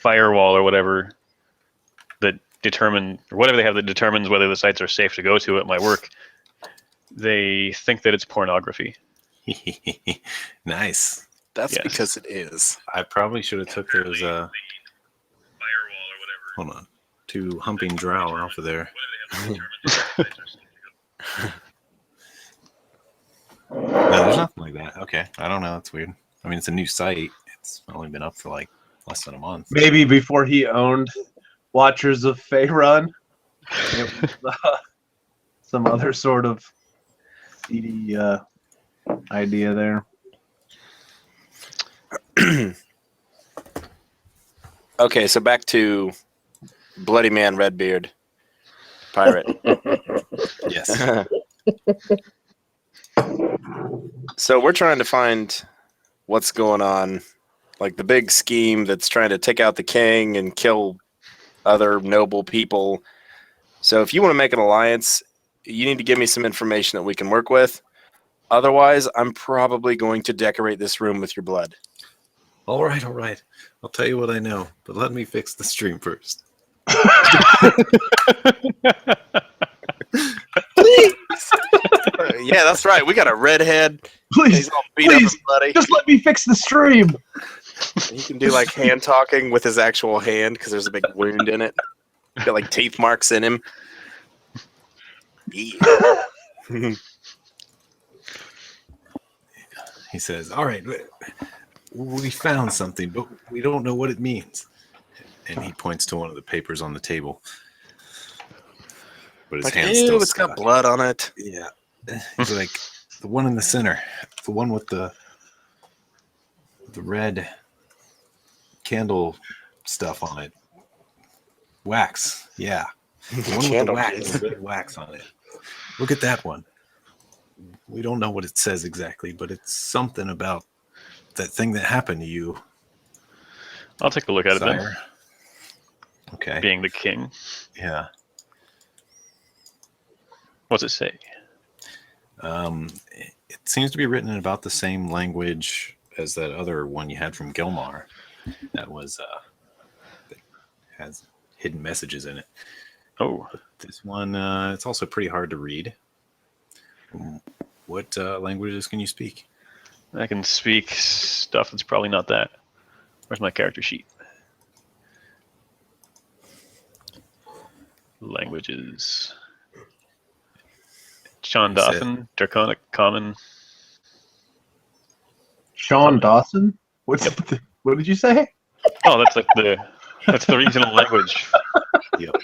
firewall or whatever that whatever they have that determines whether the sites are safe to go to at my work, they think that it's pornography. Nice. That's because it is. I probably should have took those firewall or whatever. hold on. 2 humping drow off of there. No, there's nothing like that. Okay. I don't know. That's weird. I mean, it's a new site. It's only been up for like less than a month. Maybe before he owned Watchers of Faerun, it was some other sort of seedy idea there. Okay, so back to Bloody Man Redbeard, pirate. Yes. So we're trying to find what's going on, like the big scheme that's trying to take out the king and kill other noble people. So if you want to make an alliance, you need to give me some information that we can work with. Otherwise, I'm probably going to decorate this room with your blood. All right. I'll tell you what I know, but let me fix the stream first. Yeah, that's right. We got a redhead. Please, He's all beat up and bloody. just let me fix the stream. He can do like hand talking with his actual hand because there's a big wound in it. Got like teeth marks in him. Yeah. He says, all right, we found something, but we don't know what it means. And he points to one of the papers on the table. But his Like, hand's still it's got blood on it. Yeah. He's like, the one in the center, the one with the red candle stuff on it. Wax. Yeah. The one with the wax, the red wax on it. Look at that one. We don't know what it says exactly, but it's something about that thing that happened to you. I'll take a look at it then. Okay. Being the king. Yeah. What's it say? It seems to be written in about the same language as that other one you had from Gilmar. That was that has hidden messages in it. Oh, But this one, it's also pretty hard to read. What languages can you speak? I can speak stuff that's probably not that. Where's my character sheet? Languages. Chondathan, Draconic, Common. Sean Dawson? What did you say? Oh, that's like that's the regional language. Yep.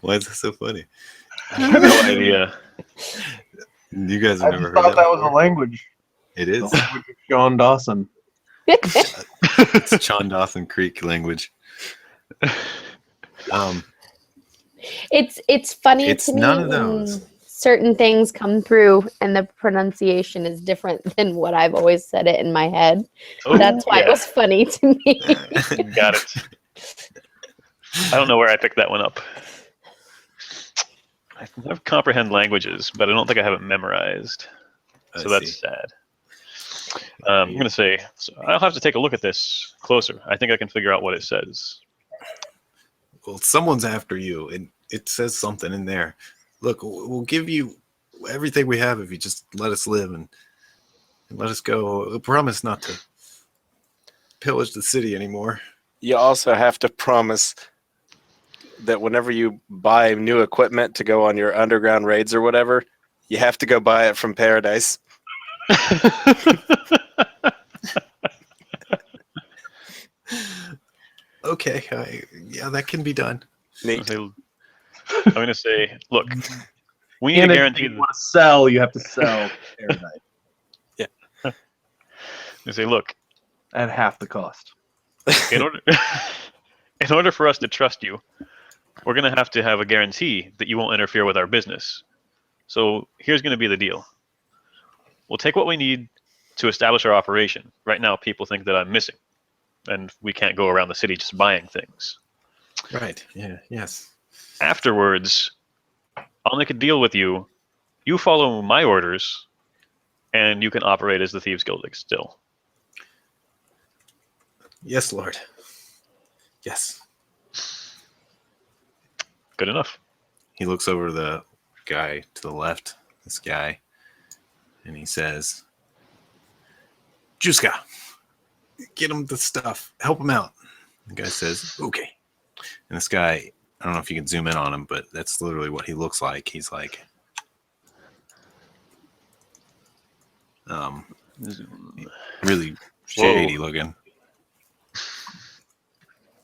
Why is this so funny? I have no idea. You guys I have never just heard thought that was before? a language. It The is. language of Sean Dawson. It's Chondathan Creek language. It's funny It's to me none of when those. certain things come through and the pronunciation is different than what I've always said it in my head. Oh, That's why it was funny to me. Got it. I don't know where I picked that one up. I comprehend languages, but I don't think I have it memorized. So that's sad. I'm going to say, so I'll have to take a look at this closer. I think I can figure out what it says. Well, someone's after you, and it says something in there. Look, we'll give you everything we have if you just let us live and let us go. We'll promise not to pillage the city anymore. You also have to promise that whenever you buy new equipment to go on your underground raids or whatever, you have to go buy it from Paradise. Okay, yeah, that can be done. Neat. I'm going to say, look, we need to And if guarantee. you want to sell, you have to sell Paradise They say, look, at half the cost. in order for us to trust you, we're going to have a guarantee that you won't interfere with our business. So here's going to be the deal. We'll take what we need to establish our operation. Right now, people think that I'm missing, and we can't go around the city just buying things. Right. Yeah. Yes. Afterwards, I'll make a deal with you. You follow my orders, and you can operate as the Thieves Guild still. Yes, Lord. Yes. Good enough. He looks over to the guy to the left, this guy, and he says, Juska, get him the stuff. Help him out. The guy says, okay. And this guy, I don't know if you can zoom in on him, but that's literally what he looks like. He's like, really shady looking.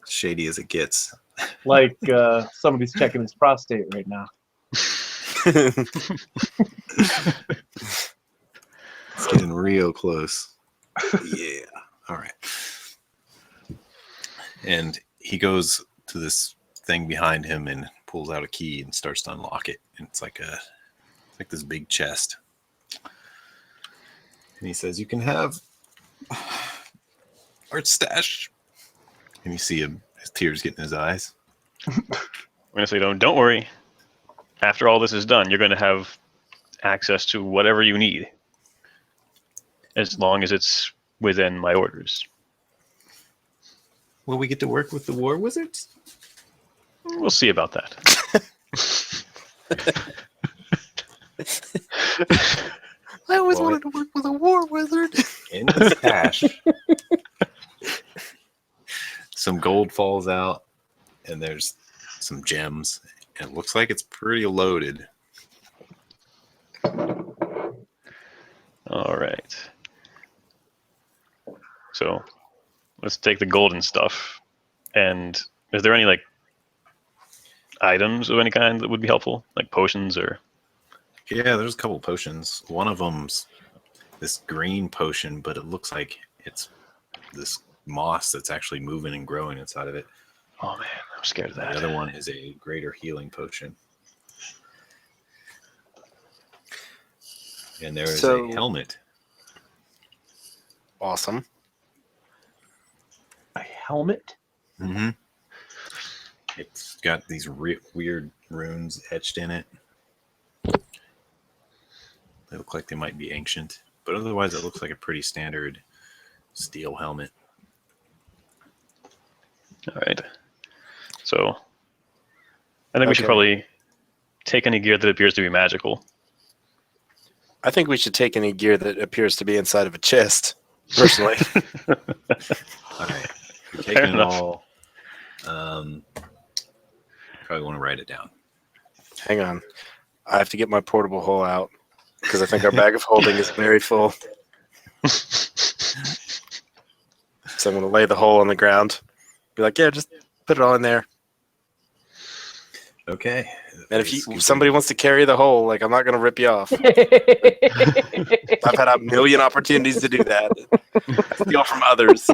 Shady as it gets. Like somebody's checking his prostate right now. It's getting real close. Yeah. All right. And he goes to this thing behind him and pulls out a key and starts to unlock it. And it's like this big chest. And he says, "You can have our stash." And you see him, his tears get in his eyes. I'm gonna say, don't worry. After all this is done, you're gonna have access to whatever you need, as long as it's within my orders. Will we get to work with the war wizards? We'll see about that. I always wanted to work with a war wizard. In the stash, some gold falls out, and there's some gems. And it looks like it's pretty loaded. All right. So let's take the golden stuff. And is there any like items of any kind that would be helpful, like potions or? Yeah, there's a couple potions. One of them's this green potion, but it looks like it's this moss that's actually moving and growing inside of it. Oh man, I'm scared of that. The other one is a greater healing potion. And there is a helmet. Awesome. A helmet? Mm-hmm. It's got these weird runes etched in it. They look like they might be ancient, but otherwise it looks like a pretty standard steel helmet. All right. So I think we should probably take any gear that appears to be magical. I think we should take any gear that appears to be inside of a chest, personally. All right. We're taking it all. Probably want to write it down. Hang on. I have to get my portable hole out because I think our bag of holding is very full. So I'm going to lay the hole on the ground. Be like, yeah, just put it all in there. Okay. And if somebody wants to carry the hole, like, I'm not going to rip you off. I've had a million opportunities to do that. I steal from others.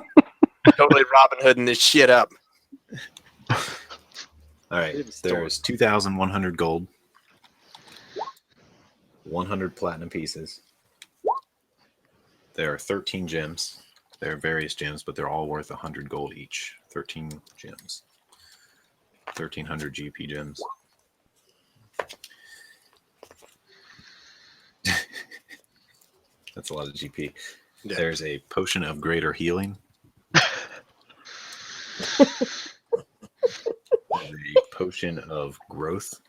Totally Robin Hooding this shit up. All right. There's 2,100 gold, 100 platinum pieces. There are 13 gems. There are various gems, but they're all worth 100 gold each. 13 gems. 1,300 GP gems. That's a lot of GP. Yeah. There's a potion of greater healing. A potion of growth.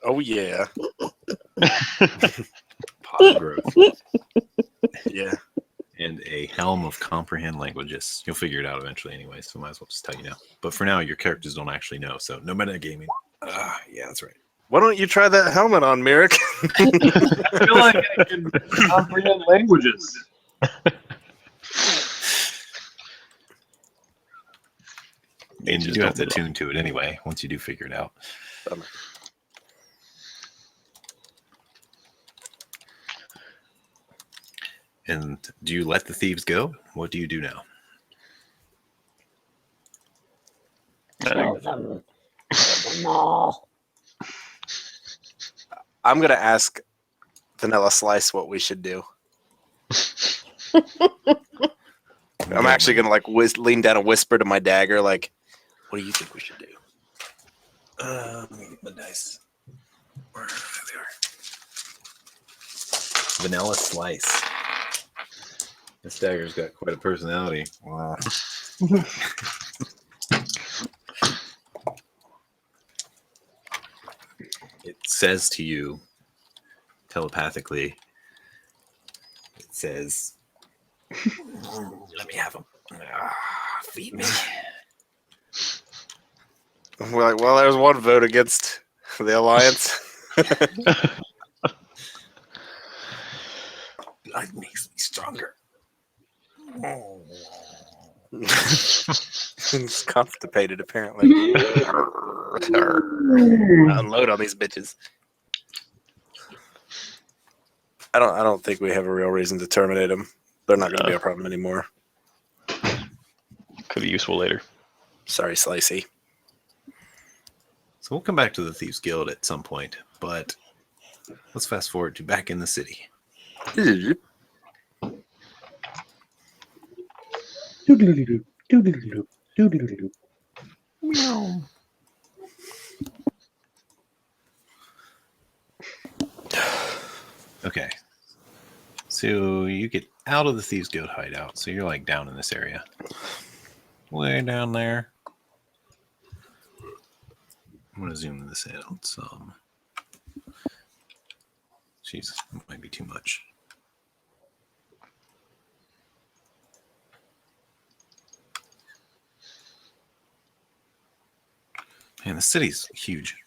Oh, yeah. Pot of growth. Yeah. And a helm of comprehend languages. You'll figure it out eventually anyway, so might as well just tell you now. But for now, your characters don't actually know, so no metagaming. Yeah, that's right. Why don't you try that helmet on, Merrick? I feel like I can comprehend languages. And you do have to attune to it anyway, once you do figure it out. And do you let the thieves go? What do you do now? Kill them. Kill them all. I'm going to ask Vanilla Slice what we should do. I'm actually going to like lean down and whisper to my dagger, like, what do you think we should do? Let me get my dice. Where are they? Vanilla Slice. This dagger's got quite a personality. Wow. It says to you telepathically, it says, let me have them. Feed me. Well, there's one vote against the alliance. Blood makes me stronger. He's constipated, apparently. Unload on these bitches. I don't think we have a real reason to terminate them. They're not going to be a problem anymore. Could be useful later. Sorry, Slicey. So we'll come back to the Thieves Guild at some point, but let's fast forward to back in the city. Okay. So you get out of the Thieves Guild hideout. So you're like down in this area. Way down there. I'm going to zoom this out some. Jeez, that might be too much. Man, the city's huge.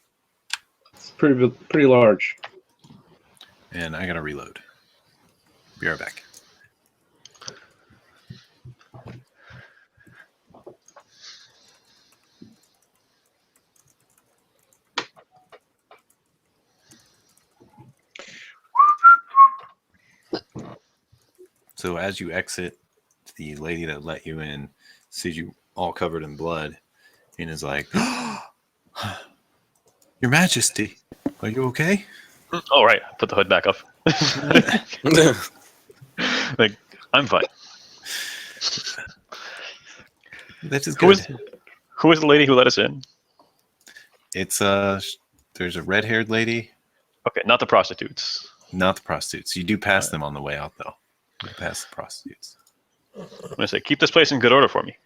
It's pretty large. And I got to reload. Be right back. So as you exit, the lady that let you in sees you all covered in blood and is like, Your Majesty, are you okay? All right, put the hood back up. Like, I'm fine. That is Who good. Who is the lady who let us in? It's there's a red-haired lady, Okay, not the prostitutes. not the prostitutes. You do pass them on the way out, though. You pass the prostitutes. I'm gonna say, keep this place in good order for me.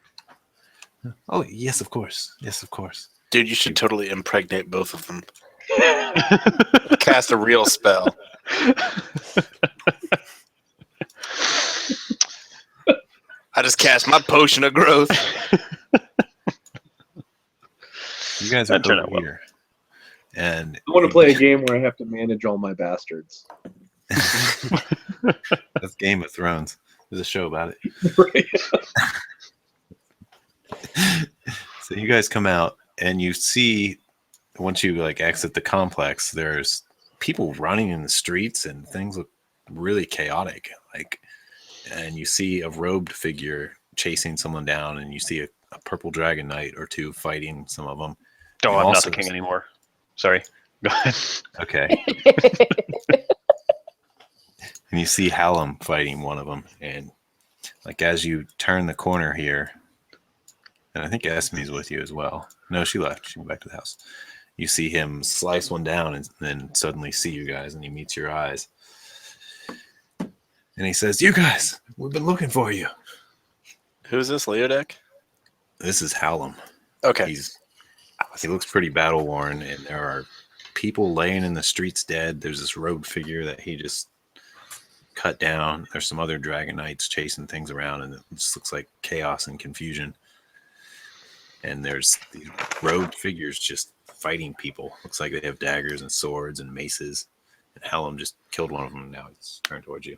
Oh, yes, of course. Yes, of course. Dude, you should totally impregnate both of them. Cast a real spell. I just cast my potion of growth. You guys are That turned over out well. here. And I want to play a game where I have to manage all my bastards. that's Game of Thrones. There's a show about it. Right. So you guys come out and you see, once you like exit the complex, there's people running in the streets and things look really chaotic. And you see a robed figure chasing someone down, and you see a purple dragon knight or two fighting some of them. Oh, You I'm not also- the king anymore. Sorry. Go ahead. Okay. And you see Hallam fighting one of them, and like as you turn the corner here, and I think Esme's with you as well. No, she left. She went back to the house. You see him slice one down and then suddenly see you guys, and he meets your eyes. And he says, "You guys, we've been looking for you." Who's this, Leodek? This is Hallam. Okay. He looks pretty battle worn, and there are people laying in the streets dead. There's this robed figure that he just cut down. There's some other dragon knights chasing things around, and it just looks like chaos and confusion. And there's these robed figures just fighting people. Looks like they have daggers and swords and maces. And Hallam just killed one of them, and now he's turned towards you.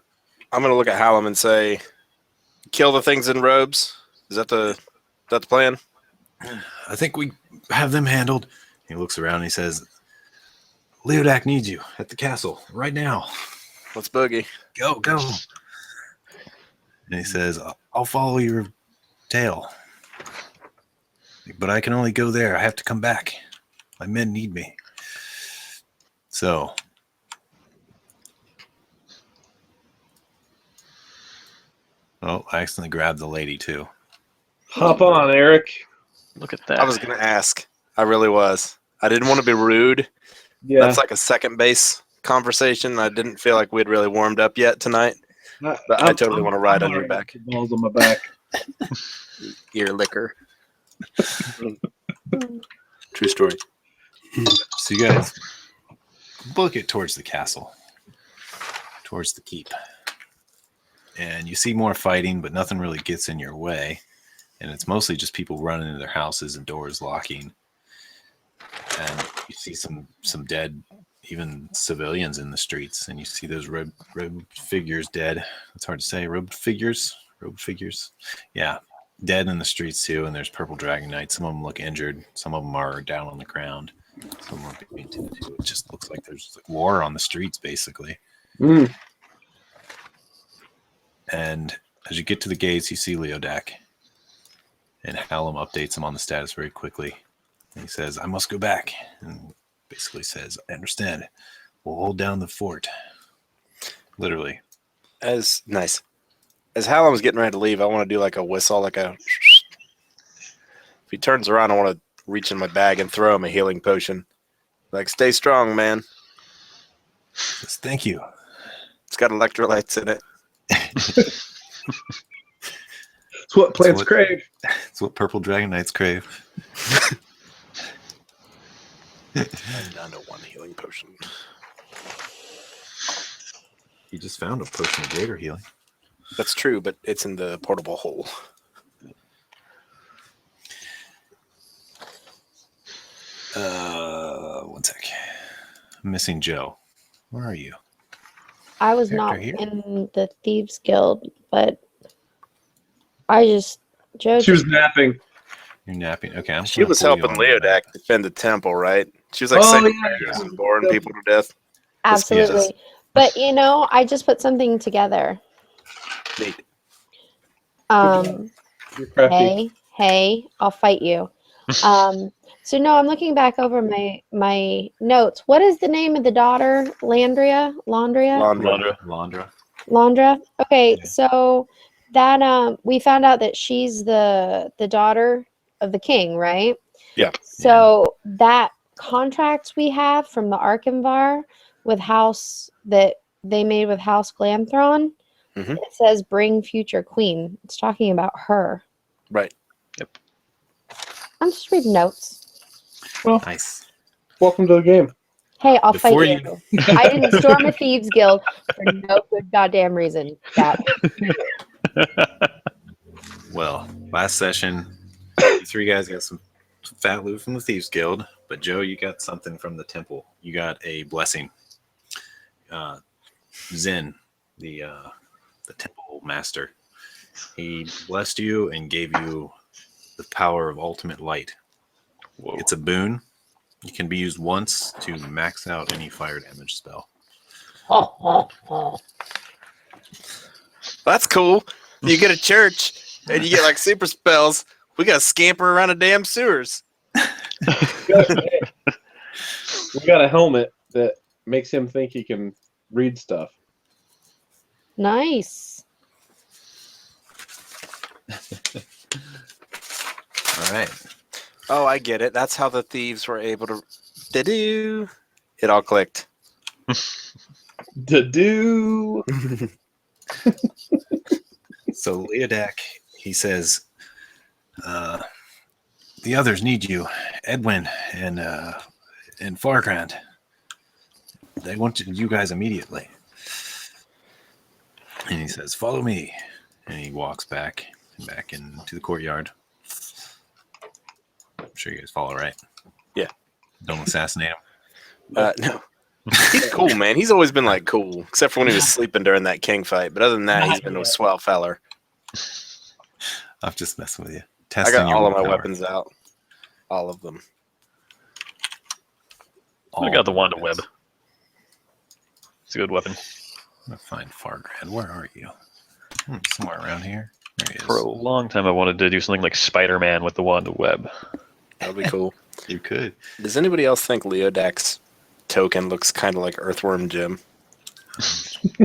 I'm going to look at Hallam and say, kill the things in robes. Is that the plan? I think we have them handled. He looks around and he says, Leodak needs you at the castle right now. Let's boogie. Go. And he says, I'll follow your tail. But I can only go there. I have to come back. My men need me. So. Oh, I accidentally grabbed the lady too. Hop on, Eric. Look at that. I was going to ask. I really was. I didn't want to be rude. Yeah. That's like a second base conversation. I didn't feel like we'd really warmed up yet tonight. But I totally want to ride on your back. Balls on my back. Ear liquor. True story. So you guys book it towards the castle, towards the keep. And you see more fighting, but nothing really gets in your way. And it's mostly just people running into their houses and doors locking. And you see some dead, even civilians in the streets. And you see those robed figures dead. It's hard to say. Robed figures? Yeah. Dead in the streets too. And there's purple dragon knights. Some of them look injured. Some of them are down on the ground. Some of them are being tended to. It just looks like there's like war on the streets, basically. Mm. And as you get to the gates, you see Leodak. And Hallam updates him on the status very quickly. And he says, I must go back. And basically says, I understand. We'll hold down the fort. Literally. As Hallam's getting ready to leave, I want to do like a whistle, like a... If he turns around, I want to reach in my bag and throw him a healing potion. Like, stay strong, man. Says, thank you. It's got electrolytes in it. It's what plants crave. It's what purple dragon knights crave. I'm down to one healing potion. You just found a potion of greater healing. That's true, but it's in the portable hole. One sec. I'm missing Joe. Where are you? I was Character not here? in the Thieves Guild, but Joe. She was napping. You're napping. Okay, I'm She gonna was pull you helping on the Leodak map. defend the temple, right? She was like Oh, saying yeah. prayers and boring people to death. Absolutely. But I just put something together. Neat. You're crafty. Hey, I'll fight you. So no, I'm looking back over my notes. What is the name of the daughter? Landria? Landra. Landra? Okay, Yeah. so that we found out that she's the daughter of the king, right? Yeah. So that contract we have from the Arkenvar with House that they made with House Glanthron, Mhm. it says bring future queen. It's talking about her. Right. Yep. I'm just reading notes. Well, Nice. welcome to the game. Hey, I'll Before fight you. I didn't storm a thieves guild for no good goddamn reason. That Well, last session, you three guys got some fat loot from the Thieves Guild, but Joe, you got something from the temple. You got a blessing. Zen, the temple master, he blessed you and gave you the power of ultimate light. Whoa. It's a boon. It can be used once to max out any fire damage spell. That's cool. You get a church and you get like super spells. We got to scamper around the damn sewers. We got a helmet that makes him think he can read stuff. nice. All right. Oh, I get it. That's how the thieves were able to do. It all clicked. Do. So Leodak, he says, the others need you, Edwin and Fargrand. They want you guys immediately. And he says, follow me. And he walks back into the courtyard. I'm sure you guys follow, right? Yeah. Don't assassinate him. No. He's cool, man. He's always been like cool, except for when he was sleeping during that king fight. But other than that, he's been a swell feller. I'm just messing with you. I Testing got your all of my willpower. weapons out. All of them. I got the wand of web. It's a good weapon. I'm gonna find Fargrand. Where are you? Somewhere around here. There he is. For a long time, I wanted to do something like Spider-Man with the wand of web. That would be cool. You could. Does anybody else think Leodak's token looks kind of like Earthworm Jim? He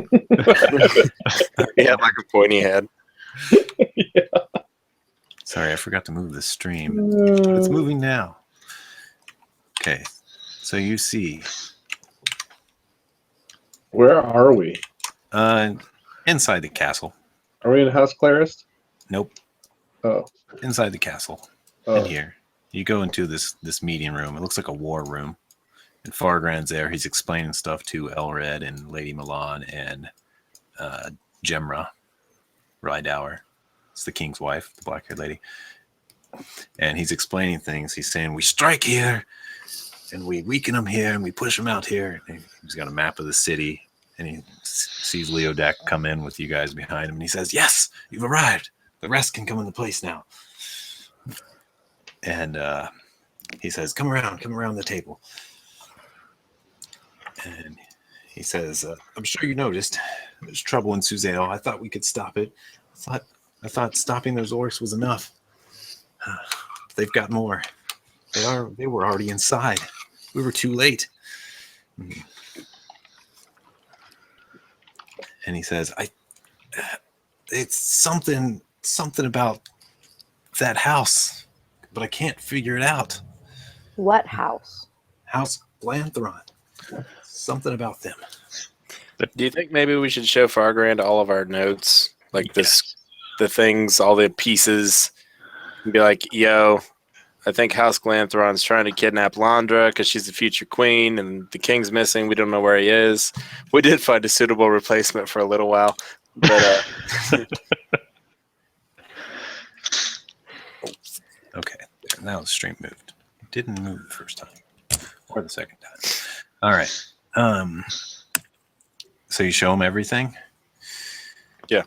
had like a pointy head. Sorry, I forgot to move the stream. But it's moving now. Okay. So you see Where are we? Inside the castle. Are we in House Clarist? Nope. Oh. Inside the castle. In here. You go into this meeting room. It looks like a war room. And Fargrand's there. He's explaining stuff to Elred and Lady Milan and Gemra Rydower. It's the king's wife, the black-haired lady. And he's explaining things. He's saying, we strike here, and we weaken them here, and we push them out here. And he's got a map of the city, and he sees Leodak come in with you guys behind him, and he says, yes, you've arrived. The rest can come into place now. And he says, come around the table. And he says, I'm sure you noticed there's trouble in Suzale. I thought we could stop it. I thought stopping those orcs was enough. They've got more. They were already inside. We were too late. And he says, it's something about that house, but I can't figure it out. What house? House GLANTHRON. Something about them. Do you think maybe we should show Fargrand all of our notes? Like this, the things, all the pieces, and be like, yo, I think House GLANTHRON's trying to kidnap Landra because she's the future queen and the king's missing. We don't know where he is. We did find a suitable replacement for a little while. But Okay, now the stream moved. It didn't move the first time. Or the second time. All right. So you show him everything? Yeah.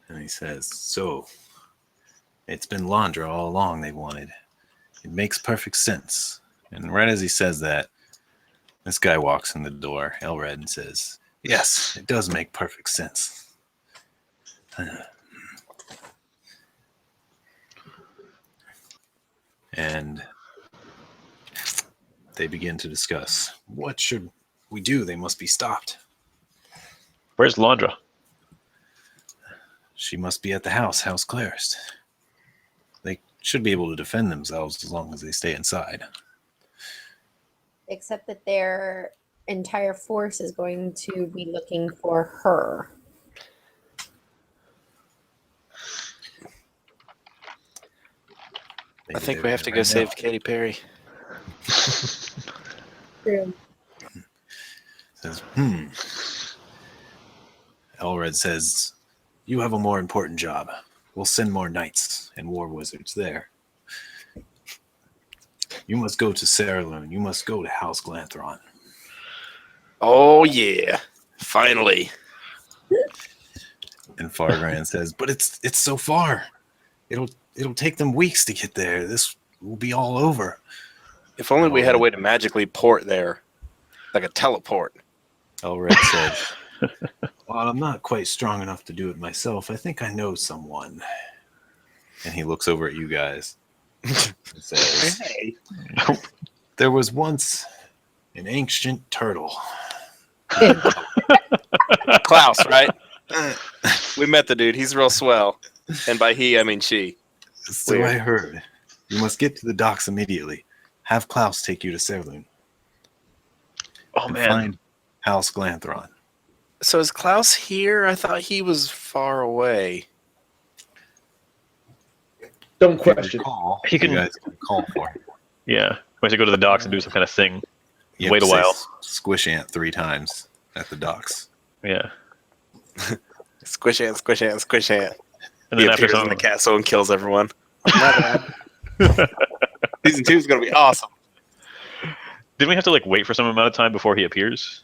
And he says, so it's been Landra all along they wanted. It makes perfect sense. And right as he says that, this guy walks in the door, Elred, and says, yes, it does make perfect sense. And they begin to discuss, what should we do? They must be stopped. Where's Landra? She must be at the House Clarist. They should be able to defend themselves as long as they stay inside. Except that their entire force is going to be looking for her. I think we have to go save Katy Perry. True. Says, Elred says, you have a more important job. We'll send more knights and war wizards there. You must go to Faerun. You must go to House GLANTHRON. Oh, yeah. Finally. And Fargrand says, but it's so far. It'll take them weeks to get there. This will be all over. If only we had a way to magically port there. Like a teleport. Elred said, well, I'm not quite strong enough to do it myself. I think I know someone. And he looks over at you guys and says, hey, there was once an ancient turtle. Klaus, right? We met the dude. He's real swell. And by he, I mean she. So I heard. You must get to the docks immediately. Have Klaus take you to Faerun. Oh, and man. Find House GLANTHRON. So is Klaus here? I thought he was far away. Don't question. Call. He can- You guys can call for him. Yeah. We have to go to the docks and do some kind of thing. You Wait have a to say while. Squish Ant 3 times at the docks. Yeah. Squish ant, squish ant, squish ant. And He then after appears in some, the castle and kills everyone. Not bad. Season 2 is going to be awesome. didn't we have to like wait for some amount of time before he appears?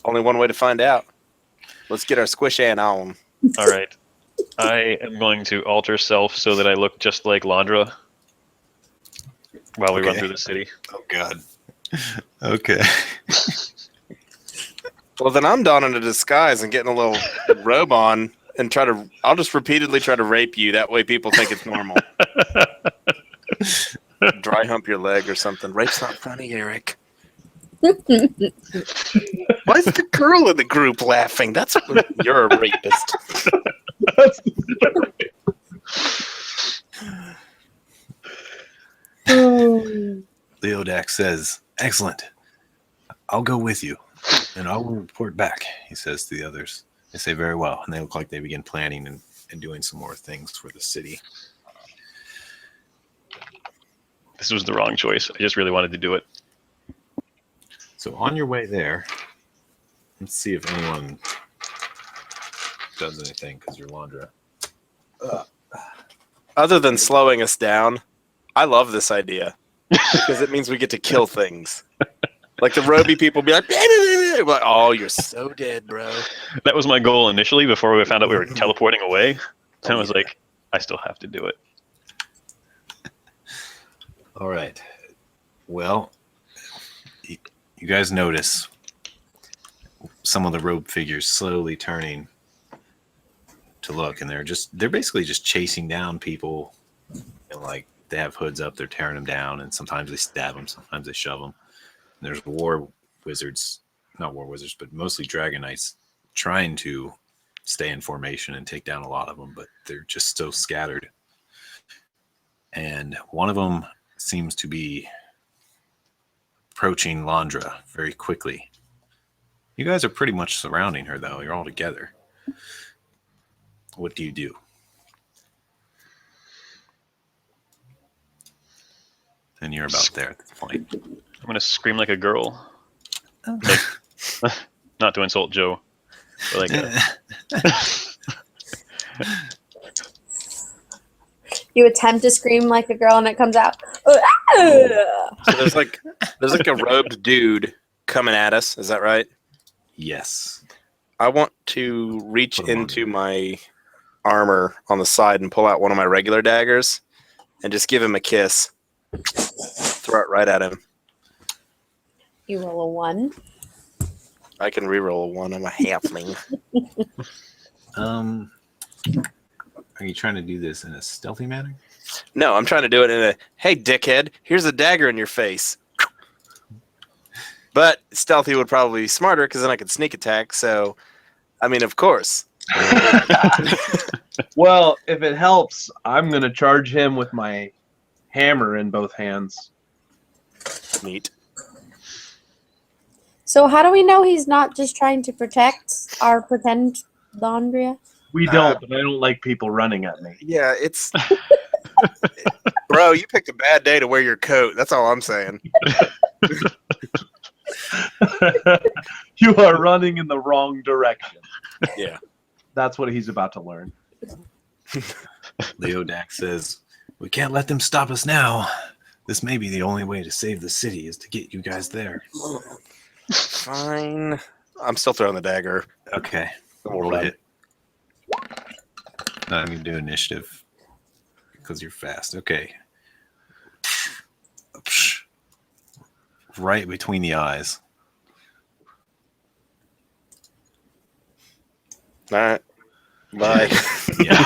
Only one way to find out. Let's get our squish ant on. All right. I am going to alter self so that I look just like Landra while we run through the city. Oh, God. Okay. Well, then I'm donning a disguise and getting a little robe on and I'll just repeatedly try to rape you. That way people think it's normal. Dry hump your leg or something. Rape's not funny, Eric. Why is the girl in the group laughing? You're a rapist. Leodak says, Excellent. I'll go with you, and I will report back, he says to the others. They say very well, and they look like they begin planning and doing some more things for the city. This was the wrong choice. I just really wanted to do it. So on your way there, let's see if anyone does anything, because you're Landra. Other than slowing us down, I love this idea because it means we get to kill things. Like the Roby people be like, oh, you're so dead, bro. That was my goal initially before we found out we were teleporting away. And I was like, I still have to do it. All right. Well, you guys notice some of the robe figures slowly turning to look, and they're basically just chasing down people, and like they have hoods up, they're tearing them down, and sometimes they stab them, sometimes they shove them. And there's not war wizards, but mostly dragon knights trying to stay in formation and take down a lot of them, but they're just so scattered. And one of them seems to be approaching Landra very quickly. You guys are pretty much surrounding her, though. You're all together. What do you do? And you're about there at this point. I'm going to scream like a girl. Like, not to insult Joe. But like You attempt to scream like a girl and it comes out. So there's like a robed dude coming at us. Is that right? Yes. I want to reach Put 'em on into my armor on the side and pull out one of my regular daggers and just give him a kiss. Throw it right at him. You roll a 1. I can reroll a 1. I'm a halfling. Are you trying to do this in a stealthy manner? No, I'm trying to do it in a, hey, dickhead, here's a dagger in your face. But stealthy would probably be smarter because then I could sneak attack. So, I mean, of course. Well, if it helps, I'm going to charge him with my hammer in both hands. Neat. So how do we know he's not just trying to protect our pretend Landria? We don't, but I don't like people running at me. Yeah, it's... Bro, you picked a bad day to wear your coat. That's all I'm saying. You are running in the wrong direction. Yeah. That's what he's about to learn. Leodax says, we can't let them stop us now. This may be the only way to save the city is to get you guys there. Fine. I'm still throwing the dagger. Okay. We'll Roll run. it. Not going to do initiative because you're fast. Okay. Right between the eyes. All right. Bye. Yeah.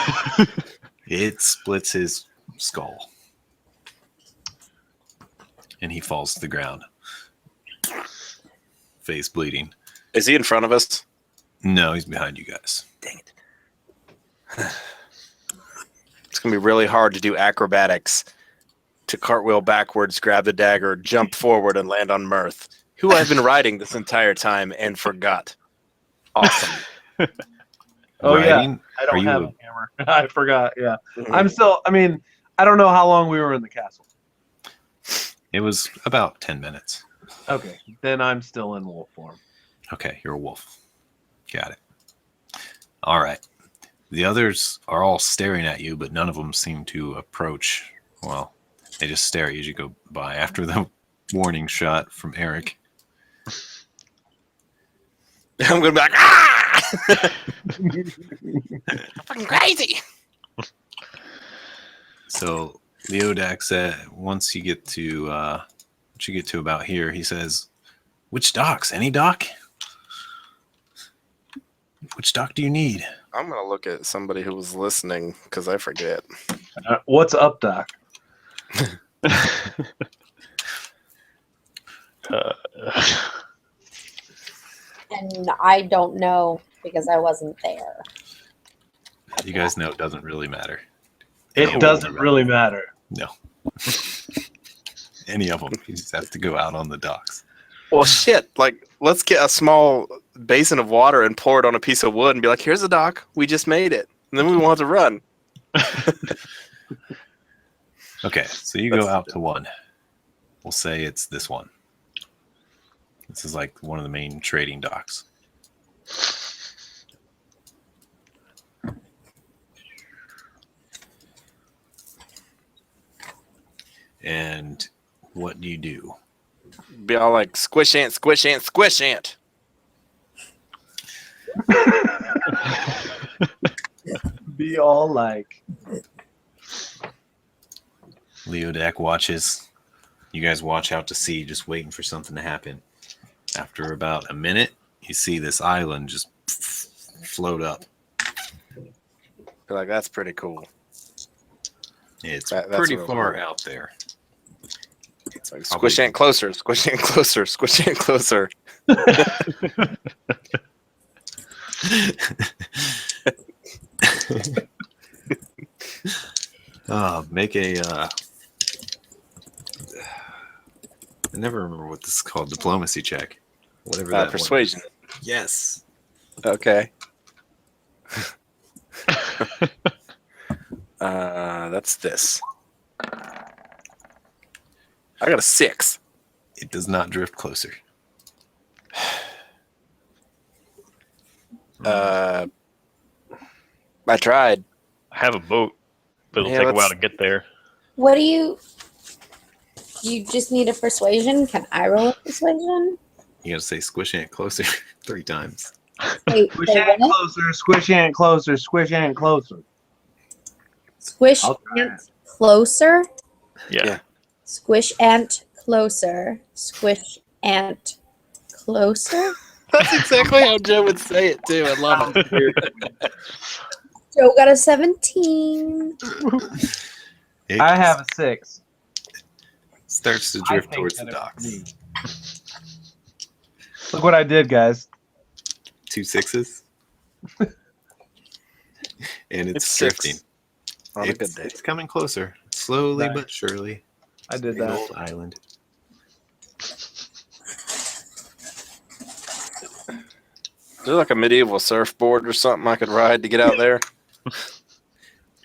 It splits his skull. And he falls to the ground. Face bleeding. Is he in front of us? No, he's behind you guys. Dang it. It's going to be really hard to do acrobatics, to cartwheel backwards, grab the dagger, jump forward, and land on Mirth, who I've been riding this entire time and forgot. Awesome. Oh, Riding? I don't Are you have a- a hammer. I forgot, yeah. Mhm. I'm still, I mean, I don't know how long we were in the castle. It was about 10 minutes. Okay, then I'm still in wolf form. Okay, you're a wolf. Got it. All right. The others are all staring at you, but none of them seem to approach. Well, they just stare at you as you go by after the warning shot from Eric. I'm going to be like, ah! Fucking crazy. So Leodax said, once you get to about here, he says, "Which docks? Any dock? Which dock do you need?" I'm going to look at somebody who was listening because I forget. What's up, Doc? And I don't know because I wasn't there. You guys know it doesn't really matter. It doesn't really matter. No. Any of them. You just have to go out on the docks. Well, shit. Like, let's get a small basin of water and pour it on a piece of wood and be like, here's a dock. We just made it. And then we won't have to run. Okay, so you go out to one. We'll say it's this one. This is like one of the main trading docks. And what do you do? Be all like, squish ant, squish ant, squish ant. Be all like, Leodak watches. You guys watch out to sea, just waiting for something to happen. After about a minute, you see this island just float up. Be like, that's pretty cool. It's That's pretty real far cool. out there. It's like, squish ant closer, squish ant closer, squish ant closer. Make a. I never remember what this is called. Diplomacy check. Whatever that Persuasion. One. Yes. Okay. That's this. I got a 6. It does not drift closer. I tried. I have a boat, but it'll Yeah, take a while let's- to get there. What do you just need a persuasion? Can I roll a persuasion? You gotta say squish ant closer 3 times. Wait, squish say ant what? closer, squish ant closer, squish ant closer. Squish I'll try ant closer. Yeah. Yeah. Squish ant closer. Squish ant closer. That's exactly how Joe would say it too. I love it. Joe got a 17. It I have a 6. starts to I drift think towards that the it was docks. me. Look what I did, guys. 2 6s. And it's It's 6 drifting. on a good day. It's coming closer. Slowly Nice. but surely. I did Big that. old island. Is there like a medieval surfboard or something I could ride to get out there?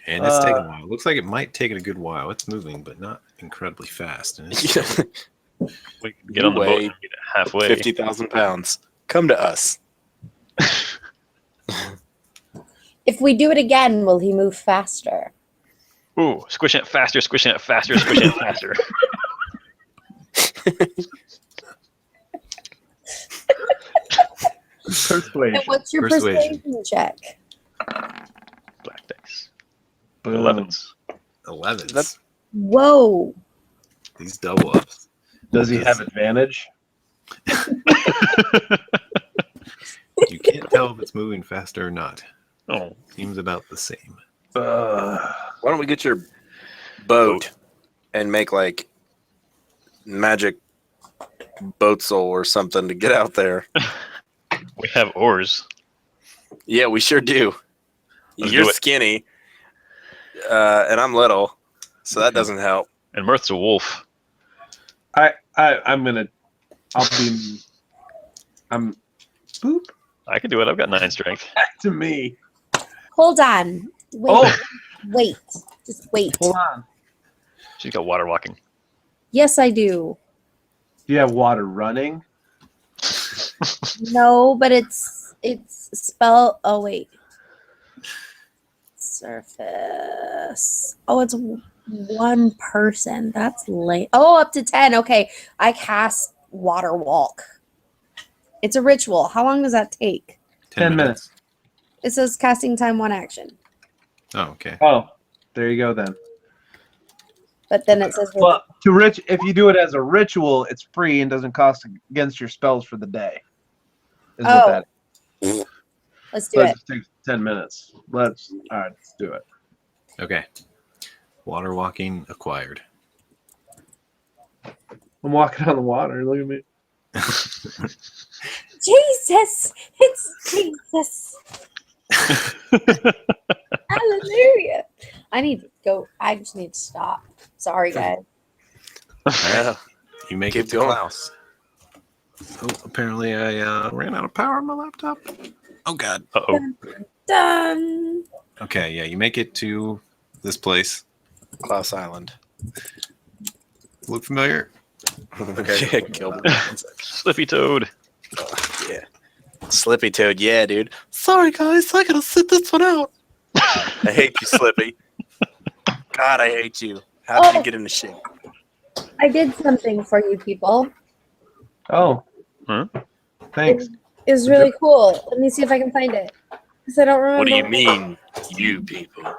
And it's taking a while. Looks like it might take it a good while. It's moving, but not incredibly fast. And it's We can get on the boat weigh and get halfway. 50,000 pounds. Come to us. If we do it again, will he move faster? Ooh, squishing it faster, squishing it faster, squishing it faster. Persuasion. And what's your Persuasion. persuasion check? Black dice. Boom. 11s. 11s. That's- Whoa. These double ups. Does he have advantage? You can't tell if it's moving faster or not. Oh, Seems about the same. Why don't we get your boat and make like magic boat soul or something to get out there? we have oars. Yeah, we sure do. Let's You're do it. skinny, and I'm little, so that doesn't help. And Mirth's a wolf. I'm boop I can do it. I've got 9 strength. back to me. Hold on. Wait. Oh, Wait. Just wait. hold on. She's got water walking. Yes, I do. Do you have water running? No, but it's spell. Oh wait. Surface. Oh, it's one person. That's late. Oh, up to 10. Okay, I cast water walk. It's a ritual. How long does that take? 10 minutes. It says casting time 1 action, Oh, okay. Oh, there you go then. but then it says Well, if you do it as a ritual, it's free and doesn't cost against your spells for the day. Is Oh. what that let's do So it. it takes 10 minutes. Let's do it. Okay. Water walking acquired. I'm walking on the water. Look at me. Jesus, it's Jesus. Hallelujah. I need to go. I just need to stop. Sorry, guys. Yeah. You make Keep it to going. Klaus. Oh, apparently I ran out of power on my laptop. Oh God. Uh-oh. Done. Okay, yeah, you make it to this place. Klaus Island. Look familiar? Okay. Gilbert. Slippy Toad. Yeah. Slippy Toad. Yeah, dude. Sorry, guys. I gotta sit this one out. I hate you, Slippy. God, I hate you. How did you get into shape? I did something for you people. Oh, Huh? thanks. It was really cool. Let me see if I can find it. Because I don't remember. What do you mean, you people?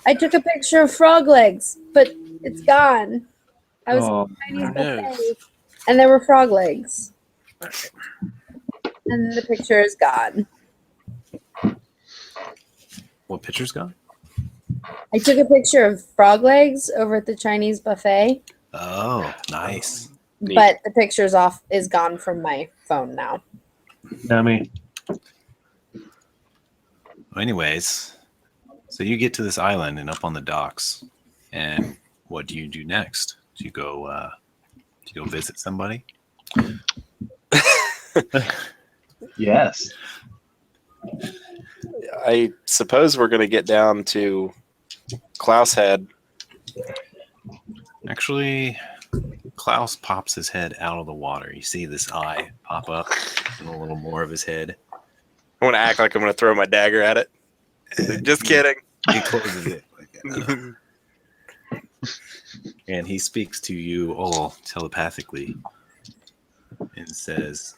I took a picture of frog legs, but it's gone. I was Oh, at a Chinese no. buffet, and there were frog legs. And the picture is gone. What picture's gone? I took a picture of frog legs over at the Chinese buffet, Oh, nice. Neat. but the picture's is gone from my phone now. yummy. Well, anyways, so you get to this island and up on the docks, and what do you do next? Do you go visit somebody? Yes. I suppose we're gonna get down to Klaus Head. Actually, Klaus pops his head out of the water. You see this eye pop up and a little more of his head. I want to act like I'm gonna throw my dagger at it. Just kidding. He closes it. And he speaks to you all telepathically and says,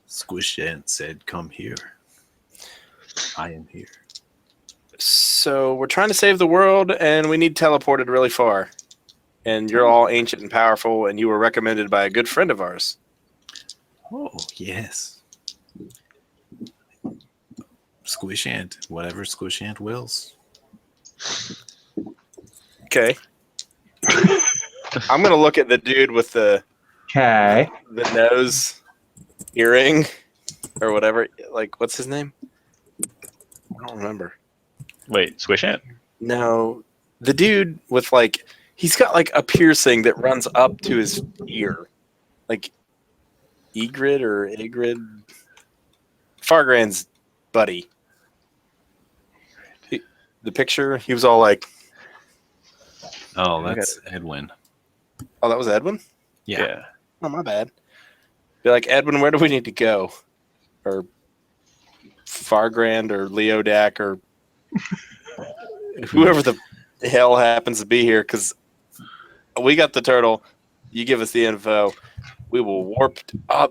Squish Ant said, come here. I am here. So we're trying to save the world, and we need teleported really far. And you're all ancient and powerful, and you were recommended by a good friend of ours. Oh, yes. Squish Ant, whatever Squish Ant wills. Okay. I'm gonna look at the dude with the Okay. nose earring or whatever. Like, what's his name? I don't remember. Wait, Squish Ant? No, the dude with like he's got like a piercing that runs up to his ear, like Egrid or Egrid, Fargrand's buddy. The picture, he was all like, Oh, that's Edwin. "Oh, that was Edwin." Yeah. Oh, my bad. Be like, Edwin, where do we need to go? Or Fargrand or Leodak or whoever the hell happens to be here, because we got the turtle. You give us the info. We will warp.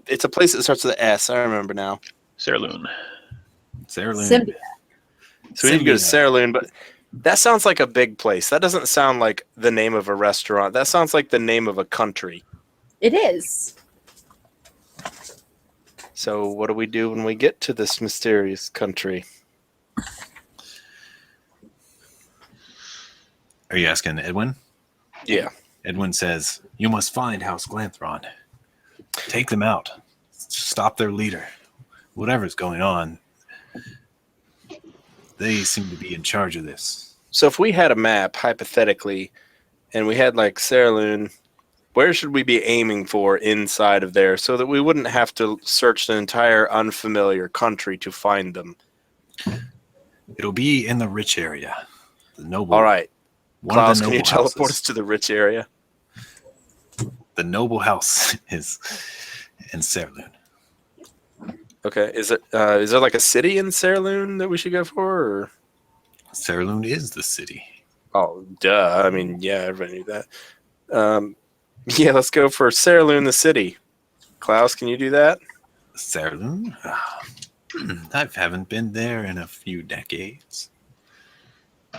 It's a place that starts with an S. I remember now. Cerulean. Cerulean. Symbia. So we need to go to Cerulean, but that sounds like a big place. That doesn't sound like the name of a restaurant. That sounds like the name of a country. It is. So what do we do when we get to this mysterious country? Are you asking Edwin? Yeah. Edwin says, you must find House Glanthron. Take them out. Stop their leader. Whatever's going on, they seem to be in charge of this. So if we had a map, hypothetically, and we had like Cerulean, where should we be aiming for inside of there so that we wouldn't have to search the entire unfamiliar country to find them? It'll be in the rich area. The noble. All right. One of Klaus, the can you noble teleport us houses. to the rich area? The noble house is in Cerulean. Okay. Is there like a city in Cerulean that we should go for? Or? Cerulean is the city. Oh, duh. I mean, yeah, everybody knew that. Yeah, let's go for Cerulean, the city. Klaus, can you do that? Cerulean? I haven't been there in a few decades.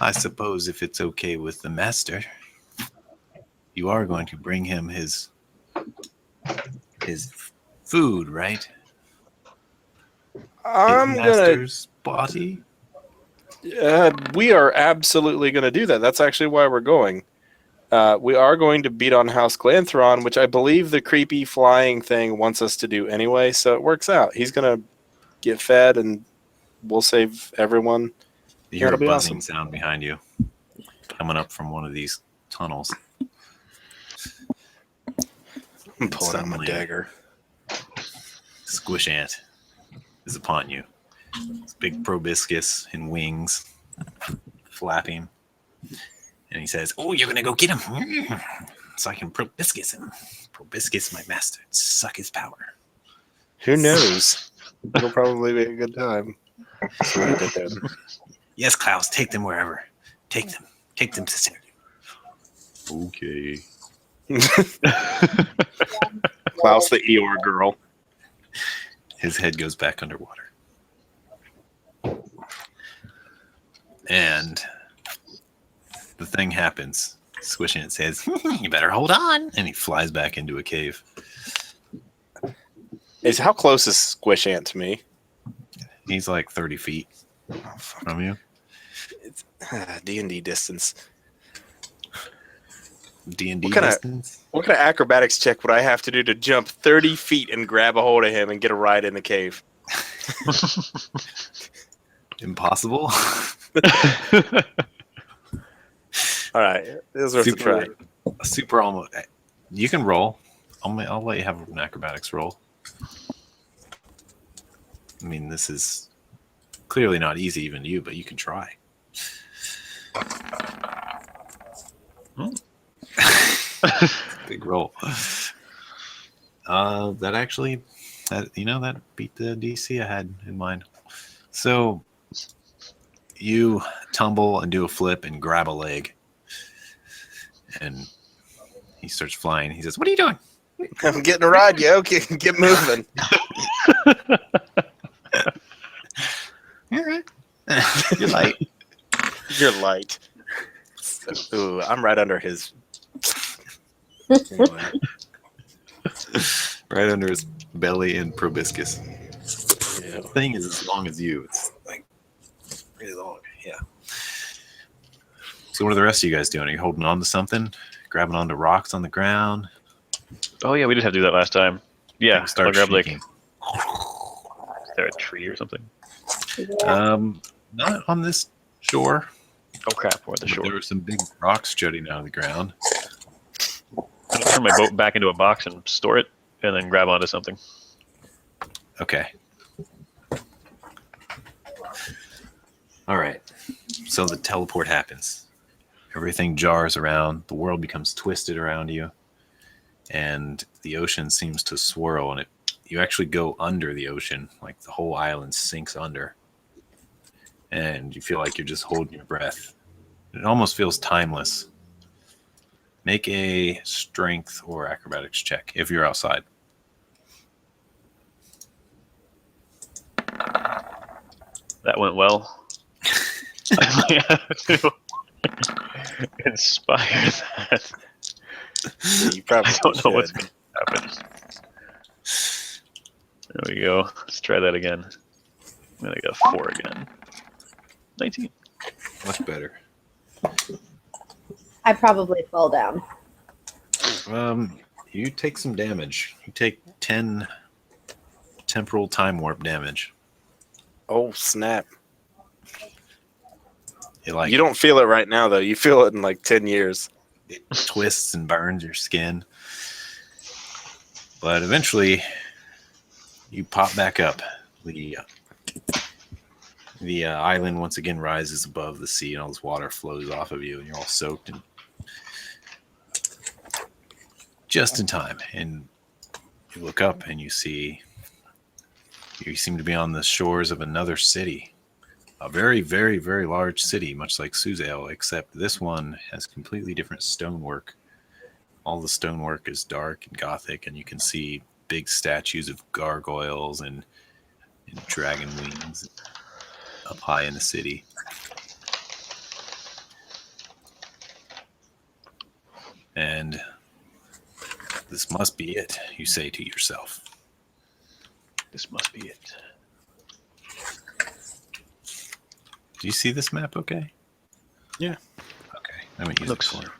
I suppose if it's okay with the master, you are going to bring him his food, right? I'm his gonna. master's body? We are absolutely gonna do that. That's actually why we're going. We are going to beat on House Glanthron, which I believe the creepy flying thing wants us to do anyway, so it works out. He's gonna get fed, and we'll save everyone. You hear a That'll be buzzing awesome. sound behind you, coming up from one of these tunnels. I'm pulling out my Suddenly- dagger. Squish ant is upon you. This big proboscis in wings, flapping. And he says, "Oh, you're going to go get him. So I can proboscis him. Proboscis my master. Suck his power." Who knows? It'll probably be a good time. That's what I did there. "Yes, Klaus, take them wherever. Take them. Take them to Sarah." Okay. Klaus the Eeyore girl. His head goes back underwater. And the thing happens. Squishing it says, "You better hold on." And he flies back into a cave. How close is Squish Ant to me? He's like 30 feet from you. It's D&D distance. D&D What kinda- distance. What kind of acrobatics check would I have to do to jump 30 feet and grab a hold of him and get a ride in the cave? Impossible. All right, this is worth a try. Super almost. You can roll. I'll let you have an acrobatics roll. I mean, this is clearly not easy even to you, but you can try. Big roll. That beat the DC I had in mind. So you tumble and do a flip and grab a leg, and he starts flying. He says, "What are you doing?" I'm getting a ride, yo. Get moving. All right. You're light. You're light. Ooh, I'm right under his. Anyway. Right under his belly and proboscis. Yeah. The thing is as long as you. It's like really long. Yeah. So what are the rest of you guys doing? Are you holding on to something? Grabbing onto rocks on the ground? Oh yeah, we did have to do that last time. Yeah, I'll Start grab shaking. is there a tree or something? Not on this shore. Oh crap, we're at the But shore. there were some big rocks jutting out of the ground. I'm gonna turn my boat back into a box and store it, and then grab onto something. Okay. All right. So the teleport happens. Everything jars around. The world becomes twisted around you. And the ocean seems to swirl. And you actually go under the ocean. Like the whole island sinks under. And you feel like you're just holding your breath. It almost feels timeless. Make a strength or acrobatics check if you're outside. That went well. I might have to inspire that. You probably I don't know what's should. going to happen. There we go. Let's try that again. I'm going to get a 4 again. 19. Much better. I probably fall down. You take some damage. You take 10 temporal time warp damage. Oh, snap. You You don't feel it right now, though. You feel it in like 10 years. it twists and burns your skin. But eventually, you pop back up. The island once again rises above the sea, and all this water flows off of you, and you're all soaked. And just in time, and you look up, and you seem to be on the shores of another city. A very, very, very large city, much like Suzail, except this one has completely different stonework. All the stonework is dark and gothic, and you can see big statues of gargoyles and dragon wings up high in the city. And this must be it, you say to yourself. This must be it. Do you see this map okay? Yeah. Okay. I haven't used Looks- it before.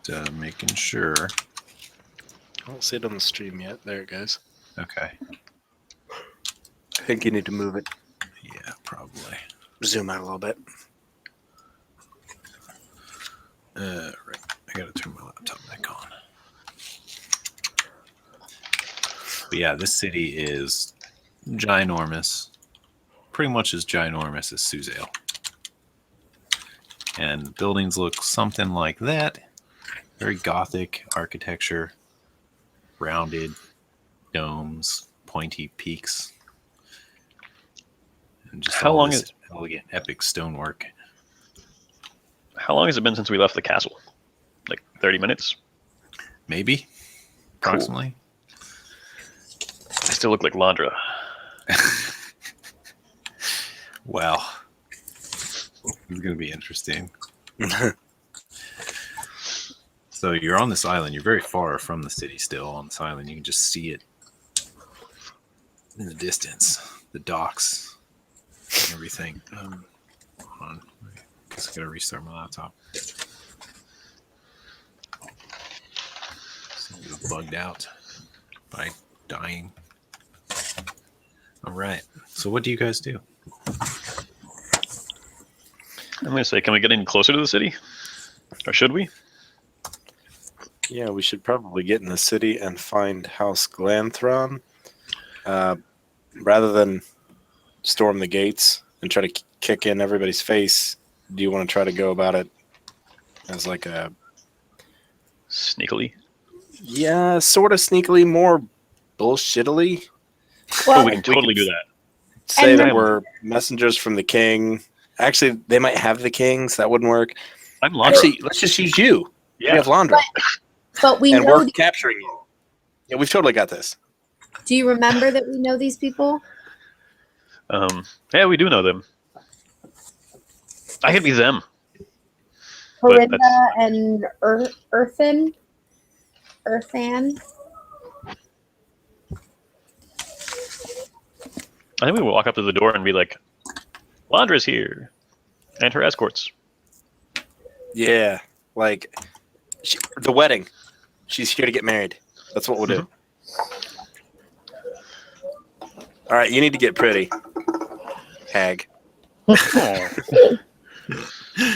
Just making sure. I don't see it on the stream yet. There it goes. Okay. I think you need to move it. Yeah, probably. Zoom out a little bit. Right. I gotta But yeah, this city is ginormous. Pretty much as ginormous as Suzale. And buildings look something like that. Very Gothic architecture. Rounded domes, pointy peaks. And just How all long this is- elegant, epic stonework. How long has it been since we left the castle? Like 30 minutes? Maybe? Approximately? I still look like Landra. Wow. It's going to be interesting. So you're on this island. You're very far from the city still on this island. You can just see it in the distance. The docks and everything. Hold on. I guess I got to restart my laptop. Seems to have bugged out by dying. All right. So what do you guys do? I'm going to say, can we get any closer to the city? Or should we? Yeah, we should probably get in the city and find House GLANTHRON. Rather than storm the gates and try to kick in everybody's face, do you want to try to go about it as like a... Sneakily? Yeah, sort of sneakily, more bullshittily. Oh, we can totally do that. Say And that then- we're messengers from the king. Actually, they might have the king, so that wouldn't work. I'm Landra. Actually, let's just use you. yeah. We have Landra. But we And know. we're capturing you. Yeah, we've totally got this. Do you remember that we know these people? Yeah, we do know them. I could be them. But Corinda that's- and Earthan? I think we will walk up to the door and be like, Landra's here. And her escorts. Yeah, like the wedding. She's here to get married. That's what we'll do. All right, you need to get pretty, hag. I'll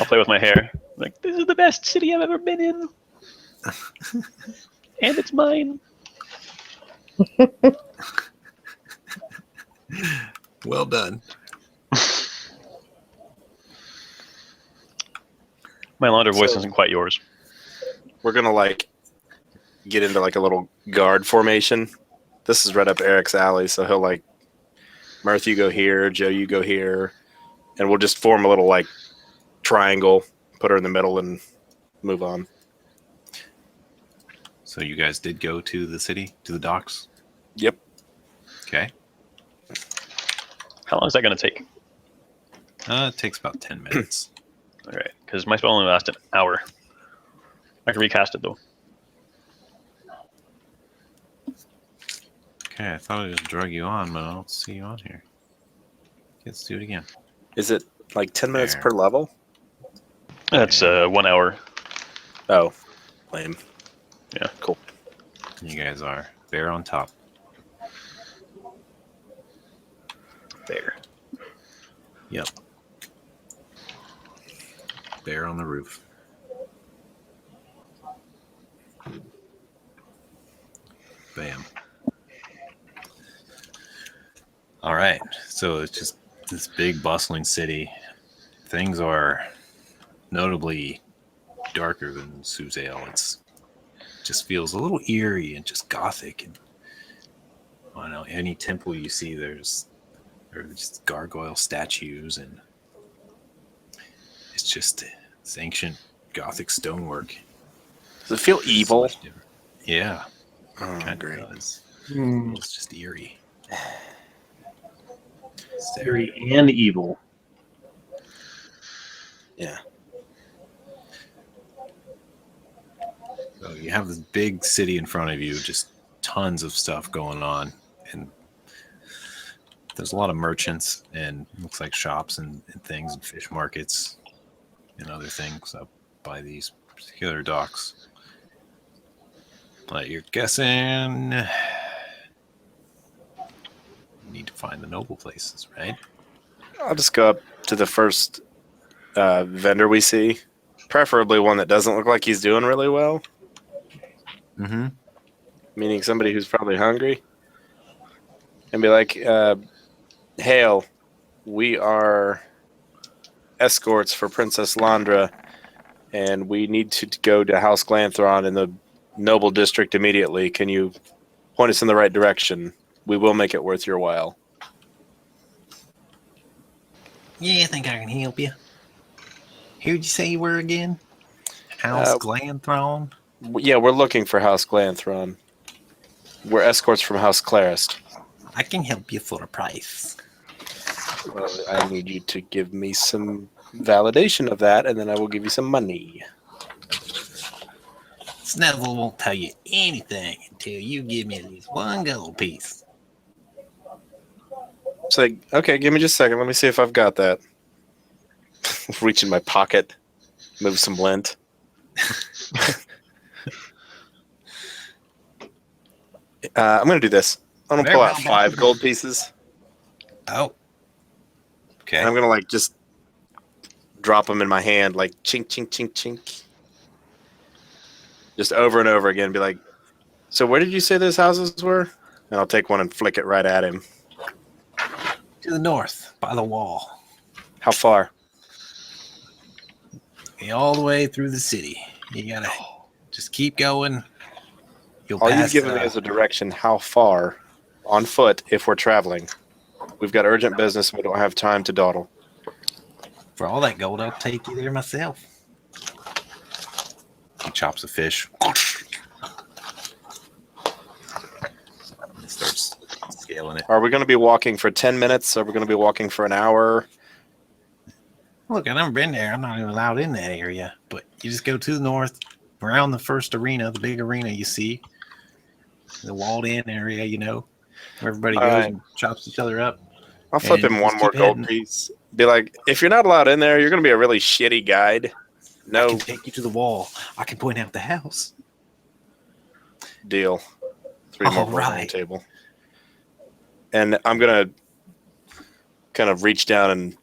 play with my hair. Like, this is the best city I've ever been in. And it's mine. Well done. My Landra voice So- isn't quite yours. We're gonna like get into like a little guard formation. This is right up Eric's alley, so he'll like, Mirth, you go here, Joe, you go here, and we'll just form a little like triangle, put her in the middle, and move on. So you guys did go to the city, to the docks? Yep. Okay. How long is that going to take? It takes about 10 minutes. All right, because my spell only lasts an hour. I can recast it, though. Okay, I thought I just drug you on, but I don't see you on here. Let's do it again. Is it like 10 minutes There. per level? That's 1 hour. Oh, lame. Yeah. Cool. You guys are bear on top. There. Yep. Bear on the roof. Bam. All right. So it's just this big bustling city. Things are notably darker than Suzale. It just feels a little eerie and just gothic. And I don't know, any temple you see, there's just gargoyle statues, and it's just this ancient gothic stonework. Does it feel evil? Much different. Yeah, Oh, kind great. of does. Hmm. It's just eerie. Scary and evil. Yeah. So you have this big city in front of you, just tons of stuff going on, and there's a lot of merchants and looks like shops and things and fish markets and other things up by these particular docks. But you're guessing you need to find the noble places, right? I'll just go up to the first vendor we see, preferably one that doesn't look like he's doing really well, Mm-hmm. meaning somebody who's probably hungry. and be like, "Hail, we are escorts for Princess Landra, and we need to go to House Glanthron in the Noble District immediately. Can you point us in the right direction? We will make it worth your while." Yeah, I think I can help you. Who'd you say you were again? House Glanthron? Yeah, we're looking for House Glanthron. We're escorts from House Clarist. I can help you for a price. Well, I need you to give me some validation of that, and then I will give you some money. Snuzzle won't tell you anything until you give me at least one gold piece. It's like, okay, give me just a second. Let me see if I've got that. Reach in my pocket, move some lint. I'm going to do this. I'm going to pull out 5 gold pieces. Oh. Okay. And I'm going to like just drop them in my hand, like chink, chink, chink, chink. Just over and over again. Be like, so where did you say those houses were? And I'll take one and flick it right at him. To the north, by the wall. How far? All the way through the city. You gotta just keep going. You'll All pass, you've given me is a direction. How far? On foot, if we're traveling. We've got urgent business and we don't have time to dawdle. For all that gold, I'll take you there myself. He chops a fish. And starts scaling it. Are we going to be walking for 10 minutes? Are we going to be walking for an hour? Look, I've never been there. I'm not even allowed in that area. But you just go to the north, around the first arena, the big arena you see. The walled-in area, you know, where everybody goes and chops each other up. I'll flip him one more gold piece. Be like, if you're not allowed in there, you're going to be a really shitty guide. No I can take you to the wall. I can point out the house. deal. 3 more gold on the table. And I'm going to kind of reach down and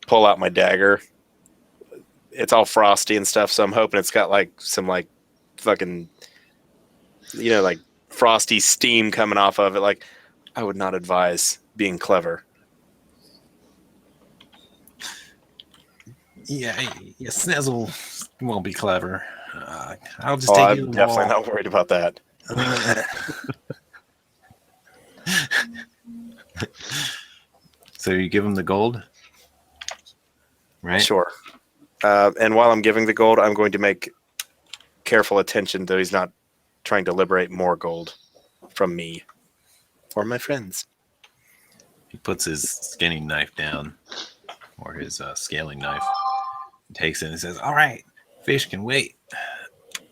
pull out my dagger. It's all frosty and stuff, so I'm hoping it's got like some like fucking, you know, like frosty steam coming off of it. Like, I would not advise being clever. Yeah, Snizzle won't be clever. I'll just take you to I'm the definitely wall. not worried about that. So you give him the gold? Right? Sure. And while I'm giving the gold, I'm going to make careful attention that he's not trying to liberate more gold from me or my friends. He puts his skinning knife down, or his scaling knife, and takes it and says, all right, fish can wait.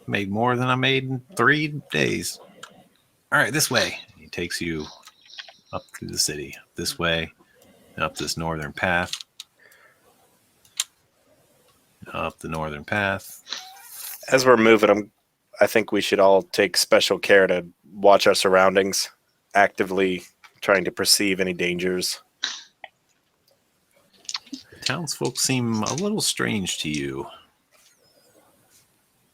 Made more than I made in 3 days. All right, this way. He takes you up through the city, this way, and up this northern path. Up the northern path. As we're moving, I think we should all take special care to watch our surroundings, actively trying to perceive any dangers. Townsfolk seem a little strange to you.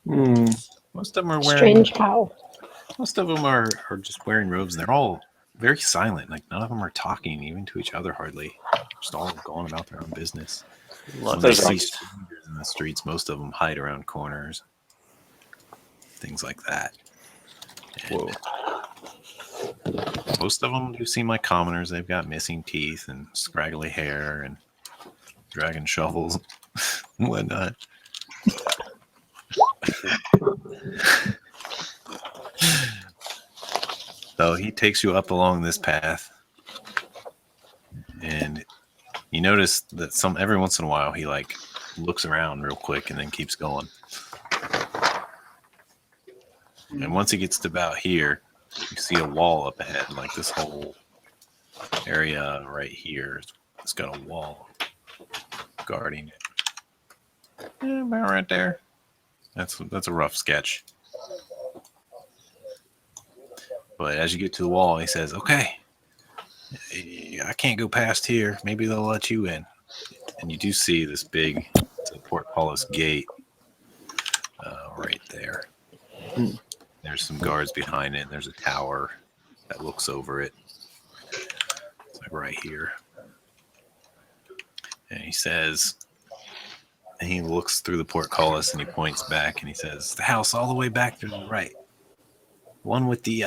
Most of them are wearing. Strange how? Most of them are just wearing robes, and they're all very silent. Like none of them are talking, even to each other, hardly. Just all going about their own business. When they see strangers in the streets, most of them hide around corners, things like that. And most of them do seem like commoners. They've got missing teeth and scraggly hair and dragon shovels and whatnot. So he takes you up along this path, and you notice that every once in a while he like looks around real quick and then keeps going. And once he gets to about here, you see a wall up ahead, like this whole area right here. It's got a wall guarding it. About right there. That's a rough sketch. But as you get to the wall, he says, okay, I can't go past here. Maybe they'll let you in. And you do see this big portcullis gate right there. There's some guards behind it. There's a tower that looks over it. right here. And he says, and he looks through the portcullis and he points back and he says, the house all the way back to the right. One with the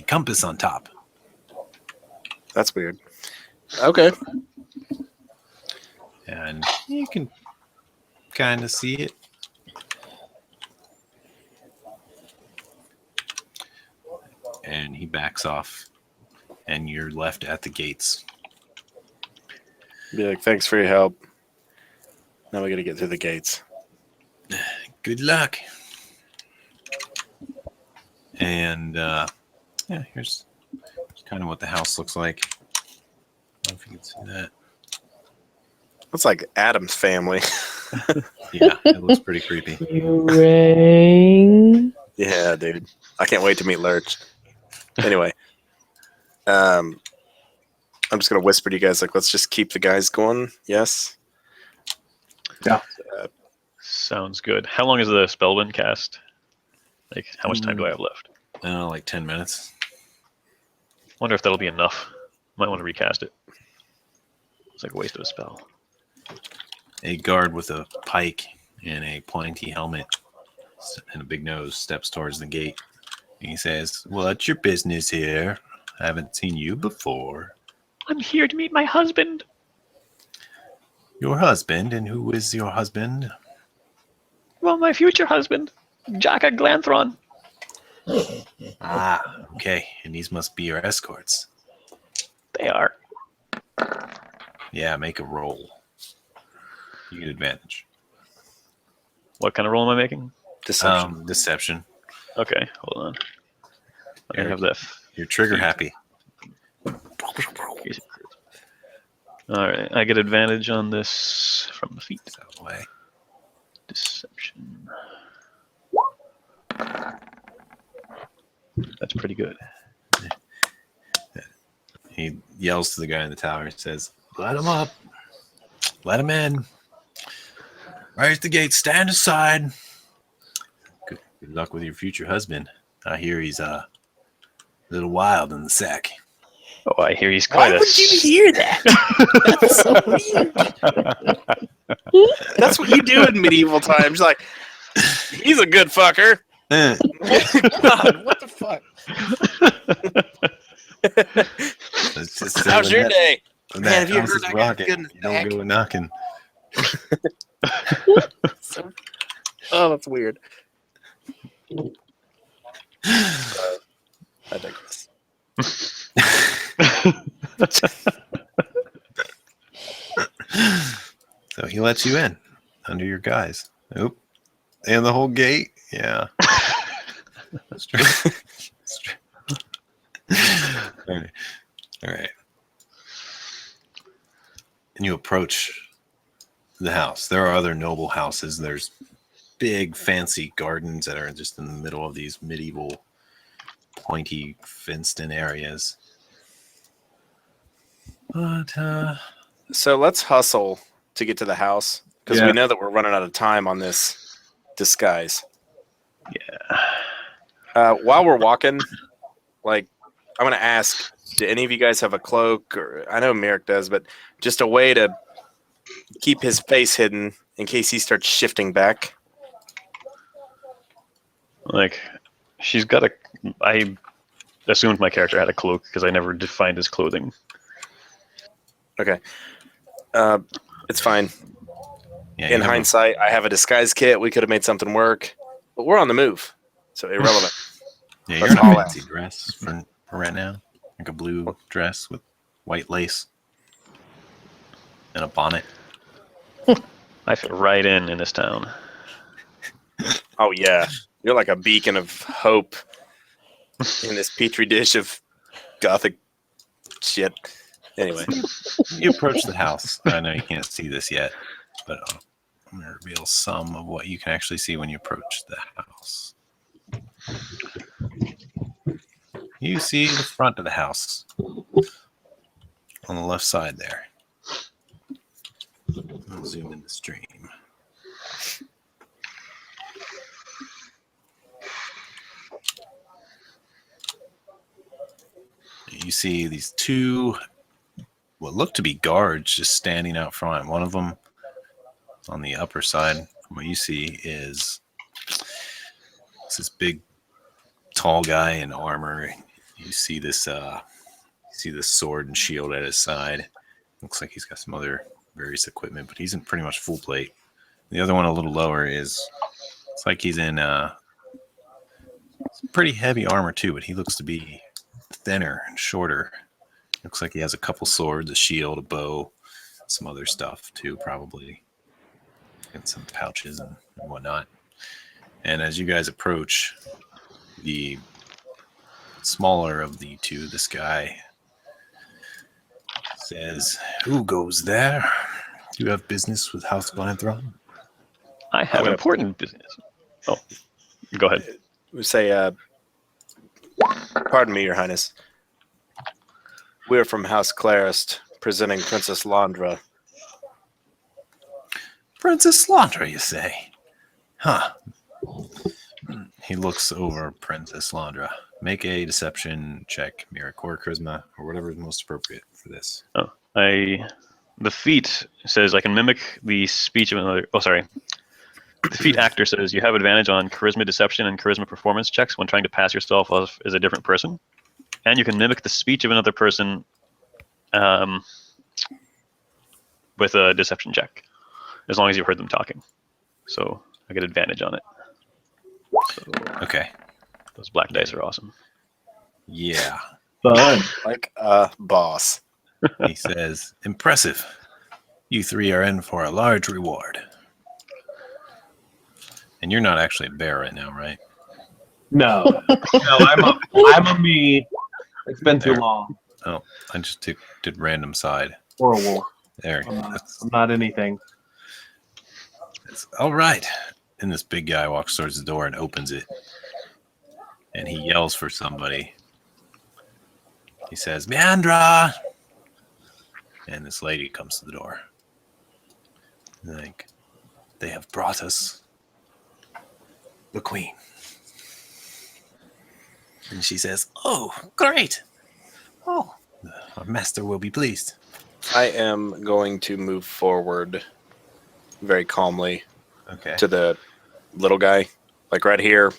compass on top. That's weird. Okay. And you can kind of see it. And he backs off, and you're left at the gates. Be like, thanks for your help. Now we got to get through the gates. Good luck. And yeah, here's kind of what the house looks like. I don't know if you can see that. Looks like Adam's family. Yeah, it looks pretty creepy. Ring. Yeah, dude. I can't wait to meet Lurch. Anyway, I'm just gonna whisper to you guys, like, let's just keep the guys going. Yes. Yeah. Sounds good. How long has the spell been cast? Like, how much time do I have left? Like 10 minutes. Wonder if that'll be enough. Might want to recast it. It's like a waste of a spell. A guard with a pike and a pointy helmet and a big nose steps towards the gate. And he says, what's your business here? I haven't seen you before. I'm here to meet my husband. Your husband? And who is your husband? Well, my future husband, Jaka Glanthron. Ah, okay. And these must be your escorts. They are. Yeah, make a roll. You get advantage. What kind of roll am I making? Deception. Deception. Okay, hold on. I Eric, have that. You're trigger happy. Alright, I get advantage on this from the feet. That way. Deception. That's pretty good. He yells to the guy in the tower and says, let him up. Let him in. Right at the gate. Stand aside. Good luck with your future husband. I hear he's a little wild in the sack. Oh, I hear he's quite a... hear that? That's so weird. That's what you do in medieval times. Like, he's a good fucker. God, what the fuck? It's just How's your day? When Man, that have you house heard is I got rocking, good in the you don't back? go knocking. Oh, that's weird. I digress. So he lets you in under your guise. Oop. And the whole gate? Yeah. All right. And you approach the house. There are other noble houses. There's big, fancy gardens that are just in the middle of these medieval, pointy, fenced-in areas. But, So let's hustle to get to the house because we know that we're running out of time on this disguise. Yeah. While we're walking, like, I'm going to ask, do any of you guys have a cloak? Or I know Merrick does, but just a way to keep his face hidden in case he starts shifting back. Like, she's got a... I assumed my character had a cloak because I never defined his clothing. Okay. It's fine. yeah, In hindsight, I have a disguise kit. We could have made something work, but we're on the move, so irrelevant. yeah, Let's you're in a haul fancy dress for right now. Like a blue dress with white lace and a bonnet. I fit right in this town. Oh yeah, you're like a beacon of hope in this petri dish of gothic shit. Anyway, You approach the house. I know you can't see this yet, but I'm going to reveal some of what you can actually see when you approach the house. You see the front of the house on the left side there. I'll zoom in the stream. you see these two, what look to be guards, just standing out front. One of them on the upper side, from what you see, is this big, tall guy in armor. You see this sword and shield at his side. Looks like he's got some other various equipment, but he's in pretty much full plate. The other one a little lower it's like he's in some pretty heavy armor too, but he looks to be thinner and shorter. Looks like he has a couple swords, a shield, a bow, some other stuff too, probably. And some pouches and whatnot. And as you guys approach, the smaller of the two, this guy says, "Who goes there? Do you have business with House GLANTHRON?" I have important business. Oh, go ahead. We say, pardon me, Your Highness. We're from House Clarist, presenting Princess Landra. Princess Landra, you say? Huh. He looks over Princess Landra. Make a deception check, Merrick, or charisma, or whatever is most appropriate for this. Oh, the feat says I can mimic the speech of another. Oh, sorry. The feat actor says you have advantage on charisma deception and charisma performance checks when trying to pass yourself off as a different person, and you can mimic the speech of another person with a deception check, as long as you've heard them talking. So I get advantage on it. So Okay. those black dice are awesome. Yeah. Fun. Like a boss. He says, "Impressive. You three are in for a large reward." And you're not actually a bear right now, right? No, I'm a me. It's been too There. long. Oh, I just did random side. Or a wolf. There. I'm not anything. All right. And this big guy walks towards the door and opens it. And he yells for somebody. He says, "Meandra!" And this lady comes to the door. Like, "They have brought us the queen." And she says, "Oh, great. Oh, our master will be pleased." I am going to move forward very calmly Okay. to the little guy, like right here,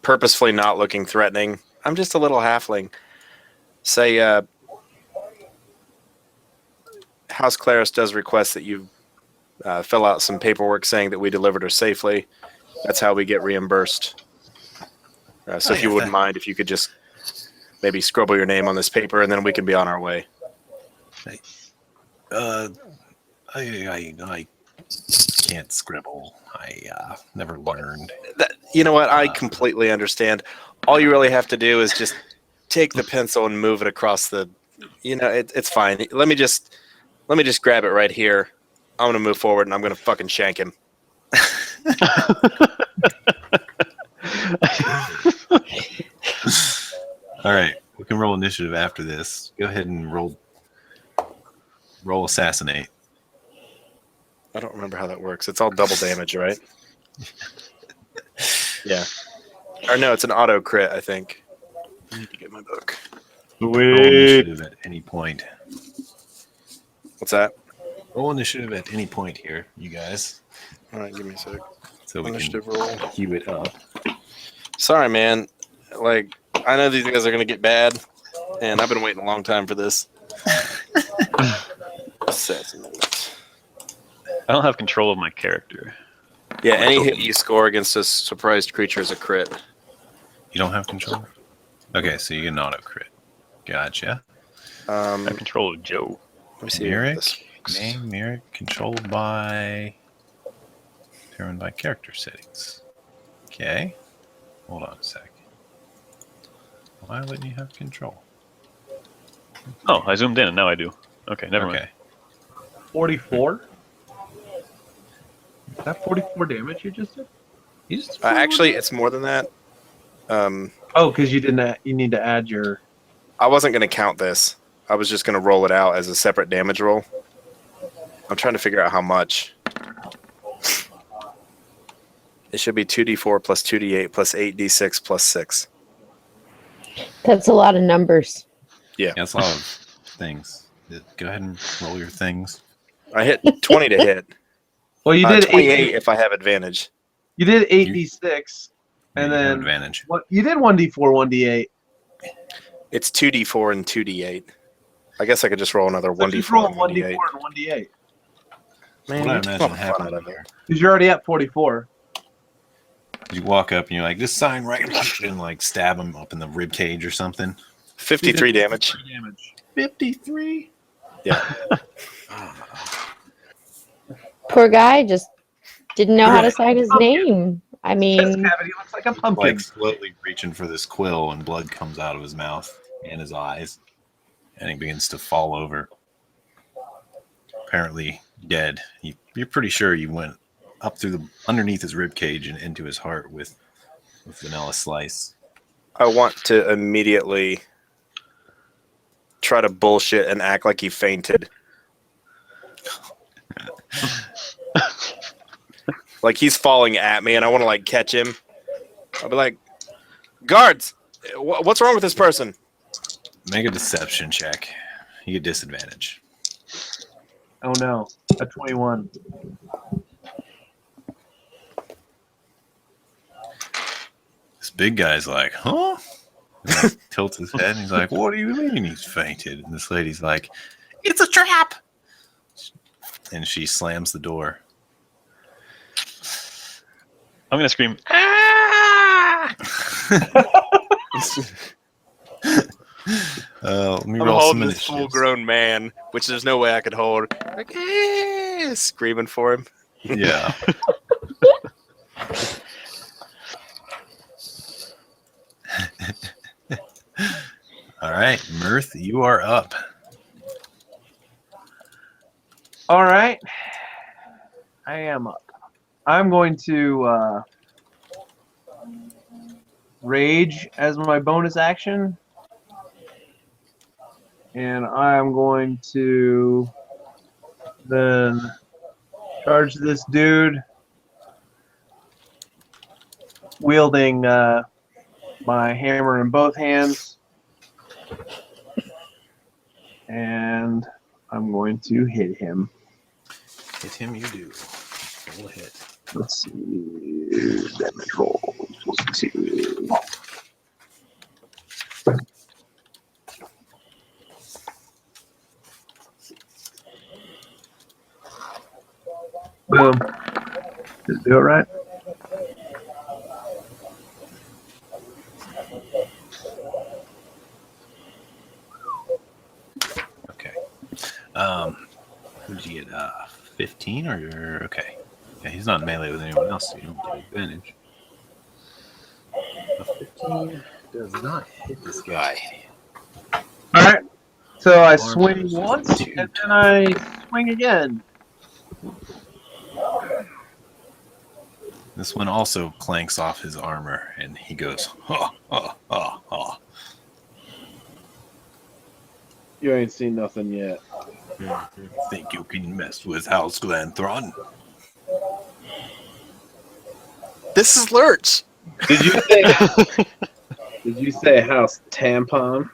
purposefully not looking threatening. I'm just a little halfling. Say, House Claris does request that you fill out some paperwork saying that we delivered her safely. That's how we get reimbursed. So if you wouldn't mind, if you could just maybe scribble your name on this paper, and then we can be on our way. I can't scribble. I never learned. You know what? I completely understand. All you really have to do is just take the pencil and move it across the. It's fine. Let me just grab it right here. I'm gonna move forward and I'm gonna fucking shank him. All right, we can roll initiative after this. Go ahead and roll assassinate. I don't remember how that works. It's all double damage, right? Yeah. Or no, it's an auto crit, I think. I need to get my book. Roll initiative at any point. What's that? Roll initiative at any point here, you guys, All right, give me a sec. so we Initiative can roll. cue it up. Sorry, man. Like, I know these guys are gonna get bad, and I've been waiting a long time for this. Assassinate. I don't have control of my character. Yeah, any hit you score against a surprised creature is a crit. You don't have control? Okay, so you get an auto crit. Gotcha. I have control of Joe. Let me see. Merrick, This works. name Merrick, controlled by, determined by character settings. Okay, hold on a sec. Why wouldn't you have control? Oh, I zoomed in and now I do. Okay, never mind. Okay, 44? Is that 44 damage you just did? you just Actually, it's more than that. Oh, because you didn't. You need to add your. I wasn't going to count this. I was just going to roll it out as a separate damage roll. I'm trying to figure out how much. It should be 2d4 plus 2d8 plus 8d6 plus 6. That's a lot of numbers. Yeah. That's a lot of things. Go ahead and roll your things. I hit 20 to hit. Well, you did 28 if I have advantage. You did 8d6, Yeah, and you have then advantage. what? You did 1d4, 1d8. It's 2d4 and 2d8. I guess I could just roll another So 1d4 just roll and 1d4 1d8. and 1d8 Man, What I you took imagine all the fun happening out of it. here. because you're already at 44. You walk up and you're like, this sign right, and like stab him up in the rib cage or something. 53 damage. 53. Yeah. Poor guy just didn't know how to sign his name. I His mean, cavity looks like a pumpkin. Like slowly reaching for this quill, and blood comes out of his mouth and his eyes, and he begins to fall over. Apparently dead. You're pretty sure you went up through the underneath his rib cage and into his heart with vanilla slice. I want to immediately try to bullshit and act like he fainted. Like he's falling at me and I want to like catch him. I'll be like, guards, what's wrong with this person? Make a deception check. You get disadvantage. Oh no, a 21. This big guy's like, huh? And like, tilts his head and he's like, what do you mean he's fainted? And this lady's like, it's a trap. And she slams the door. I'm gonna scream. Let me I'm roll some holding this initiatives. full-grown man, which there's no way I could hold. Like, screaming for him. Yeah. All right, Mirth, you are up. All right, I am up. I'm going to rage as my bonus action, and I'm going to then charge this dude wielding my hammer in both hands, and I'm going to hit him. Hit him, you do. Roll a hit. Let's see. Damage roll. Let's see. Boom. Did it do it right? Okay. Who did you get? 15 or okay? Yeah, he's not in melee with anyone else, so you don't get advantage. A 15 does not hit this guy. All right. So I Armor swing is once, two. and then I swing again. This one also clanks off his armor, and he goes, ha, ha, ha, ha. You ain't seen nothing yet. Think you can mess with House Glanthron? This is Lurch. Did you say? Did you say house tampon?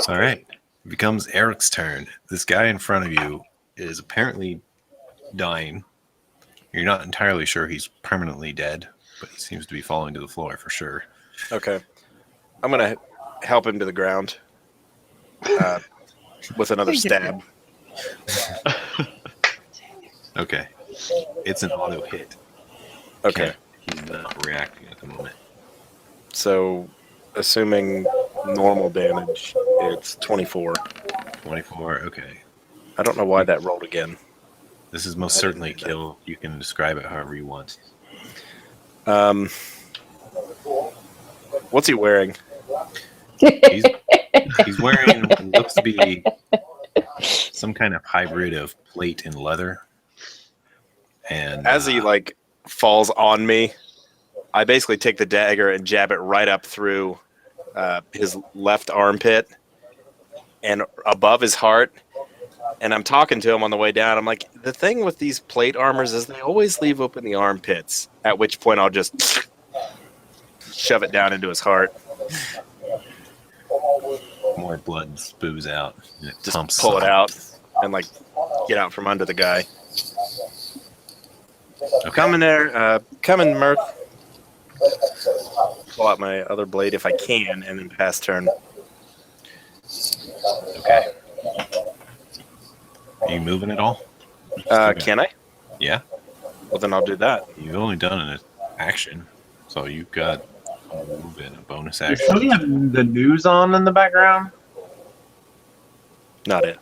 All right. It becomes Eric's turn. This guy in front of you is apparently dying. You're not entirely sure he's permanently dead, but he seems to be falling to the floor for sure. Okay. I'm going to help him to the ground with another stab. Okay. It's an auto hit. Okay. He's not reacting at the moment. So, assuming normal damage, it's 24. 24, okay. I don't know why that rolled again. This is most I didn't certainly a do that. kill. You can describe it however you want. What's he wearing? He's wearing what looks to be some kind of hybrid of plate and leather. And As he like falls on me, I basically take the dagger and jab it right up through his left armpit and above his heart. And I'm talking to him on the way down. I'm like, the thing with these plate armors is they always leave open the armpits, at which point I'll just shove it down into his heart. More blood spews out. And it Just pumps pull it some. out and like get out from under the guy. Okay. Come in there. Come in, Mirth. Pull out my other blade if I can, and then pass turn. Okay. Are you moving at all? Can I? Yeah. Well, then I'll do that. You've only done an action, so you've got a move and a bonus Does action. somebody have the news on in the background? Not it.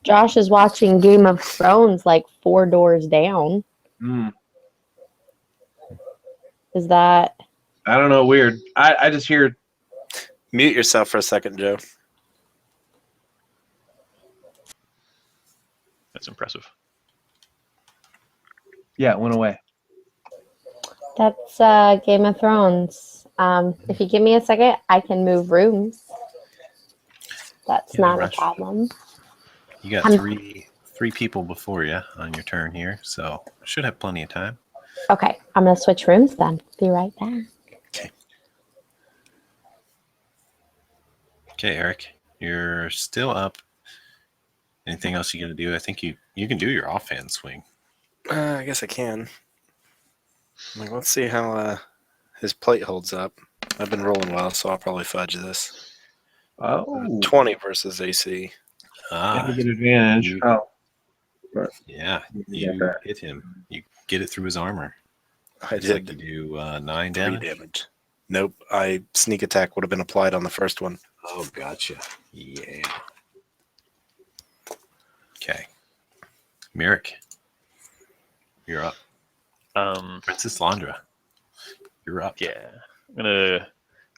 Josh is watching Game of Thrones like 4 doors down. Mm, Is that I don't know. Weird. I just hear. Mute yourself for a second, Joe. That's impressive. Yeah, it went away. that's Game of Thrones? If you give me a second, I can move rooms. That's Yeah, not rush. a problem. You got I'm- three people before you on your turn here, so should have plenty of time. Okay, I'm gonna switch rooms then. Be right back. Okay, Eric, you're still up. Anything else you gonna do? I think you can do your offhand swing. I guess I can. Like, let's see how his plate holds up. I've been rolling well, so I'll probably fudge this. Oh, 20 versus AC. Ah, get advantage. you- Oh, yeah, get you that. hit him. You get it through his armor. I It's like did you do 9 3 damage. damage. Nope. Sneak attack would have been applied on the first one. Oh, gotcha. Yeah. Okay. Merrick, you're up. Princess Landra, you're up. Yeah. I'm gonna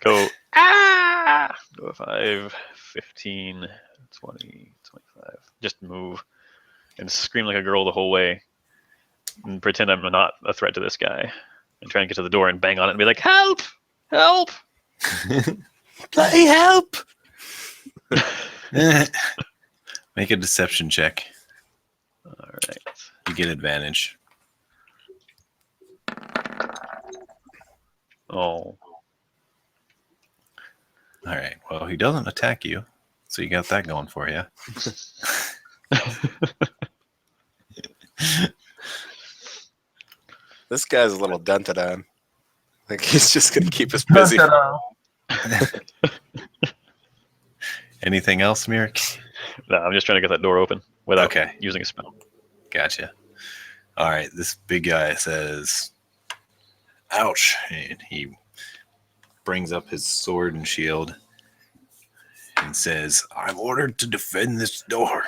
go go 5, 15, 20, 25. Just move and scream like a girl the whole way and pretend I'm not a threat to this guy and try and get to the door and bang on it and be like, help! Help! Bloody help! Make a deception check. All right. You get advantage. Oh. All right. Well, he doesn't attack you, so you got that going for you. This guy's a little dented on. Like, he's just going to keep us busy. Anything else, Merrick? No, I'm just trying to get that door open without Okay. using a spell. Gotcha. All right. This big guy says, ouch. And he brings up his sword and shield and says, I'm ordered to defend this door.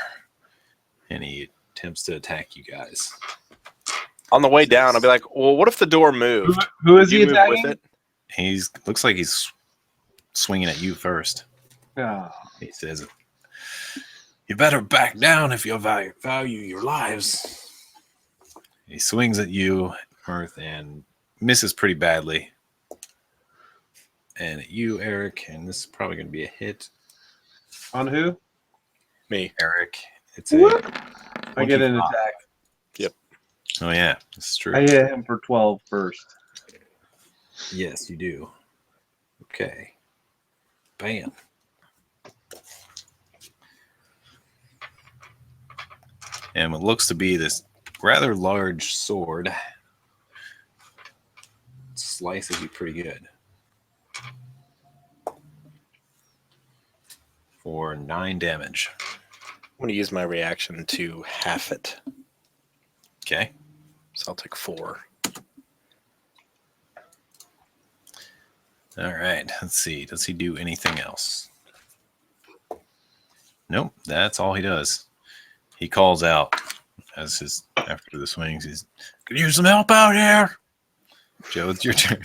And he attempts to attack you guys. On the way down, I'll be like, well, what if the door moved? Who is Would he you move attacking? with it? He's looks like he's swinging at you first. Oh, He says, you better back down if you value your lives. He swings at you, Mirth, and misses pretty badly. And at you, Eric, and this is probably going to be a hit. on who? Me. Eric, it's a What? I get an 25. attack. Oh, yeah, that's true. I hit him for 12 first. Yes, you do. Okay. Bam. And what looks to be this rather large sword slices you pretty good. For 9 damage. I'm going to use my reaction to half it. Okay. So I'll take 4. All right. Let's see. Does he do anything else? Nope. That's all he does. He calls out as his after the swings. He's, could use some help out here. Joe, it's your turn.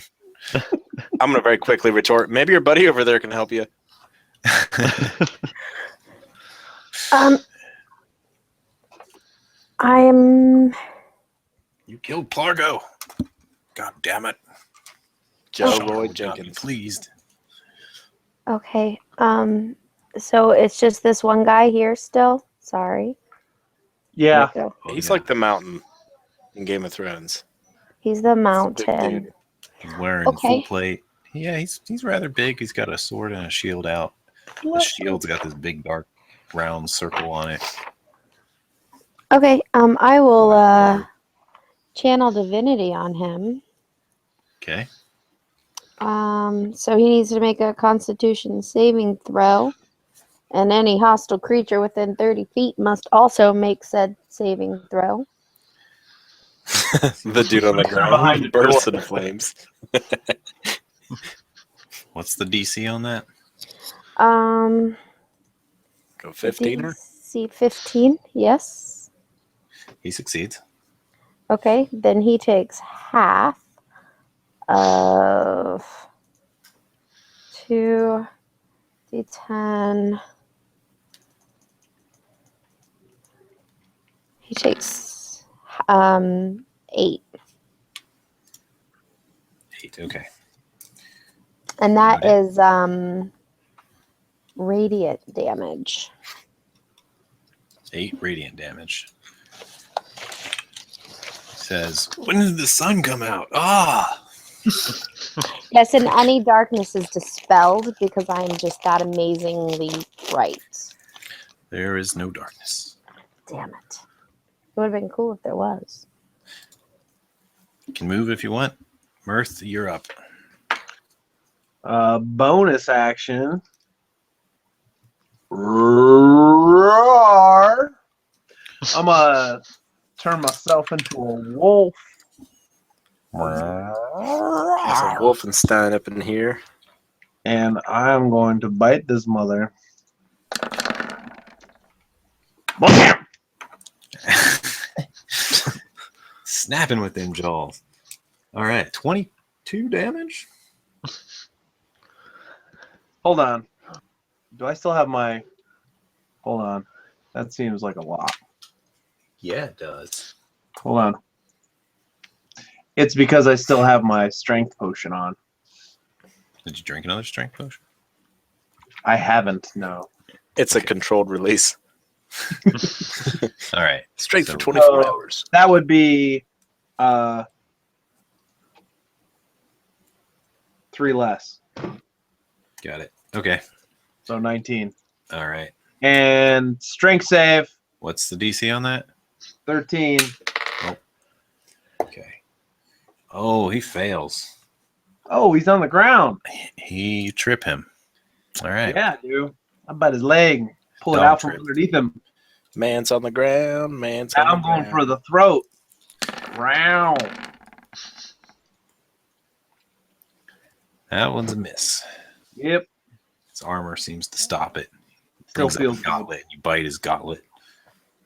I'm going to very quickly retort, maybe your buddy over there can help you. I'm You killed Plargo. God damn it. Joe Sean Roy would not be Jenkins. pleased. okay. So it's just this one guy here still? Sorry. Yeah. Okay. He's yeah. like the mountain in Game of Thrones. He's the Big mountain. dude. He's wearing Okay. full plate. Yeah, he's rather big. He's got a sword and a shield out. The shield's got this big dark round circle on it. Okay. I will Black channel divinity on him. Okay. So he needs to make a Constitution saving throw, and any hostile creature within 30 feet must also make said saving throw. The dude on the Behind the ground bursts door. into flames. What's the DC on that? Go 15er. DC 15. Yes. He succeeds. Okay. Then he takes half of 2d10. He takes 8. 8. Okay. And that Right. is radiant damage. 8 radiant damage. Says, when did the sun come out? Ah! Yes, and any darkness is dispelled because I am just that amazingly bright. There is no darkness. Damn it. It would have been cool if there was. You can move if you want. Mirth, you're up. Bonus action. Roar. I'm gonna turn myself into a wolf. There's a Wolfenstein up in here. And I'm going to bite this mother. Snapping with them jaws. All right, 22 damage. Hold on. Do I still have my... Hold on. That seems like a lot. Yeah, it does. Hold on. It's because I still have my strength potion on. Did you drink another strength potion? I haven't, no. It's a controlled release. All right. Strength So- for 24 hours. That would be 3 less. Got it. Okay. So 19. All right. And strength save, What's the DC on that? 13. Okay. Oh, he fails. Oh, he's on the ground. He trip him. All right. Yeah, dude. I bet his leg. Pull it Dog out from trip. underneath him. Man's on the ground. Man's Now on I'm the going ground. for the throat. Round. That one's a miss. Yep. His armor seems to stop it. Still Brings up feels a good. gauntlet. You bite his gauntlet.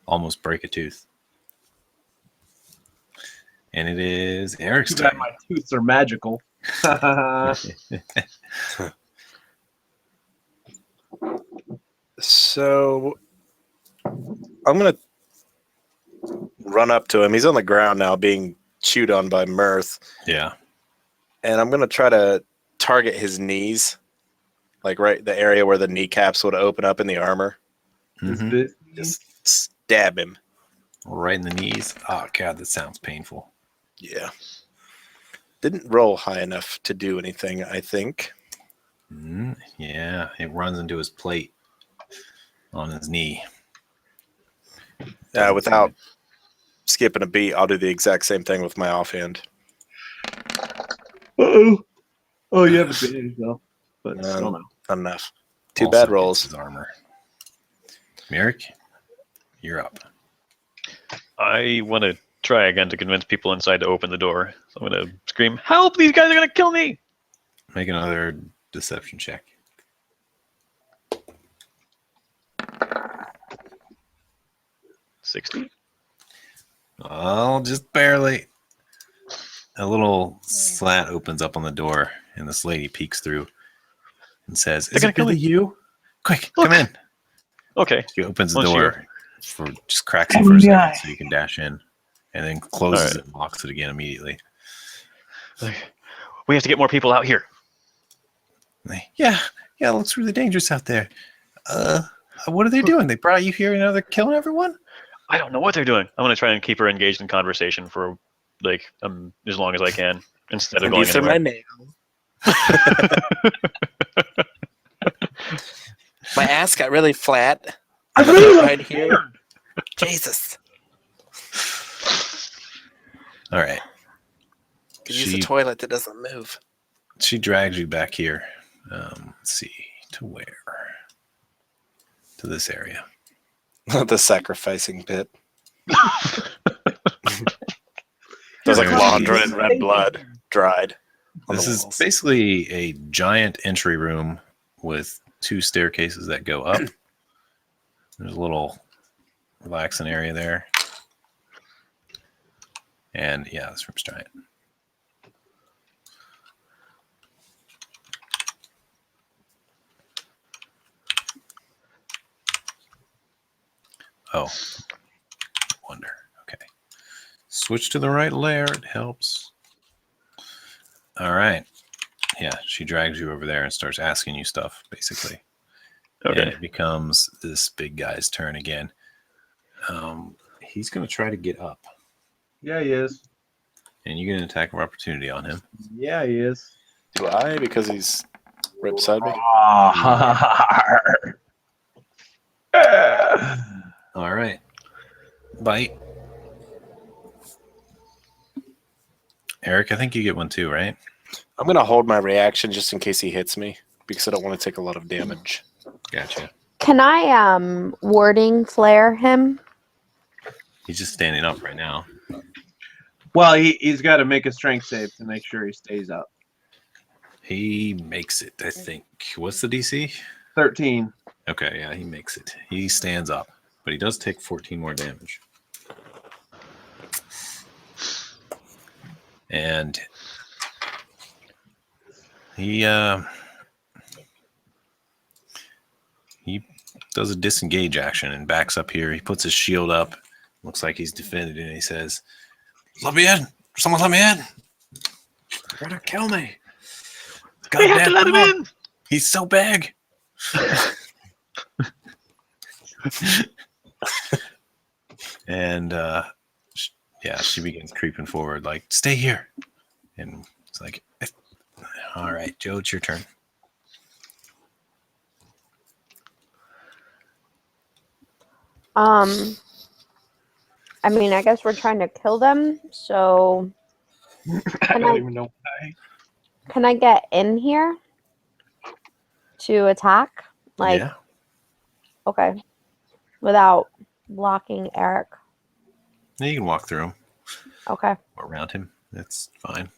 Almost break a tooth. And it is Eric's Too bad turn. my tooths are magical. So I'm gonna run up to him. He's on the ground now, being chewed on by Mirth, Yeah. and I'm gonna try to target his knees, like right the area where the kneecaps would open up in the armor. Mhm. Just stab him. Right in the knees. Oh, God, that sounds painful. Yeah. Didn't roll high enough to do anything, I think. Yeah, it runs into his plate on his knee. Without skipping a beat, I'll do the exact same thing with my offhand. Uh-oh. Oh, you have advantage, though. But still no. Not enough. Two Also bad gets rolls. His armor. Merrick, you're up. I want to try again to convince people inside to open the door. So I'm going to scream, "Help! These guys are going to kill me!" Make another deception check. 60. Oh, just barely. A little slat opens up on the door, and this lady peeks through and says, They're "Is gonna it kill really me." you? Quick, Look. come in." Okay. She opens the Once you- door, just cracks it for a second so you can dash in, and then closes All right. it and locks it again immediately. We have to get more people out here. Yeah, it looks really dangerous out there. What are they doing? They brought you here and now they're killing everyone? I don't know what they're doing. I'm gonna try and keep her engaged in conversation for like as long as I can instead of going These are my anywhere. nails. My ass got really flat. Right here. Jesus. All right. Could use a toilet that doesn't move. She drags you back here. Let's see. To where? To this area. The sacrificing pit. There's like laundry and red blood dried. This is basically a giant entry room with 2 staircases that go up. There's a little relaxing area there. And yeah, this room's giant. Oh, wonder. Okay. Switch to the right layer. It helps. All right. Yeah, she drags you over there and starts asking you stuff, basically. Okay. And it becomes this big guy's turn again. He's going to try to get up. Yeah, he is. And you get an attack of opportunity on him. Yeah, he is. Do I? Because he's right beside me? All right. Bite. Eric, I think you get one too, right? I'm going to hold my reaction just in case he hits me because I don't want to take a lot of damage. Gotcha. Can I warding flare him? He's just standing up right now. Well, he's got to make a strength save to make sure he stays up. He makes it, I think. What's the DC? 13. Okay, yeah, he makes it. He stands up, but he does take 14 more damage. And he does a disengage action and backs up here. He puts his shield up. Looks like he's defended, and he says, "Let me in! Someone let me in! They're gonna kill me! We have to let him in! He's so big!" And yeah, she begins creeping forward, like, "Stay here." And it's like, "All right, Joe, it's your turn." I mean, I guess we're trying to kill them, so I don't even know why. can I get in here to attack? Like, Yeah. okay, without blocking Eric. Yeah, you can walk through him, Okay, or around him. That's fine.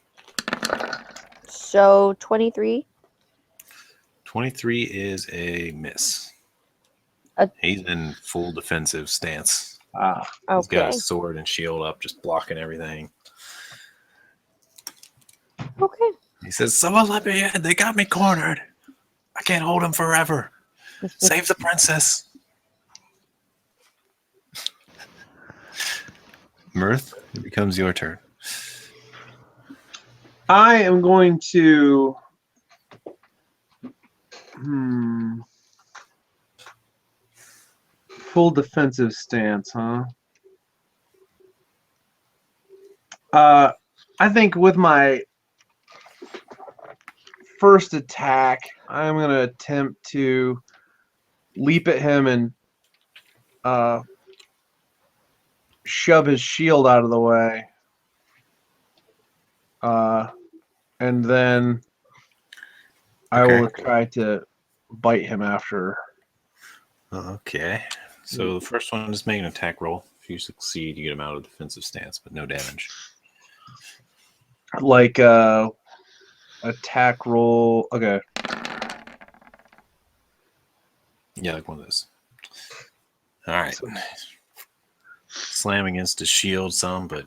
so 23. 23 is a miss. He's in full defensive stance. He's got Okay, his sword and shield up, just blocking everything. okay. He says, "Someone let me in. They got me cornered. I can't hold him forever. Save the princess." Mirth, it becomes your turn. I am going to. Full defensive stance, huh? I think with my first attack, I'm going to attempt to leap at him and shove his shield out of the way. And then I will try to bite him after. Okay. So the first one, just make an attack roll. If you succeed, you get him out of defensive stance, but no damage. Like attack roll. Okay. Yeah, like one of those. All right. Slam against his shield some, but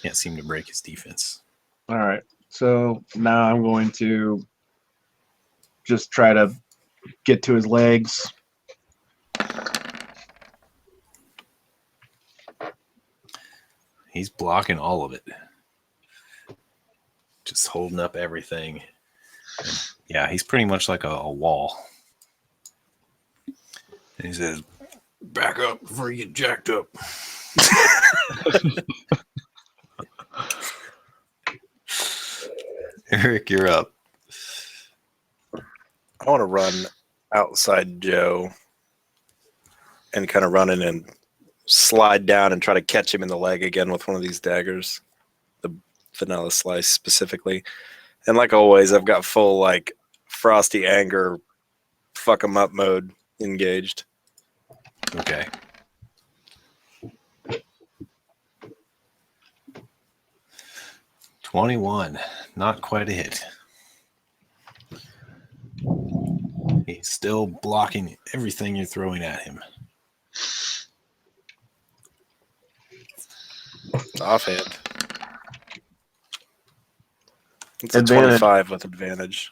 can't seem to break his defense. All right. So now I'm going to just try to get to his legs. He's blocking all of it. Just holding up everything. And yeah, he's pretty much like a wall. And he says, "Back up before you get jacked up." Eric, you're up. I want to run outside Joe and kind of run in and slide down and try to catch him in the leg again with one of these daggers, the vanilla slice specifically. And like always, I've got full like frosty anger, fuck 'em up mode engaged. Okay. $21. Not quite a hit. He's still blocking everything you're throwing at him. It's offhand. It's a Advantage. 25 with advantage.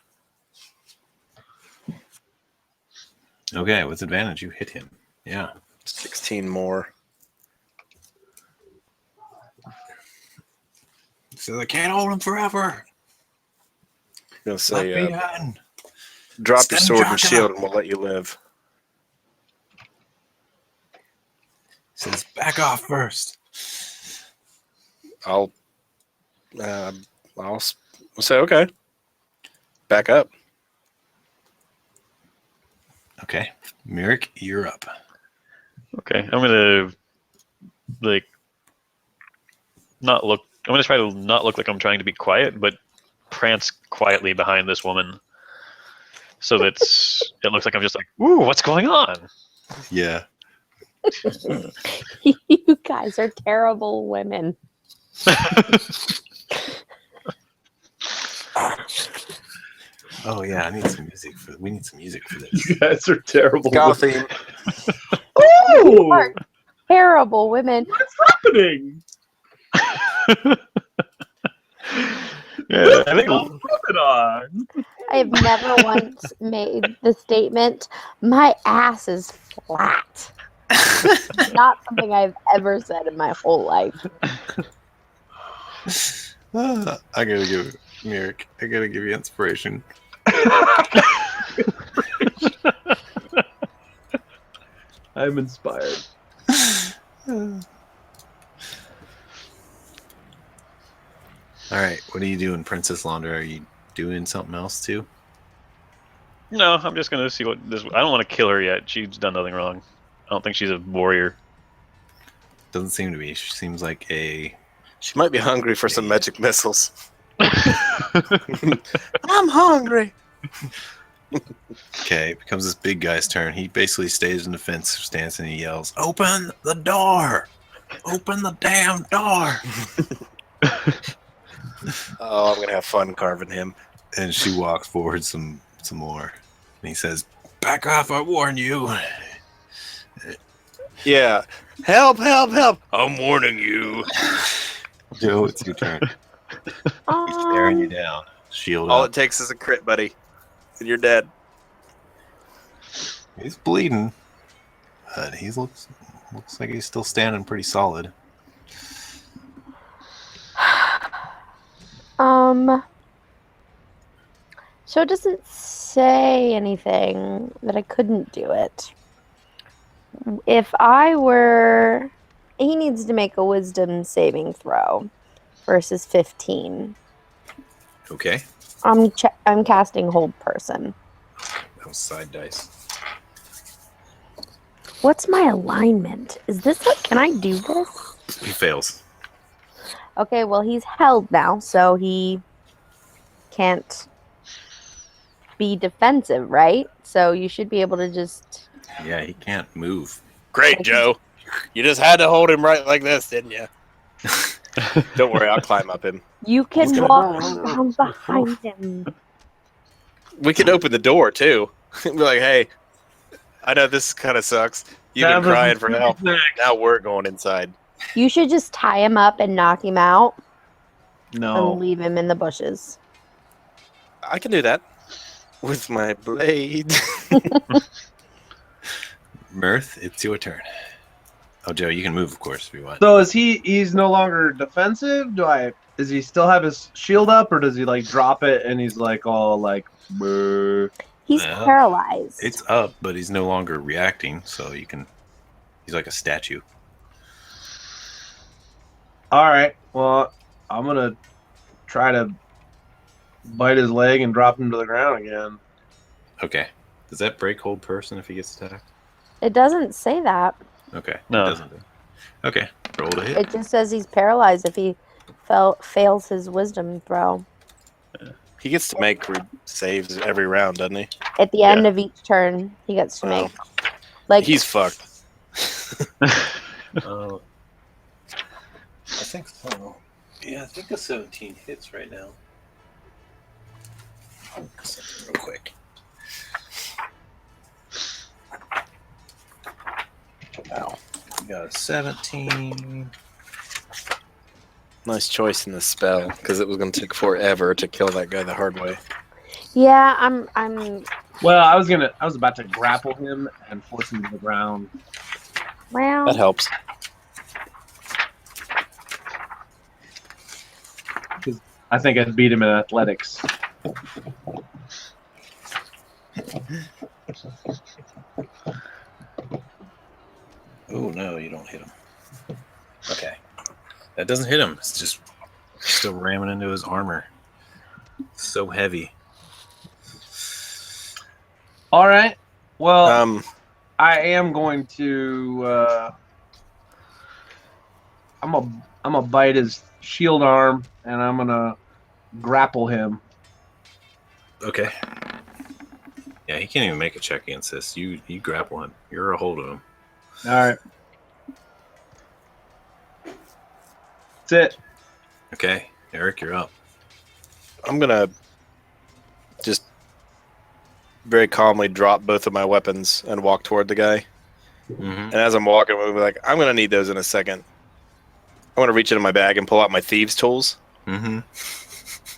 Okay, with advantage, you hit him. Yeah. 16 more. So I can't hold him forever. I'm going to Let say, me in. drop your Stand sword and back shield up. and we'll let you live. Says back off first. I'll say, okay. Back up. Okay. Merrick, you're up. Okay, I'm gonna like not look. I'm gonna try to not look like I'm trying to be quiet, but prance quietly behind this woman, so that it looks like I'm just like, "Ooh, what's going on?" Yeah. You guys are terrible women. Oh yeah, I need some music for. We need some music for this. You guys are terrible. Ska theme. Oh, Are terrible women. what's happening? Yeah, I think Moving on. I've never once made the statement, my ass is flat. Not something I've ever said in my whole life. I gotta give Merrick. I gotta give you inspiration. I'm inspired. All right, what are you doing, Princess Laundra? Are you doing something else too? no. I'm just gonna see what this. I don't want to kill her yet. She's done nothing wrong. I don't think she's a warrior. Doesn't seem to be. She seems like a. She might be hungry for some magic missiles. I'm hungry. Okay, it becomes this big guy's turn. He basically stays in the fence stance and he yells, "Open the door! Open the damn door!" Oh, I'm going to have fun carving him. And she walks forward some more. And he says, "Back off, I warn you." Yeah. Help, help, help. I'm warning you. Joe, it's your turn. He's staring you down. Shield All up. it takes is a crit, buddy. And you're dead. He's bleeding. But he looks like he's still standing pretty solid. So it doesn't say anything that I couldn't do it. If I were... He needs to make a wisdom saving throw versus 15. Okay. I'm casting Hold Person. That was side dice. What's my alignment? Is this what... Can I do this? He fails. Okay, well, he's held now, so he can't be defensive, right? So you should be able to just... Yeah, he can't move. Great, Joe. You just had to hold him right like this, didn't you? Don't worry, I'll climb up him. You can He's gonna- walk around behind him. We can open the door, too. Be like, hey, I know this kind of sucks. You've been Tabitha's crying for help. next. Now we're going inside. You should just tie him up and knock him out No. and leave him in the bushes. I can do that. With my blade. Mirth, it's your turn. Oh, Joe, you can move, of course, if you want. So he's no longer defensive? Does he still have his shield up, or does he like drop it and he's like all like brr? He's Well, paralyzed. It's up, but he's no longer reacting, so you can. He's like a statue. All right. Well, I'm gonna try to bite his leg and drop him to the ground again. Okay. Does that break hold person if he gets attacked? It doesn't say that. Okay. No. It doesn't. Okay. Roll to hit. It just says he's paralyzed if he fails his wisdom throw. He gets to make saves every round, doesn't he? At the end of each turn, he gets to Wow. make. Like He's fucked. I think so. Yeah, I think a 17 hits right now. Something real quick. Wow. We got a 17. Nice choice in the spell, because it was going to take forever to kill that guy the hard way. yeah, I'm Well, I was about to grapple him and force him to the ground. well. That helps. I think I'd beat him in athletics. Oh, no, you don't hit him. Okay. That doesn't hit him. It's just still ramming into his armor. So heavy. All right. Well, Um, I am going to. I'm gonna bite his shield arm, and I'm gonna grapple him. Okay. Yeah, he can't even make a check against this. You grapple him. You're a hold of him. All right. That's it. Okay. Eric, you're up. I'm going to just very calmly drop both of my weapons and walk toward the guy. Mm-hmm. And as I'm walking, I'm like, I'm going to need those in a second. I want to reach into my bag and pull out my thieves' tools. Mm-hmm.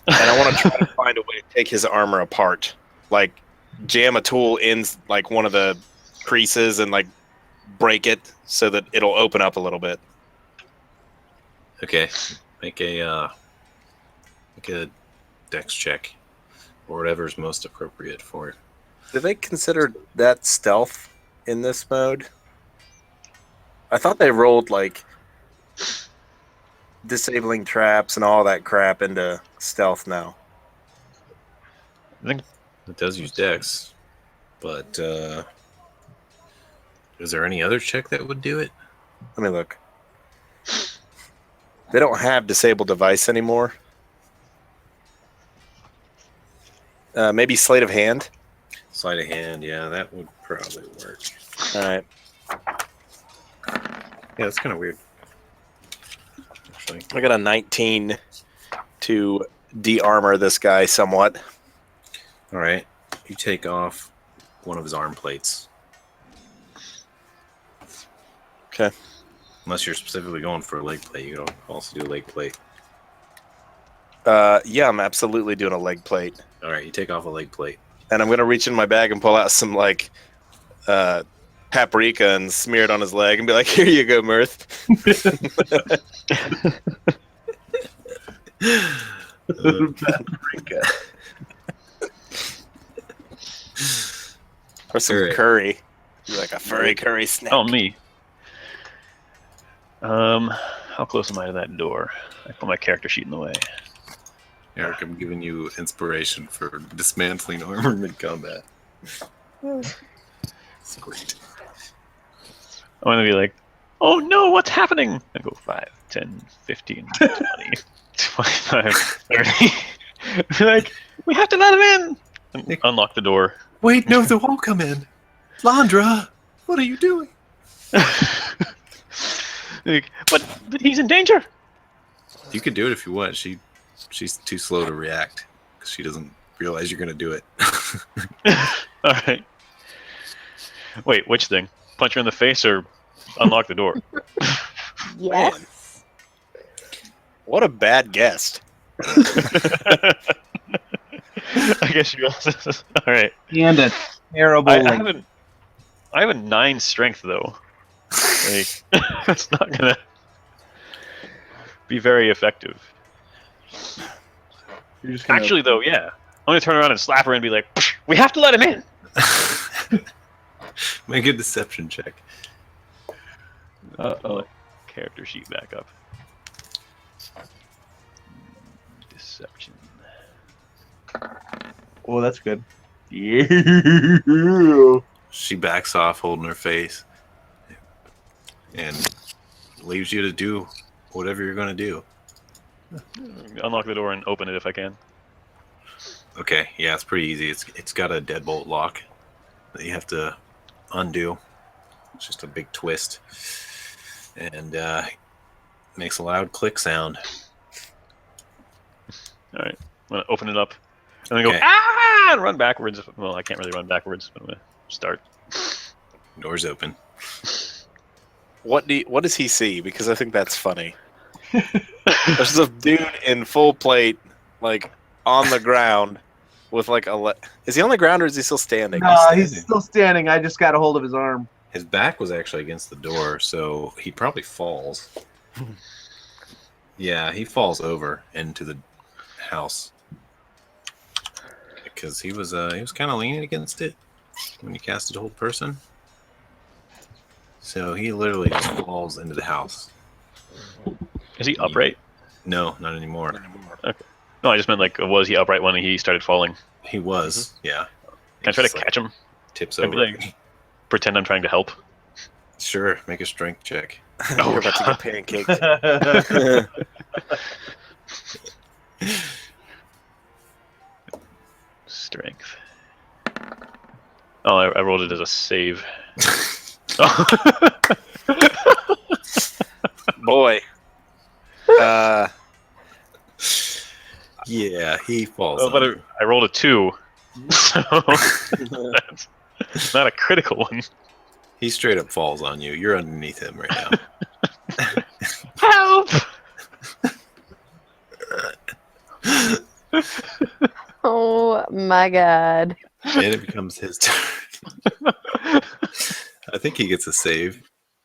And I want to try to find a way to take his armor apart. Like, jam a tool in, like, one of the creases and, like, break it so that it'll open up a little bit. Okay. Make a dex check. Or whatever's most appropriate for it. Do they consider that stealth in this mode? I thought they rolled, like, disabling traps and all that crap into stealth now. I think It does use dex. But is there any other check that would do it? Let me look. They don't have disable device anymore. Maybe sleight of hand. Sleight of hand, yeah, that would probably work. All right. Yeah, that's kind of weird. Actually. I got a 19 to de-armor this guy somewhat. All right. You take off one of his arm plates. Okay. Unless you're specifically going for a leg plate, you can also do a leg plate. Yeah, I'm absolutely doing a leg plate. All right, you take off a leg plate. And I'm going to reach in my bag and pull out some, like, paprika and smear it on his leg and be like, here you go, Mirth. Paprika. Or some Alright. curry. Be like a furry curry snack. oh me. How close am I to that door? I put my character sheet in the way. Eric, I'm giving you inspiration for dismantling armor mid-combat. It's great. I'm gonna be like, oh no, what's happening? I go 5, 10, 15, 20, 25, 30. Be like, we have to let him in! And unlock the door. Wait, no, they'll all come in. Landra, what are you doing? Like, but he's in danger! You could do it if you want. She's too slow to react because she doesn't realize you're going to do it. Alright. Wait, which thing? Punch her in the face or unlock the door? Yes. What a bad guest. I guess you also. Alright. And a terrible. I have a 9 strength though. Like, it's not gonna be very effective. You're just gonna, Actually, though, yeah. I'm gonna turn around and slap her and be like, "We have to let him in." Make a deception check. Uh-oh. Character sheet back up. Deception. Oh, that's good. Yeah. She backs off, holding her face, and leaves you to do whatever you're going to do. Unlock the door and open it if I can. Okay, yeah, it's pretty easy. It's got a deadbolt lock that you have to undo. It's just a big twist, and makes a loud click sound. All right, I'm gonna open it up. And then go Okay. and run backwards. Well, I can't really run backwards, but I'm gonna start. Door's open. What does he see? Because I think that's funny. There's a dude in full plate, like on the ground, with like is he on the ground or is he still standing? No, he's still standing. I just got a hold of his arm. His back was actually against the door, so he probably falls. Yeah, he falls over into the house because he was kind of leaning against it when you casted Hold Person. So he literally just falls into the house. Is he upright? No, not anymore. No, I just meant like, was he upright when he started falling? He was, yeah. Can I try to Just, like, catch him? tips I'd be over. like- Pretend I'm trying to help. Sure, make a strength check. You're about to get pancaked. Strength. Oh, I rolled it as a save. Boy. Yeah, he falls. Oh, on but you. I rolled a 2, so that's not a critical one. He straight up falls on you. You're underneath him right now. Help! Oh my god. And it becomes his turn. I think he gets a save,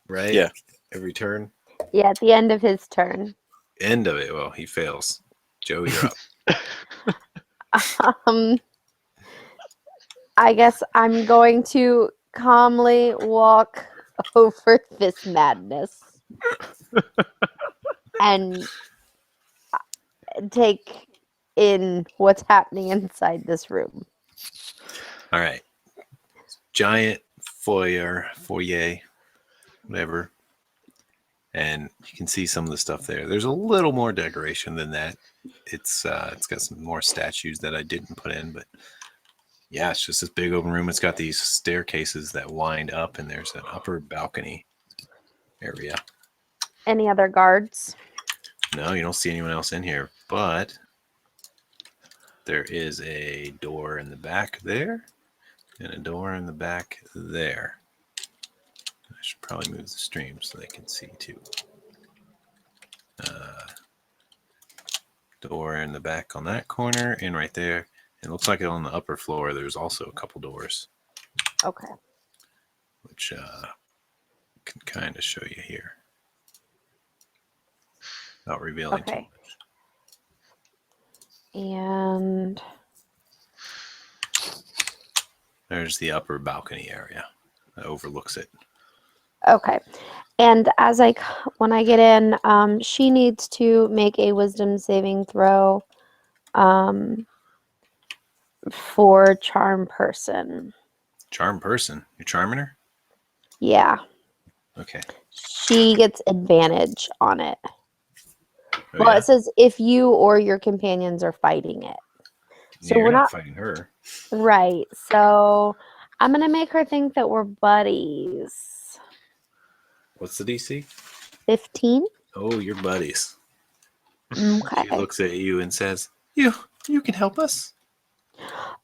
right? Yeah. Every turn. Yeah, at the end of his turn. End of it. Well, he fails. Joe, you're up. I guess I'm going to calmly walk over this madness and take in what's happening inside this room. All right. Giant foyer, whatever. And you can see some of the stuff there. There's a little more decoration than that. It's got some more statues that I didn't put in, but yeah, it's just this big open room. It's got these staircases that wind up, and there's an upper balcony area. Any other guards? No, you don't see anyone else in here, but there is a door in the back there and a door in the back there. I should probably move the stream so they can see too. Door in the back on that corner and right there. It looks like on the upper floor there's also a couple doors, Okay. which can kind of show you here. Without revealing too Okay. And There's the upper balcony area that overlooks it. okay. And when I get in, she needs to make a wisdom saving throw for charm person. Charm person. You're charming her? Yeah. Okay. She gets advantage on it. Oh, Well, yeah? it says if you or your companions are fighting it. So You're we're not not fighting her. right. So I'm gonna make her think that we're buddies. What's the DC? 15. Oh, you're buddies. Okay. She looks at you and says, You can help us.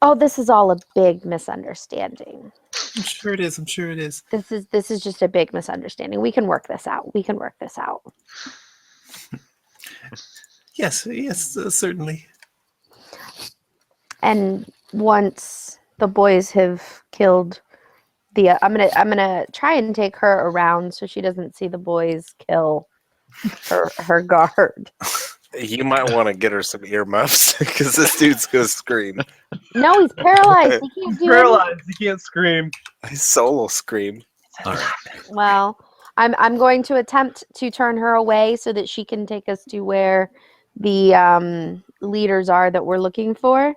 Oh, this is all a big misunderstanding. I'm sure it is. I'm sure it is. This is just a big misunderstanding. We can work this out. We can work this out. Yes, certainly. And once the boys have killed I'm gonna try and take her around so she doesn't see the boys kill her guard. You might want to get her some earmuffs because this dude's gonna scream. No, he's paralyzed. He can't do anything. Paralyzed. He can't scream. His soul will scream. All right. Well, I'm going to attempt to turn her away so that she can take us to where the leaders are that we're looking for,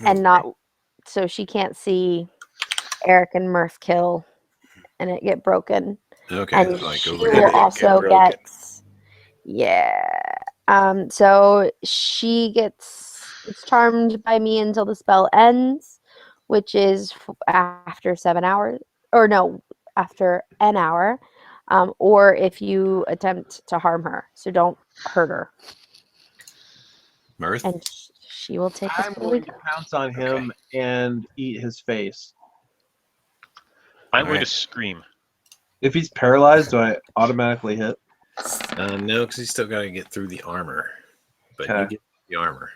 and not so she can't see Eric and Murph kill and it get broken. Okay. And Like she over will here. also broken. get so she gets charmed by me until the spell ends, which is after 7 hours, or no, after an hour, or if you attempt to harm her. So don't hurt her, Mirth. and she will take us I'm where we going to go. pounce on him and eat his face. I'm going Alright. to scream. If he's paralyzed, do I automatically hit? No, because you still got to get through the armor. But you Okay. get the armor.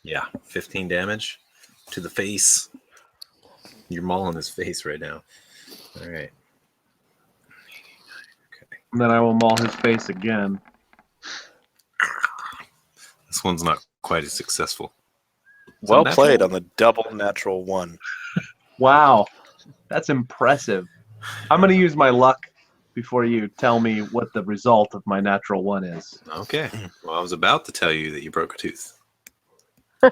Yeah, 15 damage to the face. You're mauling his face right now. All right. Okay. And then I will maul his face again. This one's not quite as successful. Well natural played one? on the double natural one. Wow, that's impressive. I'm going to use my luck before you tell me what the result of my natural one is. Okay. Well, I was about to tell you that you broke a tooth. A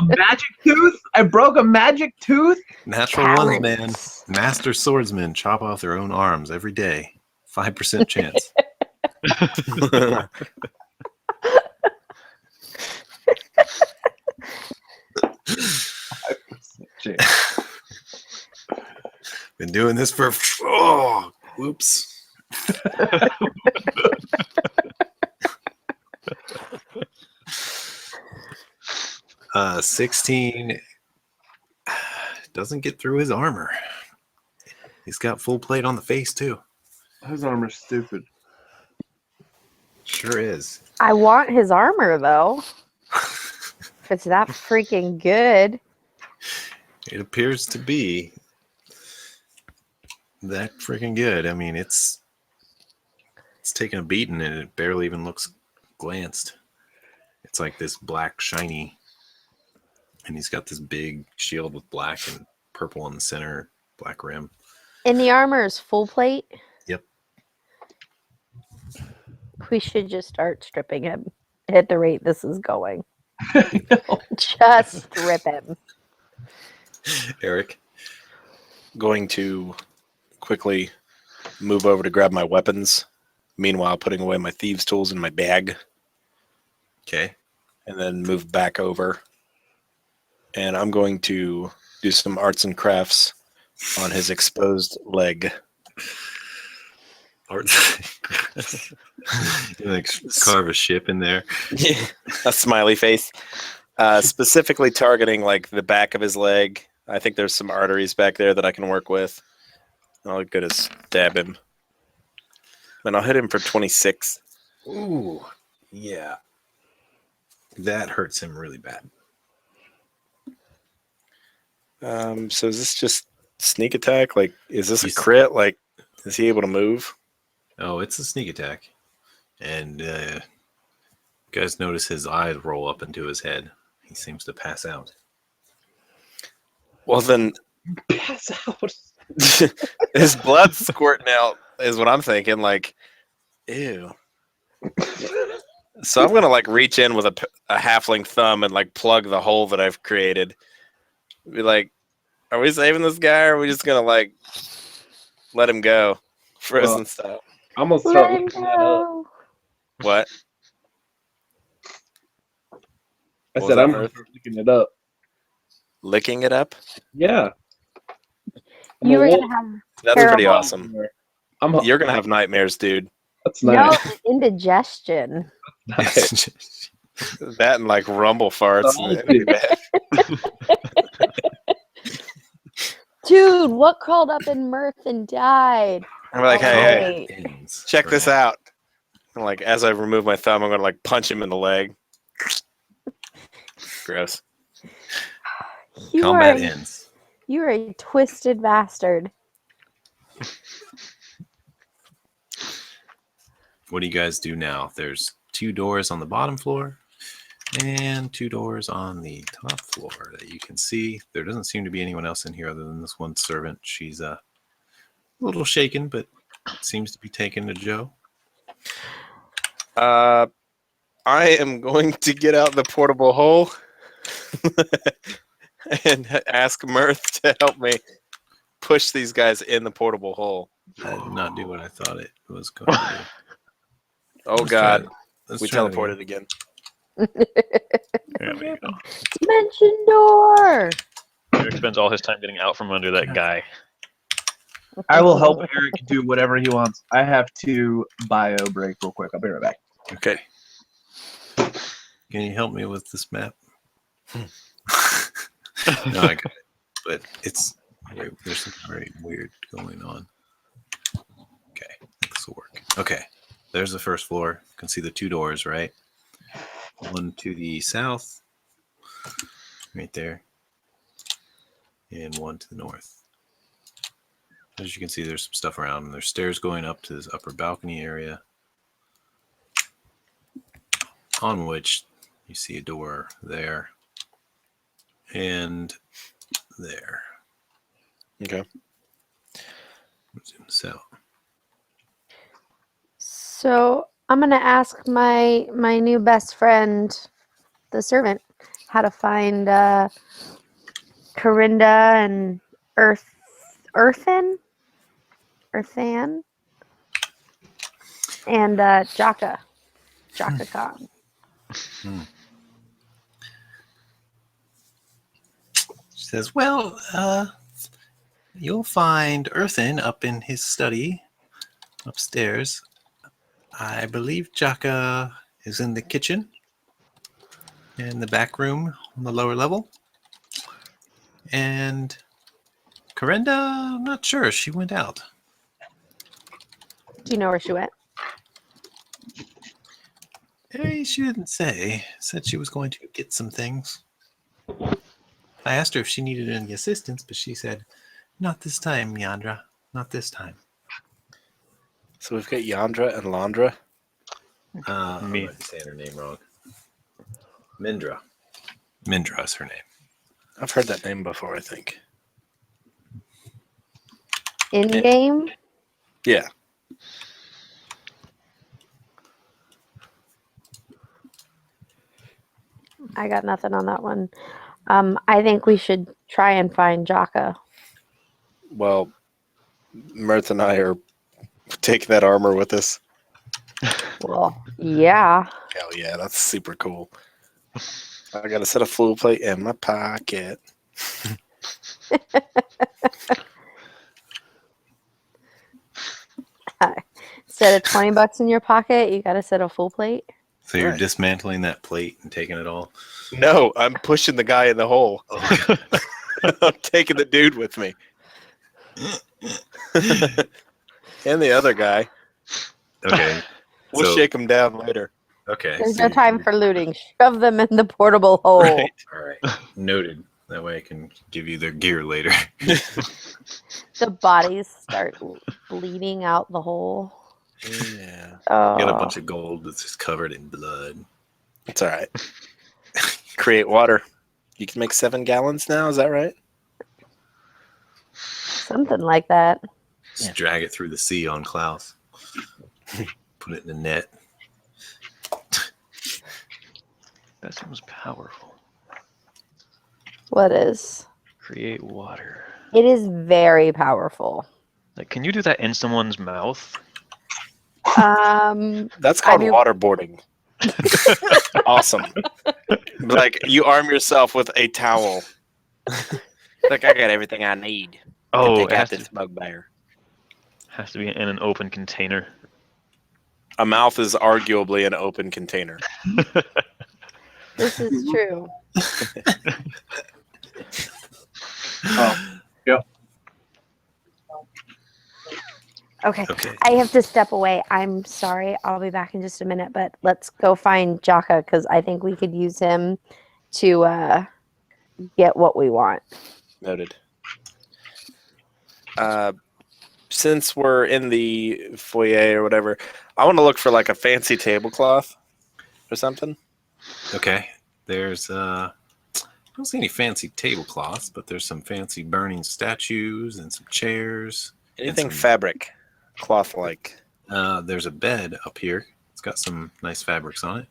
magic tooth? I broke a magic tooth? Natural ones, man. Talents. Master swordsmen chop off their own arms every day. 5% chance. Been doing this for. Oh, whoops. 16 doesn't get through his armor. He's got full plate on the face too. His armor's stupid. Sure is. I want his armor though. If it's that freaking good. It appears to be that freaking good. I mean, it's taking a beating and it barely even looks glanced. It's like this black shiny, and he's got this big shield with black and purple in the center, black rim. And the armor is full plate. Yep. We should just start stripping him at the rate this is going. Just strip him. Eric. Going to quickly move over to grab my weapons. Meanwhile, putting away my thieves' tools in my bag. Okay. And then move back over. And I'm going to do some arts and crafts on his exposed leg. Art. You like carve a ship in there. A smiley face. Specifically targeting like the back of his leg. I think there's some arteries back there that I can work with. I'll get to stab him. And I'll hit him for 26. Ooh, yeah. That hurts him really bad. So is this just sneak attack? Like, is this a He's- crit? Like, is he able to move? Oh, it's a sneak attack. And you guys notice his eyes roll up into his head. He seems to pass out. Well, then Pass out. his blood's squirting out is what I'm thinking. Like, ew. So I'm gonna like reach in with a halfling thumb and like plug the hole that I've created. Be like, are we saving this guy, or are we just gonna like let him go, frozen Well, style? I'm gonna Let start him looking that up. go. What? I What was said that, I'm gonna Earth? start looking it up. Licking it up? Yeah. I'm You a were wolf. gonna have That's pretty Terrible. awesome. I'm a, You're gonna have nightmares, dude. that's no nice. indigestion. Nice. That and like rumble farts. Oh, It'd be bad. Dude, what crawled up in Mirth and died? I'm like, Oh, hey, wait. check this out. And like, as I remove my thumb, I'm gonna like punch him in the leg. Gross. You Combat are, ends. you are a twisted bastard. what do you guys do now? There's 2 doors on the bottom floor and 2 doors on the top floor that you can see. There doesn't seem to be anyone else in here other than this one servant. She's a little shaken, but seems to be taken to Joe. I am going to get out the portable hole and ask Mirth to help me push these guys in the portable hole. That did not do what I thought it was going to do. Oh Let's try God, it. Let's we try it teleported again. Yeah, there you go. Dimension door. Eric spends all his time getting out from under that guy. I will help Eric do whatever he wants. I have to bio break real quick. I'll be right back. Okay. Can you help me with this map? No, I got it. But there's something very weird going on. Okay, this will work. Okay, there's the first floor. You can see the 2 doors, right? One to the south, right there, and one to the north. As you can see, there's some stuff around, and there's stairs going up to this upper balcony area, on which you see a door there and there. Okay. Zoom this out. So I'm gonna ask my new best friend, the servant, how to find Corinda and Earthan, and Jaka Khan. She says, well, you'll find Earthen up in his study upstairs. I believe Jaka is in the kitchen in the back room on the lower level. And Corinda, I'm not sure. She went out. Do you know where she went? Hey, she didn't say. Said she was going to get some things. I asked her if she needed any assistance, but she said, not this time, Yandra. Not this time. So we've got Yandra and Landra. I Me. might be saying her name wrong. Mindra. Mindra is her name. I've heard that name before, I think. In game? Yeah. I got nothing on that one. I think we should try and find Jaka. Well, Mirth and I are taking that armor with us. Well, yeah. Hell yeah, that's super cool. I got a set of full plate in my pocket. Instead of $20 in your pocket, you got a set of full plate. So you're Right. dismantling that plate and taking it all? No, I'm pushing the guy in the hole. I'm taking the dude with me. And the other guy. Okay. We'll So- shake him down later. Okay. There's so no time for looting. Shove them in the portable hole. Right. All right. Noted. That way I can give you their gear later. The bodies start bleeding out the hole. Yeah. Oh. Got a bunch of gold that's just covered in blood. It's all right. Create water. You can make 7 gallons now, is that right? Something like that. Just Yeah. drag it through the sea on Klaus. Put it in a net. That seems powerful. What is? Create water. It is very powerful. Like, can you do that in someone's mouth? That's called mean- waterboarding. Awesome. Like, you arm yourself with a towel. Like, I got everything I need Oh, to it take has out to, this bugbear. has to be in an open container. A mouth is arguably an open container. This is true. Okay. Okay. I have to step away. I'm sorry. I'll be back in just a minute, but let's go find Jaka because I think we could use him to get what we want. Noted. Since we're in the foyer or whatever, I want to look for like a fancy tablecloth or something. Okay. There's I don't see any fancy tablecloths, but there's some fancy burning statues and some chairs. Anything some- fabric, cloth-like. There's a bed up here. It's got some nice fabrics on it.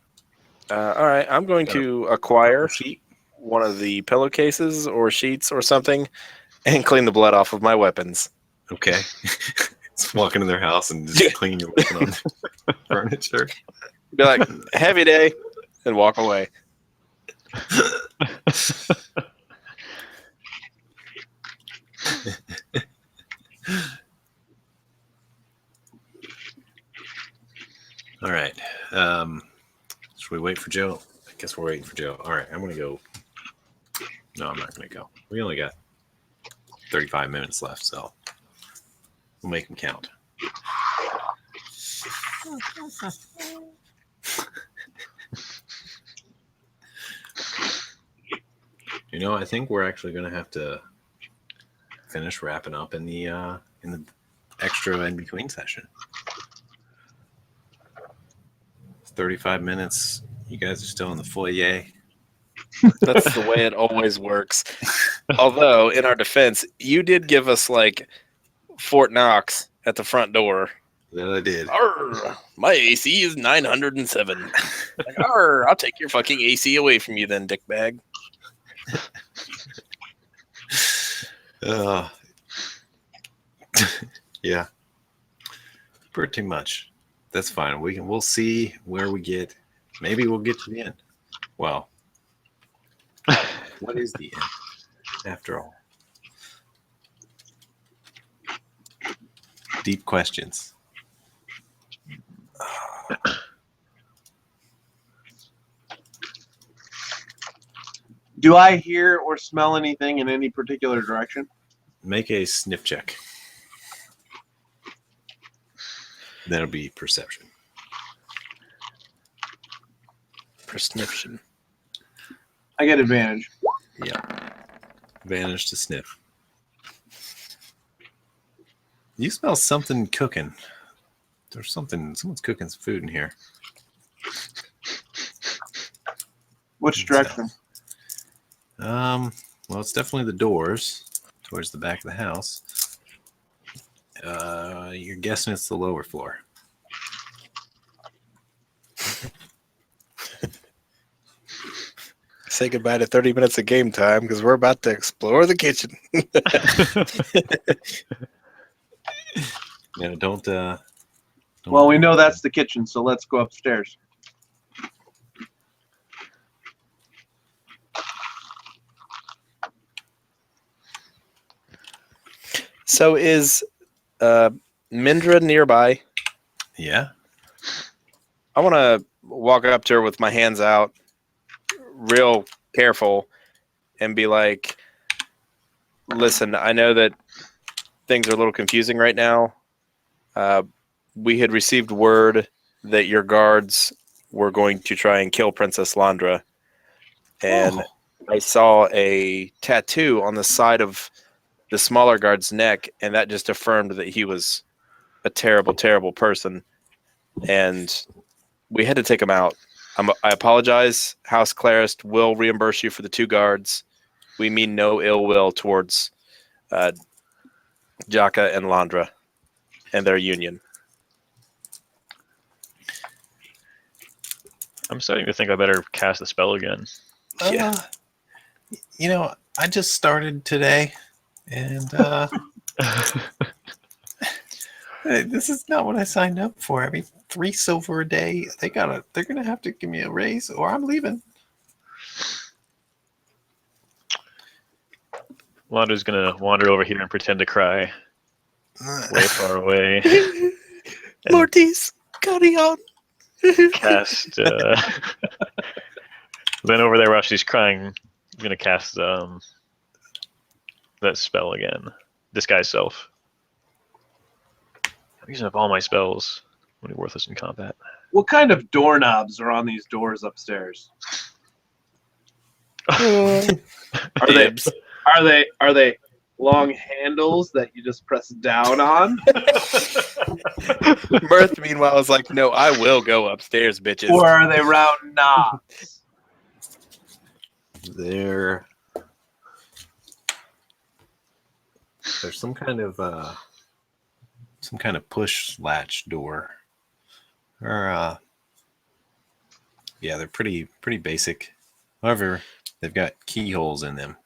All right, I'm going to acquire Sheet. one of the pillowcases or sheets or something and clean the blood off of my weapons. Okay. Just walk into their house and just clean your weapon on their furniture. Be like, heavy day, and walk away. All right. Should we wait for Joe? I guess we're waiting for Joe. All right. I'm going to go. No, I'm not going to go. We only got 35 minutes left, so we'll make them count. You know, I think we're actually going to have to finish wrapping up in the extra in between session. 35 minutes. You guys are still in the foyer. That's the way it always works. Although, in our defense, you did give us like Fort Knox at the front door. That I did. Arr, my AC is 907. Like, arr, I'll take your fucking AC away from you then, dickbag. Yeah. Pretty much. That's fine. We'll see where we get. Maybe we'll get to the end. Well, what is the end after all? Deep questions. Do I hear or smell anything in any particular direction? Make a sniff check. That'll be perception. Perception. I get advantage. Yeah. Advantage to sniff. You smell something cooking. There's someone's cooking some food in here. Which direction? Well, it's definitely the doors towards the back of the house. You're guessing it's the lower floor. Say goodbye to 30 minutes of game time because we're about to explore the kitchen. Yeah, don't Well, we know that's the kitchen, so let's go upstairs. So is Mindra nearby? Yeah. I want to walk up to her with my hands out, real careful, and be like, listen, I know that things are a little confusing right now. We had received word that your guards were going to try and kill Princess Landra. And I saw a tattoo on the side of the smaller guard's neck, and that just affirmed that he was a terrible, terrible person. And we had to take him out. I apologize. House Clarist will reimburse you for the 2 guards. We mean no ill will towards Jaka and Landra and their union. I'm starting to think I better cast the spell again. Yeah. You know, I just started today, and this is not what I signed up for. I mean, 3 silver a day. They're gonna have to give me a raise, or I'm leaving. Wanda's gonna wander over here and pretend to cry, way far away. Mortis, carry on. Cast. Then over there while she's crying, I'm gonna cast that spell again. Disguise self. I'm using up all my spells. I'm really worthless in combat. What kind of doorknobs are on these doors upstairs? Are they long handles that you just press down on? Mirth, meanwhile, is like, no, I will go upstairs, bitches. Or are they round knobs? There's some kind of push latch door, or yeah, they're pretty basic. However, they've got keyholes in them.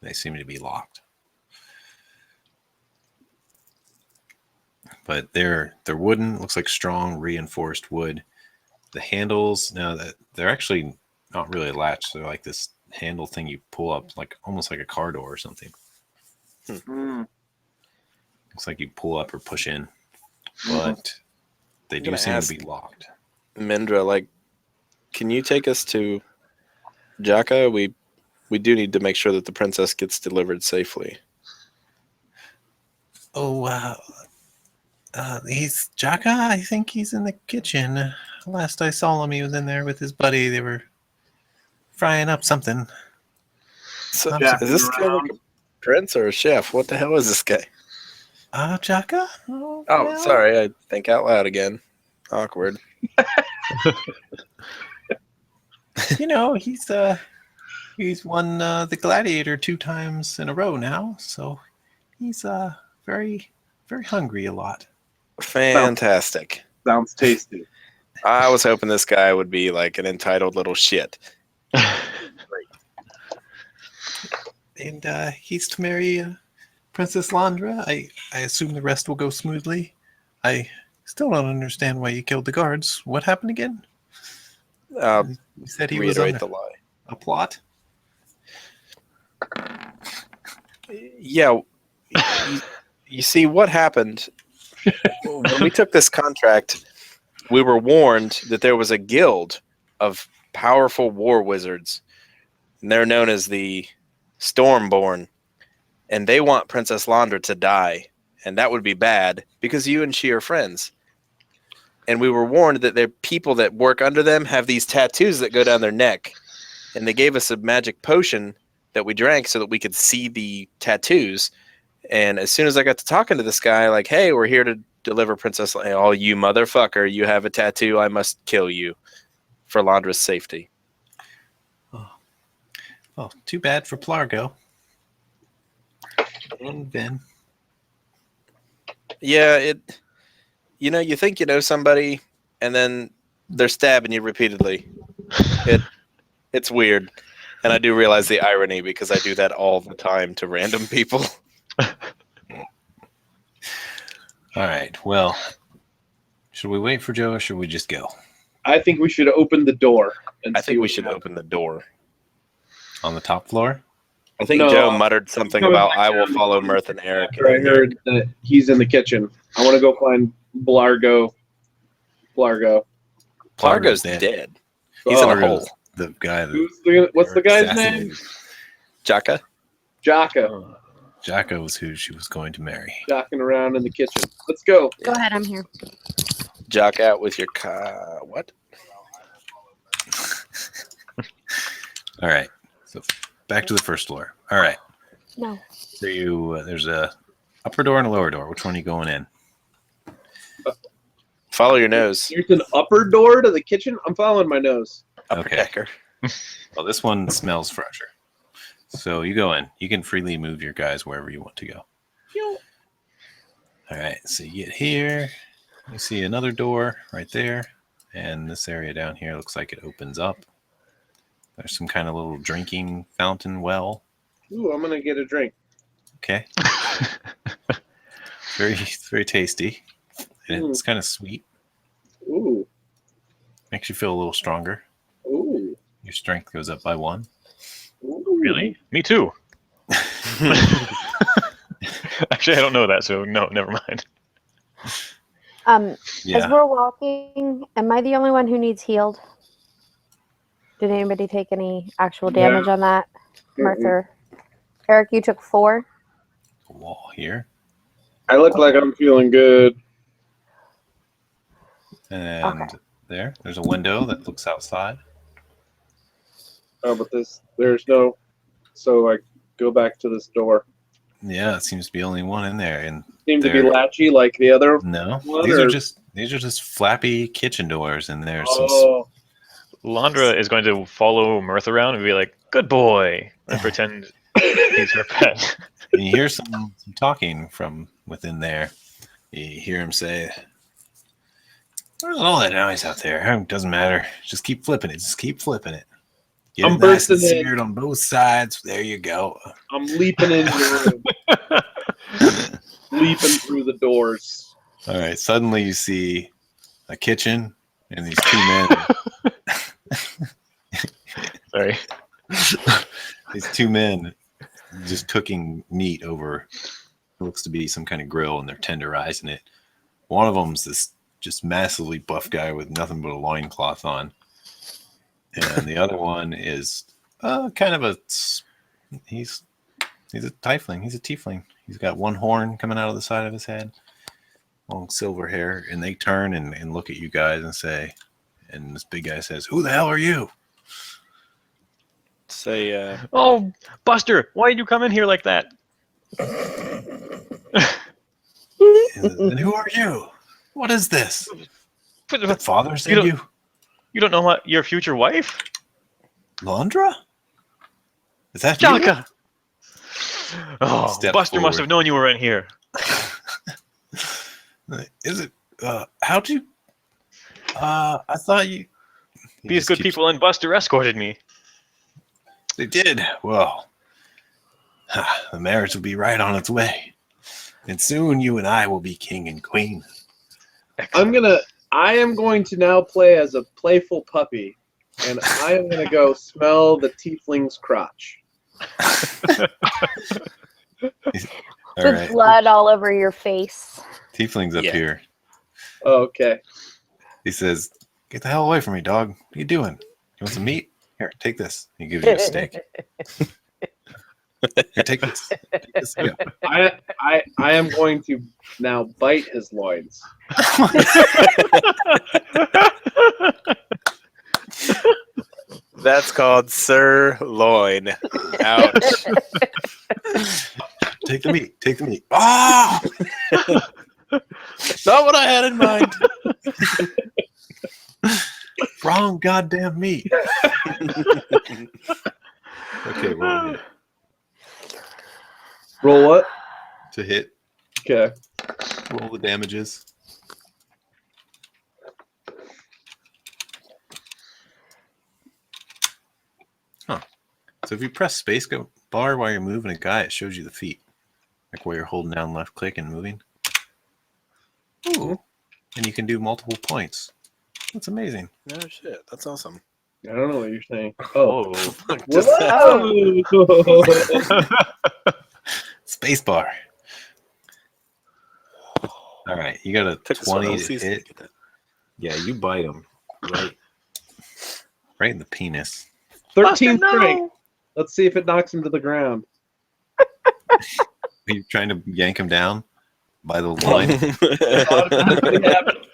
They seem to be locked, but they're wooden. Looks like strong reinforced wood. The handles, now that they're actually not really latched, they're like this handle thing you pull up, like almost like a car door or something. Mm. Looks like you pull up or push in, but they I'm do gonna seem ask- to be locked. Mindra, like, can you take us to Jaka? We do need to make sure that the princess gets delivered safely. Oh, he's Jaka. I think he's in the kitchen. Last I saw him, he was in there with his buddy. They were frying up something. So, I'm is this guy like a prince or a chef? What the hell is this guy? Jaka? Oh, well. sorry, I think out loud again. Awkward. You know, he's won the Gladiator 2 times in a row now, so he's very, very hungry a lot. Fantastic. Sounds tasty. I was hoping this guy would be like an entitled little shit. And he's to marry Princess Landra. I assume the rest will go smoothly. I still don't understand why you killed the guards. What happened again? I'll You said he was reiterate on the lie. a plot? Yeah, you see what happened when we took this contract. We were warned that there was a guild of powerful war wizards, and they're known as the Stormborn, and they want Princess Landra to die, and that would be bad because you and she are friends. And we were warned that their people that work under them have these tattoos that go down their neck, and they gave us a magic potion that we drank so that we could see the tattoos. And as soon as I got to talking to this guy, like, hey, we're here to deliver Princess Landra. Oh, you motherfucker, you have a tattoo. I must kill you for Landra's safety. Oh, too bad for Plargo. And Ben. Yeah, you think you know somebody, and then they're stabbing you repeatedly. It's weird. And I do realize the irony because I do that all the time to random people. All right, well, should we wait for Joe or should we just go? I think we should open the door. And I see think we what should happens. open the door. On the top floor? I think No, Joe muttered something coming about back I will down. follow Mirth and Eric. After I heard that he's in the kitchen, I want to go find Blargo. Plargo's dead. He's in a Plargo's hole. The guy that What's the guy's assassinated. name? Jaka? Jaka. Jaka was who she was going to marry. Jocking around in the kitchen. Let's go. Go ahead, I'm here. Jock out with your what? All right, so back to the first floor. All right, No. so there's a upper door and a lower door. Which one are you going in? Follow your nose. There's an upper door to the kitchen. I'm following my nose. Upper Okay. decker. Well, this one smells fresher. So you go in. You can freely move your guys wherever you want to go. All right, so you get here. You see another door right there. And this area down here looks like it opens up. There's some kind of little drinking fountain well. Ooh, I'm gonna get a drink. Okay. It's very tasty. And it's kind of sweet. Ooh, Makes you feel a little stronger. ooh, Your strength goes up by 1. ooh. Really? Me too. Actually, I don't know that, so no, never mind. As Yeah. we're walking, am I the only one who needs healed? Did anybody take any actual damage on that? Merther. Eric, you took 4. A wall here. I look like I'm feeling good. And there's a window that looks outside. Oh, but there's no. So I go back to this door. Yeah, it seems to be only one in there, and Seem to be they're- latchy like the other. no, What, these are or- just flappy kitchen doors, and there's some. Oh, Landra is going to follow Mirth around and be like, "Good boy," and pretend he's her pet. And you hear some talking from within there. You hear him say, "There's all that noise out there. It doesn't matter. Just keep flipping it. Just keep flipping it. Get I'm it nice and bursting in. seared on both sides. There you go." I'm leaping in your room, leaping through the doors. All right. Suddenly you see a kitchen and these two men. Sorry. These two men just cooking meat over what looks to be some kind of grill, and they're tenderizing it. One of them's this just massively buff guy with nothing but a loincloth on. And the other one is kind of he's a tiefling. He's a tiefling. He's got one horn coming out of the side of his head, long silver hair. And they turn and look at you guys and say, and this big guy says, "Who the hell are you?" Say, Oh, Buster, why did you come in here like that? And who are you? What is this? Did father You send don't- you? You don't know what your future wife? Landra? Is that you? Jalka! Oh, Step Buster must forward. have known you were in here. Is it? How'd you? I thought you. He These just good keeps- people and Buster escorted me. They did. Well, the marriage will be right on its way, and soon you and I will be king and queen. I am going to now play as a playful puppy, and I am going to go smell the tiefling's crotch. All With right, blood all over your face. tiefling's up Yeah. here. Okay. He says, "Get the hell away from me, dog. What are you doing? You want some meat? Here, take this." He gives you a steak. Here, take this. Take this. Yeah. I am going to now bite his loins. that's called sirloin. Ouch. Take the meat. Take the meat. Ah! Not what I had in mind. Wrong goddamn meat. Okay, roll it. Roll what? To hit. Okay. Roll the damages. Huh. So if you press space bar while you're moving a guy, it shows you the feet. Like where you're holding down left click and moving. Ooh. And you can do multiple points. That's amazing. No shit. That's awesome. I don't know what you're saying. Oh. Oh. Just Whoa! Space bar. All right, you got a took us a whole 20 to season hit. to get that. Yeah, you bite him right in the penis. 13 Buster, strength. no! Let's see if it knocks him to the ground. Are you trying to yank him down by the line? Automatically happens.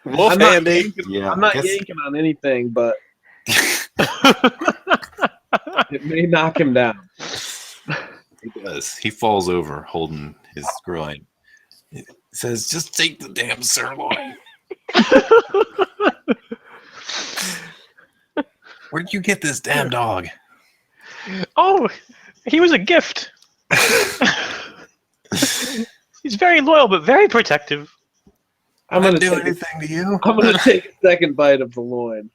Wolf I'm not handy. yanking- Yeah, I'm not I guess- yanking on anything, but it may knock him down. He does. He falls over holding his groin. It says, "Just take the damn sirloin." Where'd you get this damn dog? Oh, he was a gift. He's very loyal, but very protective. I'm Did I gonna do take a- anything to you? I'm gonna take a second bite of the loin.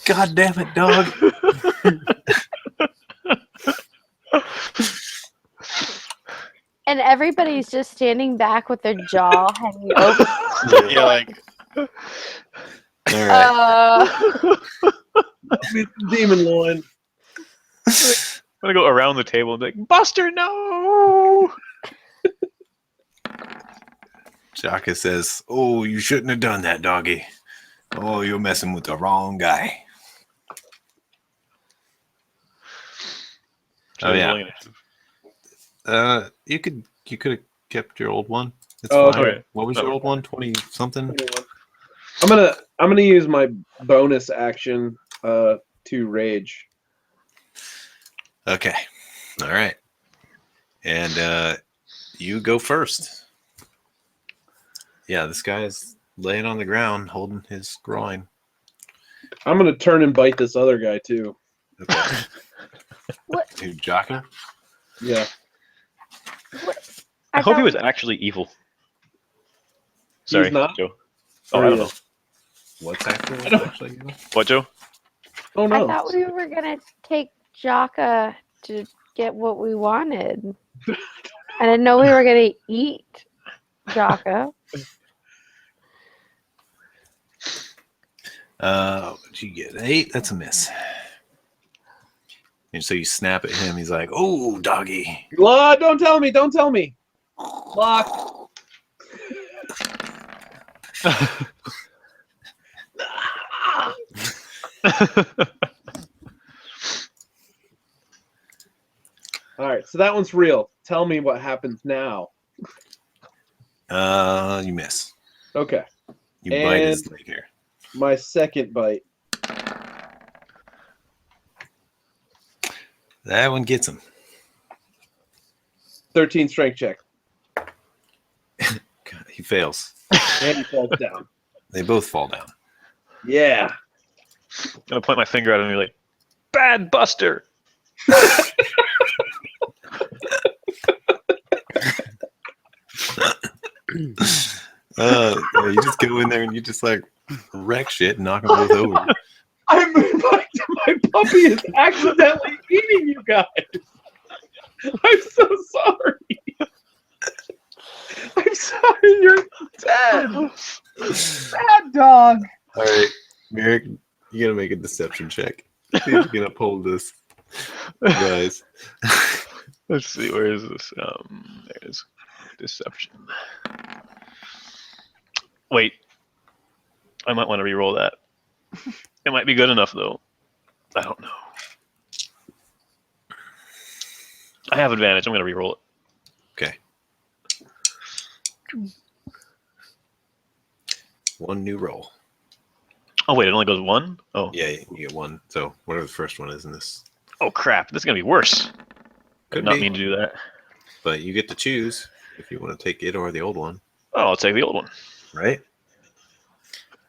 God damn it, dog. And everybody's just standing back with their jaw hanging open. You're like, All right. Demon loin. I'm gonna go around the table and be like, Buster, no! Shaka says, "Oh, you shouldn't have done that, doggy. Oh, you're messing with the wrong guy." Oh, yeah. You could have kept your old one. It's Oh, fine. okay. What was your old one? 20 something? I'm gonna use my bonus action to 2 rage. Okay. All right. And you go first. Yeah, this guy's laying on the ground holding his groin. I'm gonna turn and bite this other guy too. Okay. What? Who, Jaka? Yeah. I hope he thought- was actually evil. Sorry, He's not? Joe. Or Oh, I don't he know. is? What's I actually? don't- What, Joe? Oh I no. thought we were gonna take Jaka to get what we wanted. I didn't know we were gonna eat Jaka. What'd you get? 8? That's a miss. And so you snap at him. He's like, "Oh, doggy." Don't tell me. Don't tell me. Lock. All right. So that one's real. Tell me what happens now. You miss. Okay. You bite his And- leg here. My second bite. That one gets him. 13 strength check. God, he fails. And he falls down. They both fall down. Yeah. I'm gonna point my finger at him and be like, "Bad Buster." Yeah, you just go in there and you just like wreck shit and knock them both over. My puppy is accidentally eating you guys. I'm so sorry. I'm sorry. You're dead. Bad dog. All right, Merrick, you gotta make a deception check. See if you can uphold this, guys. Let's see, where is this? There's deception. Wait, I might want to re-roll that. It might be good enough though. I don't know. I have advantage. I'm gonna re-roll it. Okay. One new roll. Oh wait, it only goes one. Oh, Yeah, you get one. So whatever the first one is in this. oh crap! This is gonna be worse. Could Did not be. mean to do that. But you get to choose if you want to take it or the old one, Oh, I'll take the old one. right?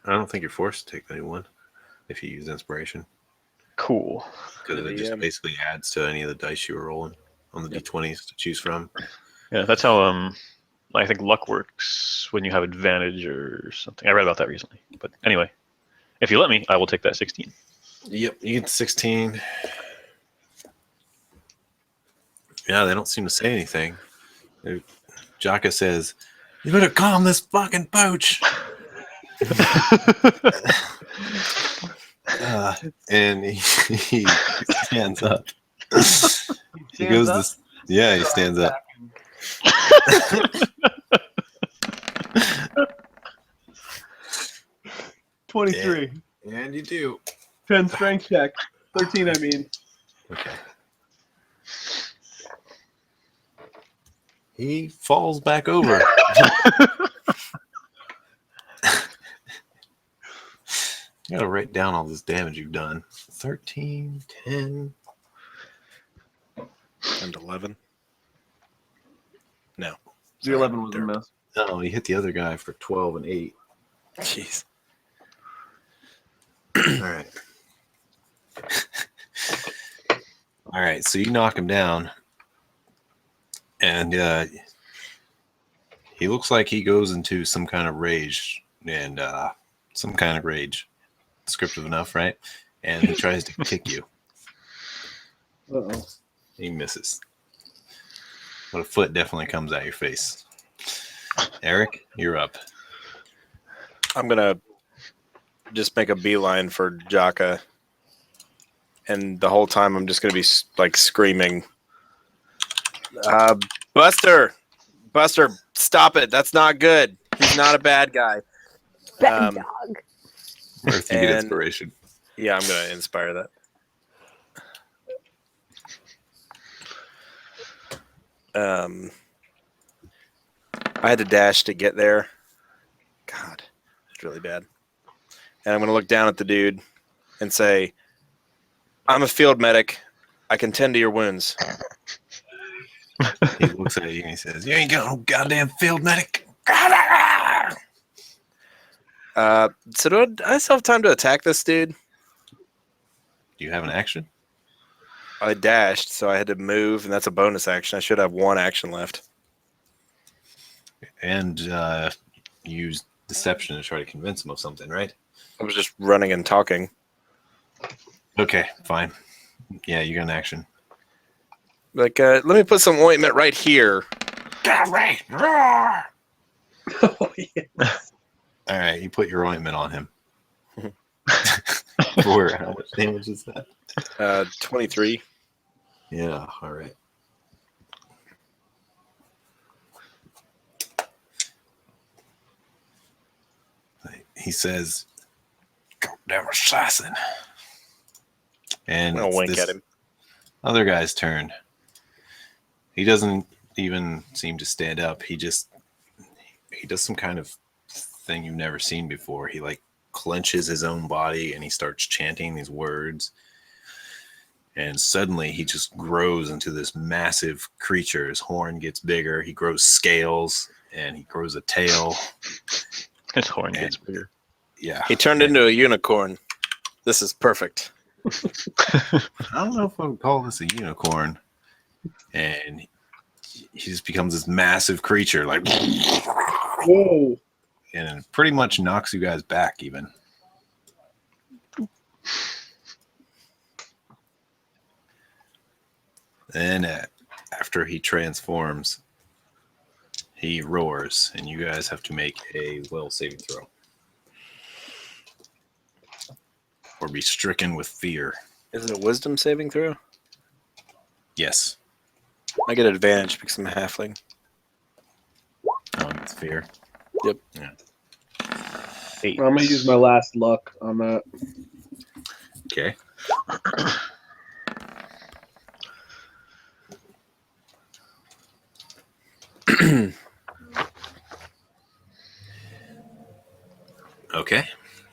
I don't think you're forced to take the new one if you use inspiration, Cool. because it just Yeah. basically adds to any of the dice you were rolling on the d20s to choose from. Yeah, that's how I think luck works when you have advantage or something. I read about that recently. But anyway, if you let me, I will take that 16. Yep, you get 16. Yeah, they don't seem to say anything. Jaka says, "You better calm this fucking pooch." And he stands up. He goes up? this. Yeah, he stands up. 23. And you do. 10 strength check. 13, I mean. Okay. He falls back over. You gotta write down all this damage you've done. 13, 10. And 11. No. The 11 was a miss. No, you hit the other guy for 12 and 8. Jeez. All right. All right, so you knock him down. And he looks like he goes into some kind of rage. And some kind of rage. Descriptive enough, right? And he tries to kick you. Uh-oh. He misses. But a foot definitely comes at your face. Eric, you're up. I'm going to just make a beeline for Jaka. And the whole time I'm just going to be like screaming, Buster! Buster, stop it. That's not good. He's not a bad guy. Bad dog. Or if you get And- inspiration. Yeah, I'm going to inspire that. I had to dash to get there. God, it's really bad. And I'm going to look down at the dude and say, I'm a field medic. I can tend to your wounds. He looks at you and he says, "You ain't got no goddamn field medic." So do I still have time to attack this dude? Do you have an action? I dashed, so I had to move, and that's a bonus action. I should have one action left. And use deception to try to convince him of something, right? I was just running and talking. Okay, fine. Yeah, you got an action. Like, let me put some ointment right here. Oh, yeah. All right, you put your ointment on him. For how much damage is that? 23. Yeah, all right. He says, "Goddamn assassin." And I'll it's wink this at him. other guy's turn. He doesn't even seem to stand up. He does some kind of thing you've never seen before. He like clenches his own body and he starts chanting these words. And suddenly he just grows into this massive creature. His horn gets bigger. He grows scales and he grows a tail. His horn gets bigger. Yeah. He turned into a unicorn. This is perfect. I don't know if I would call this a unicorn. And he just becomes this massive creature, like, Whoa. and it pretty much knocks you guys back even. Then after he transforms, he roars, and you guys have to make a will saving throw. Or be stricken with fear. Is it a wisdom saving throw? Yes. I get advantage because I'm a halfling. Oh, it's fear. Yep. Yeah. 8. I'm gonna use my last luck on that. Okay. Okay.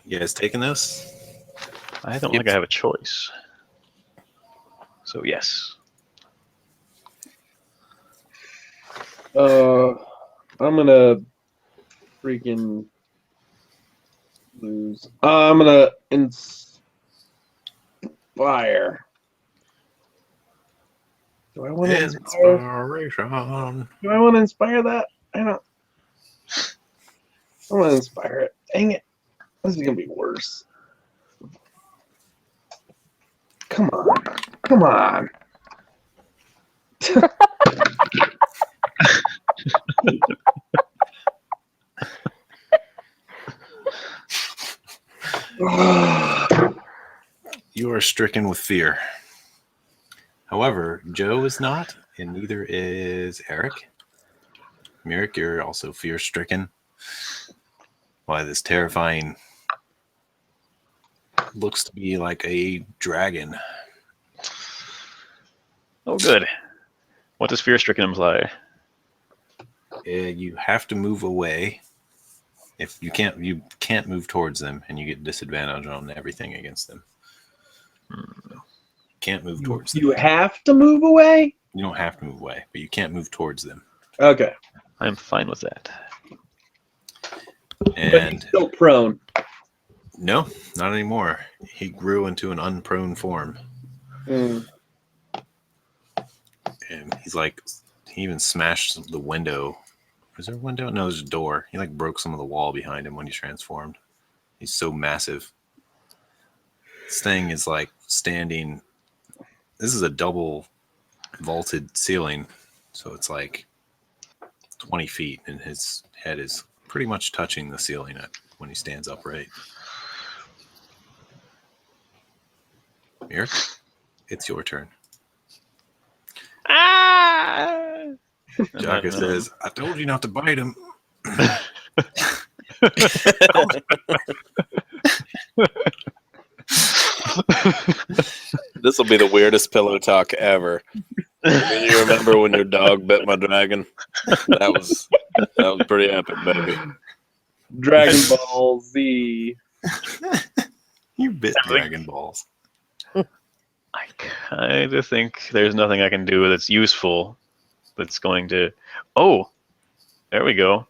You guys taking this? I don't think I have a choice. So yes. I'm gonna freaking lose. I'm gonna inspire. Do I want to inspire? Inspiration. Do I want to inspire that? I don't. I want to inspire it. Dang it! This is gonna be worse. Come on! Come on! You are stricken with fear. However, Joe is not, and neither is Eric. Merrick, you're also fear-stricken by this terrifying, looks to be like a dragon. Oh, good. What does fear-stricken imply? You have to move away. If you can't move towards them, and you get disadvantage on everything against them. So, can't move towards them. You have to move away? You don't have to move away, but you can't move towards them. Okay. I'm fine with that. But And he's still prone. no, not anymore. He grew into an unprone form. Mm. And he's like, he even smashed the window. Is there a window? No, there's a door. He like broke some of the wall behind him when he transformed. He's so massive. This thing is like standing. This is a double vaulted ceiling. So it's like 20 feet, and his head is pretty much touching the ceiling when he stands upright. Eric, it's your turn. Ah! Jaka says, "I told you not to bite him." This will be the weirdest pillow talk ever. You remember when your dog bit my dragon? That was pretty epic, baby. Dragon Ball Z. You bit Dragon Balls. I kind of think there's nothing I can do that's useful that's going to... Oh, there we go.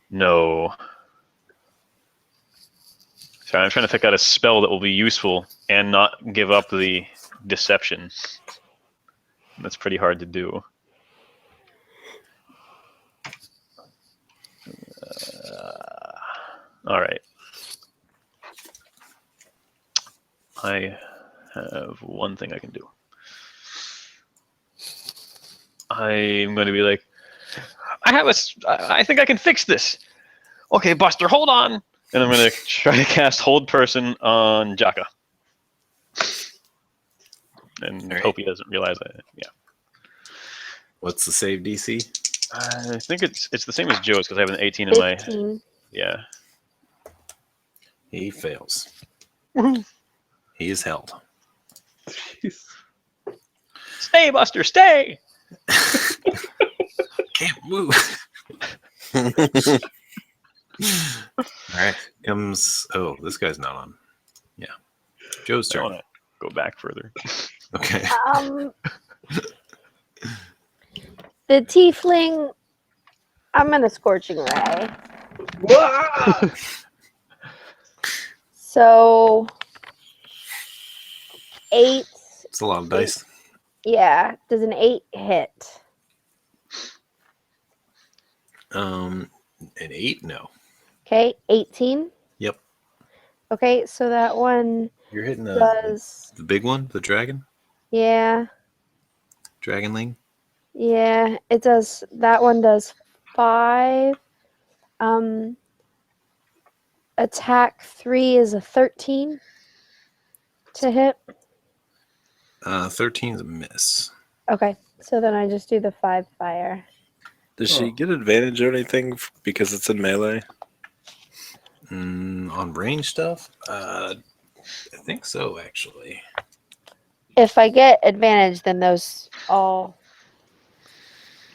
No. Sorry, I'm trying to pick out a spell that will be useful and not give up the deception. That's pretty hard to do. All right. I have one thing I can do. I'm going to be like, I think I can fix this. Okay, Buster, hold on. And I'm going to try to cast Hold Person on Jaka. And hope he doesn't realize that. Yeah. What's the save DC? I think it's the same as Joe's because I have an 18 in my... 15. Yeah. He fails. Woohoo. He is held. Jeez. Stay, Buster, stay! Can't move. All right. Comes. Oh, this guy's not on. Yeah. Joe's I turn. want to go back further. Okay. The tiefling. I'm gonna Scorching Ray. Wah! So 8. It's a lot of dice. Yeah. Does an 8 hit? An 8? No. Okay. 18. Yep. Okay. So that one You're hitting does. the big one, the dragon, Yeah. dragonling. Yeah. It does. That one does 5. Attack 3 is a 13 to hit. 13's a miss. Okay, so then I just do the 5 fire. Does she get advantage or anything because it's in melee? On range stuff, I think so. Actually, If I get advantage, then those all.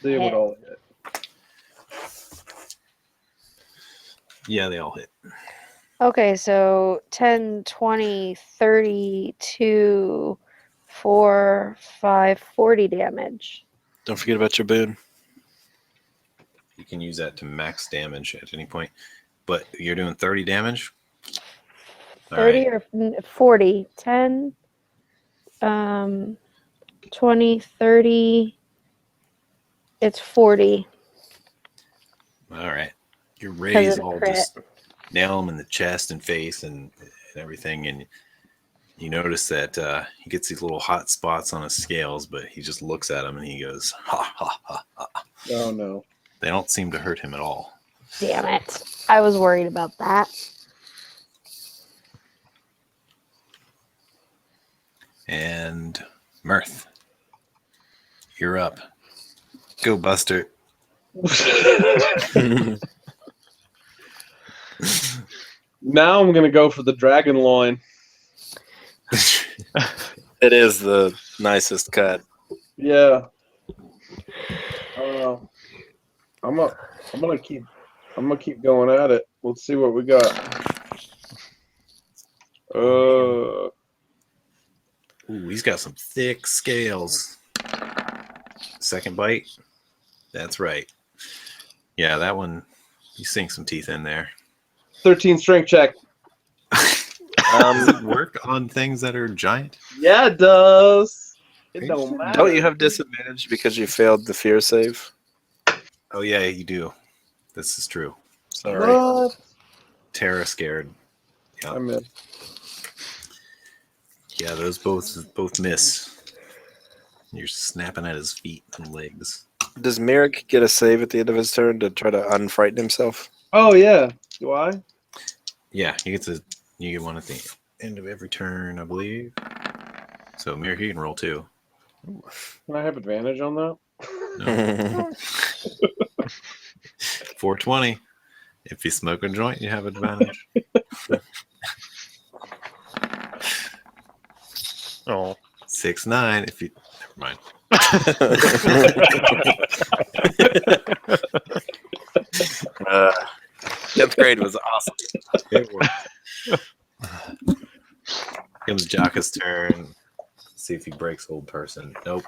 They would all hit. yeah, they all hit. Okay, so 10, 20, 32, 4, 5, 40 damage. Don't forget about your boon. You can use that to max damage at any point, but you're doing 30 damage. All 30 right. or 40. 10, 20, 30. It's 40. All right. Your 'cause rays of the all crit. just nail him in the chest and face and everything, and you notice that he gets these little hot spots on his scales, but he just looks at them and he goes, ha ha ha ha. Oh no. They don't seem to hurt him at all. Damn it. I was worried about that. And Mirth, you're up. Go, Buster. Now I'm gonna go for the dragon loin. It is the nicest cut. Yeah. I don't know. I'm gonna keep going at it. Let's see what we got. Ooh, he's got some thick scales. Second bite. That's right. Yeah, that one, you sink some teeth in there. 13 strength check. Does it work on things that are giant? Yeah, it does. It don't matter. Don't you have disadvantage because you failed the fear save? Oh, yeah, you do. This is true. Sorry. What? Terra scared. I missed. Yeah, those both miss. You're snapping at his feet and legs. Does Merrick get a save at the end of his turn to try to unfrighten himself? Oh yeah. Do I? Yeah, you get one at the end of every turn, I believe. So Mirror, you can roll too. Can I have advantage on that? No. 420. If you smoke a joint, you have advantage. Oh. 6-9. If you never mind. 10th grade was awesome. It worked. Comes Jaka's turn. Let's see if he breaks hold person. Nope.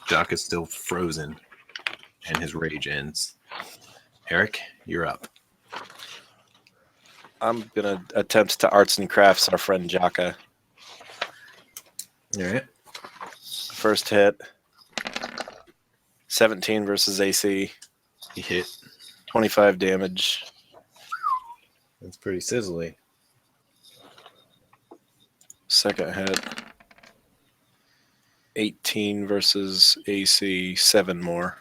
Jock is still frozen, and his rage ends. Eric, you're up. I'm gonna attempt to arts and crafts our friend Jaka. All right. First hit. 17 versus AC. He hit. 25 damage. That's pretty sizzly. Second hit. 18 versus AC. 7 more.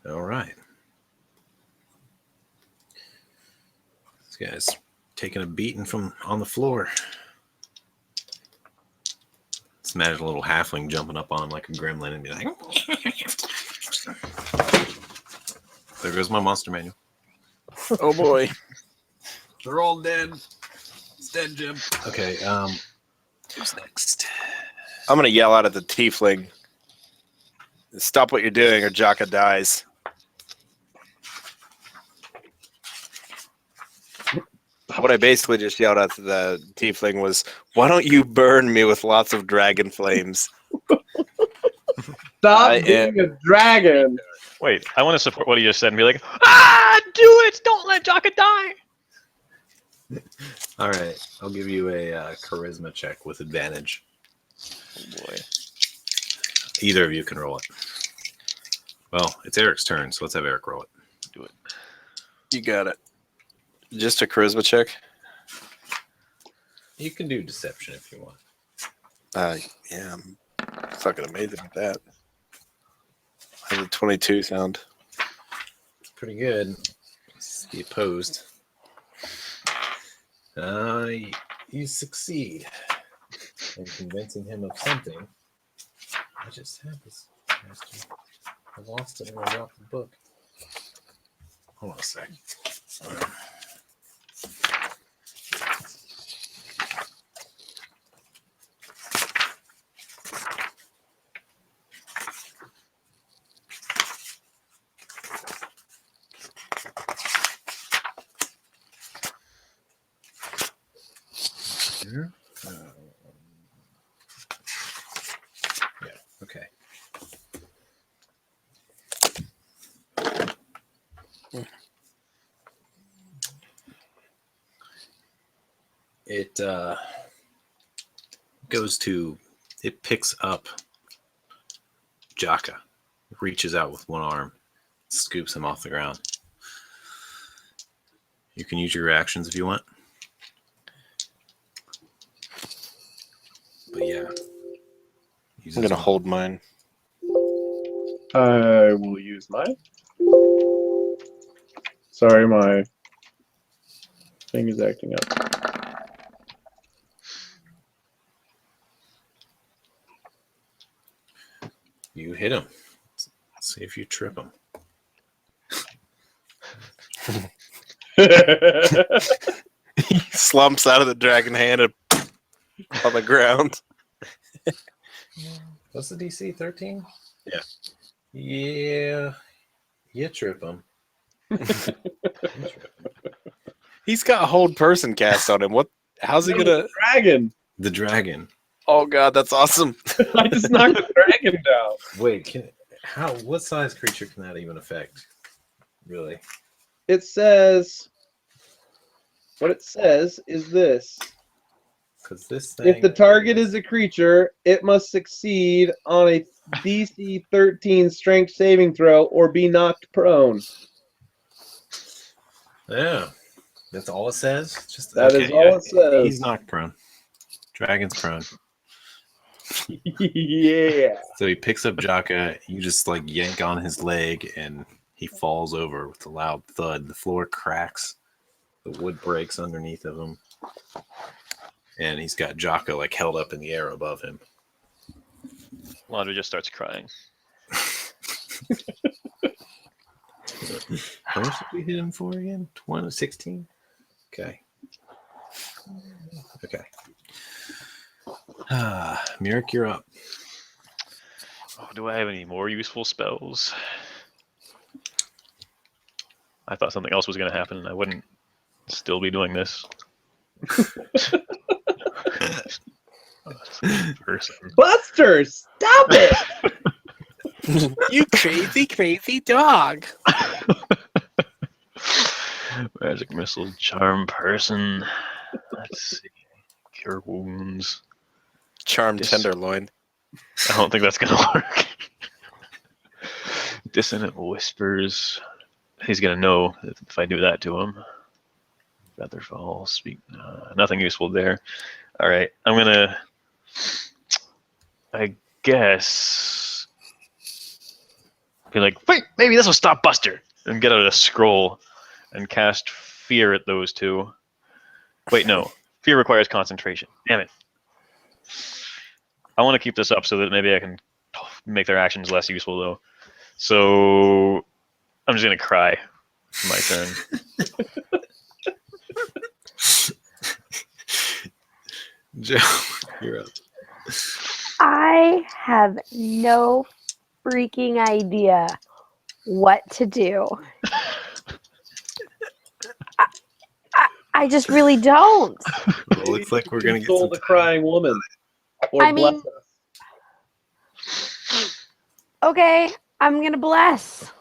All right. This guy's taking a beating from on the floor. Just imagine a little halfling jumping up on him like a gremlin and be like, there goes my monster manual. Oh boy. They're all dead. It's dead, Jim. Okay, who's next? I'm gonna yell out at the tiefling. Stop what you're doing or Jaka dies. What I basically just yelled at the tiefling was, why don't you burn me with lots of dragon flames? Stop being a dragon. Wait, I want to support what he just said and be like, ah, do it! Don't let Jaka die! All right, I'll give you a charisma check with advantage. Oh boy. Either of you can roll it. Well, it's Eric's turn, so let's have Eric roll it. Do it. You got it. Just a charisma check? You can do deception if you want. Yeah, I'm fucking amazing at that. How's a 22 sound? It's pretty good. It's the opposed. You succeed in convincing him of something. I just had this. I lost it when I dropped the book. Hold on a sec. Yeah, okay. It it picks up Jaka, reaches out with one arm, scoops him off the ground. You can use your reactions if you want. But yeah. I'm gonna hold mine. I will use mine. Sorry, my thing is acting up. You hit him. Let's see if you trip him. He slumps out of the dragon hand and on the ground. What's the DC? 13? Yeah. Yeah. You trip him. He's got a hold person cast on him. What? How's he gonna? Dragon. The dragon. Oh god, that's awesome. I just knocked the dragon down. Wait, what size creature can that even affect? Really? It says. What it says is this. Because this thing. If the target is a creature, it must succeed on a DC 13 strength saving throw or be knocked prone. Yeah. That's all it says? Just That is all it says. He's knocked prone. Dragon's prone. Yeah. So he picks up Jaka, you just like yank on his leg, and he falls over with a loud thud. The floor cracks, the wood breaks underneath of him, and he's got Jaka like held up in the air above him. Laundry just starts crying. How much did we hit him for again? 16? Okay. Okay. Mirik, you're up. Oh, do I have any more useful spells? I thought something else was going to happen and I wouldn't still be doing this. Person. Buster, stop it! You crazy, crazy dog. Magic missile, charm person. Let's see. Cure wounds. Charmed Dis- tenderloin. I don't think that's gonna work. Dissonant whispers. He's gonna know if I do that to him. Featherfall, speak. Nothing useful there. All right, I'm gonna. I guess. Be like, wait, maybe this will stop Buster, and get out a scroll, and cast fear at those two. Wait, no. Fear requires concentration. Damn it. I want to keep this up so that maybe I can make their actions less useful, though. So I'm just gonna cry. My turn. Joe, you're up. I have no freaking idea what to do. I just really don't. Well, looks like we're gonna get Console some the time. crying woman. Or I bless mean- us. Okay, I'm gonna bless.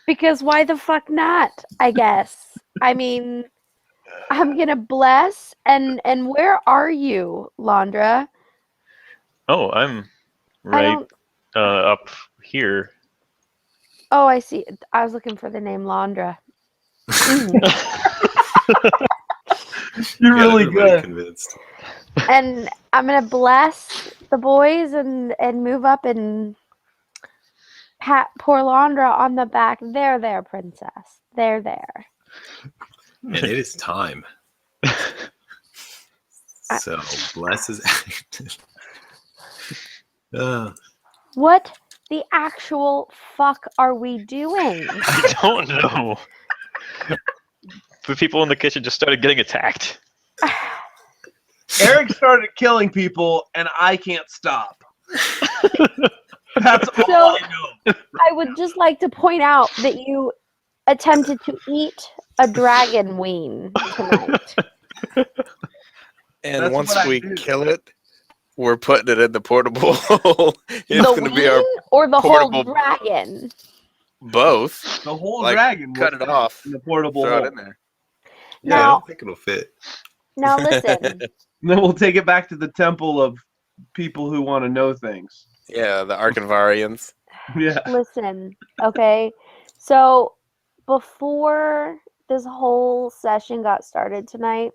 Because why the fuck not? I guess. I mean, I'm gonna bless. And where are you, Landra? Oh, I'm I right don't. up here. Oh, I see. I was looking for the name Landra. You're Got really everybody good. convinced. And I'm gonna bless the boys and move up and pat poor Landra on the back. There, princess. There. And it is time. So bless is active. What the actual fuck are we doing? I don't know. The people in the kitchen just started getting attacked. Eric started killing people, and I can't stop. That's all So- I know. I would just like to point out that you attempted to eat a dragon ween tonight. And That's once what I we do. kill it, we're putting it in the portable. It's The going to be our ween or the portable- whole dragon? both. The whole Like, dragon cut was it off. in the portable Throw hole. it in there. Yeah, I Now- don't think it'll fit. Now listen, And then we'll take it back to the temple of people who want to know things. Yeah, the Arcanvarians. Yeah. listen, okay? So before this whole session got started tonight,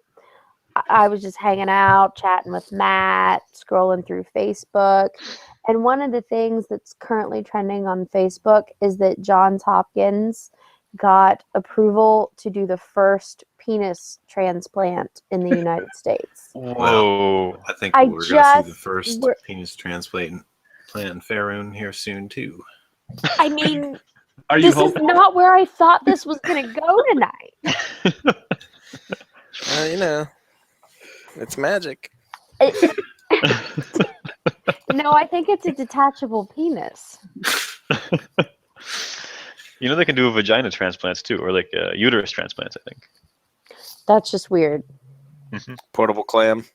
I was just hanging out, chatting with Matt, scrolling through Facebook. And one of the things that's currently trending on Facebook is that Johns Hopkins got approval to do the first penis transplant in the United States. Whoa. I think I we're going to see the just- first we're- penis transplant in Faerun here soon, too. I mean, Are you this is hopeful? not where I thought this was going to go tonight. You know, it's magic. No, I think it's a detachable penis. You know they can do vagina transplants too, or like uterus transplants, I think. That's just weird. Portable clam.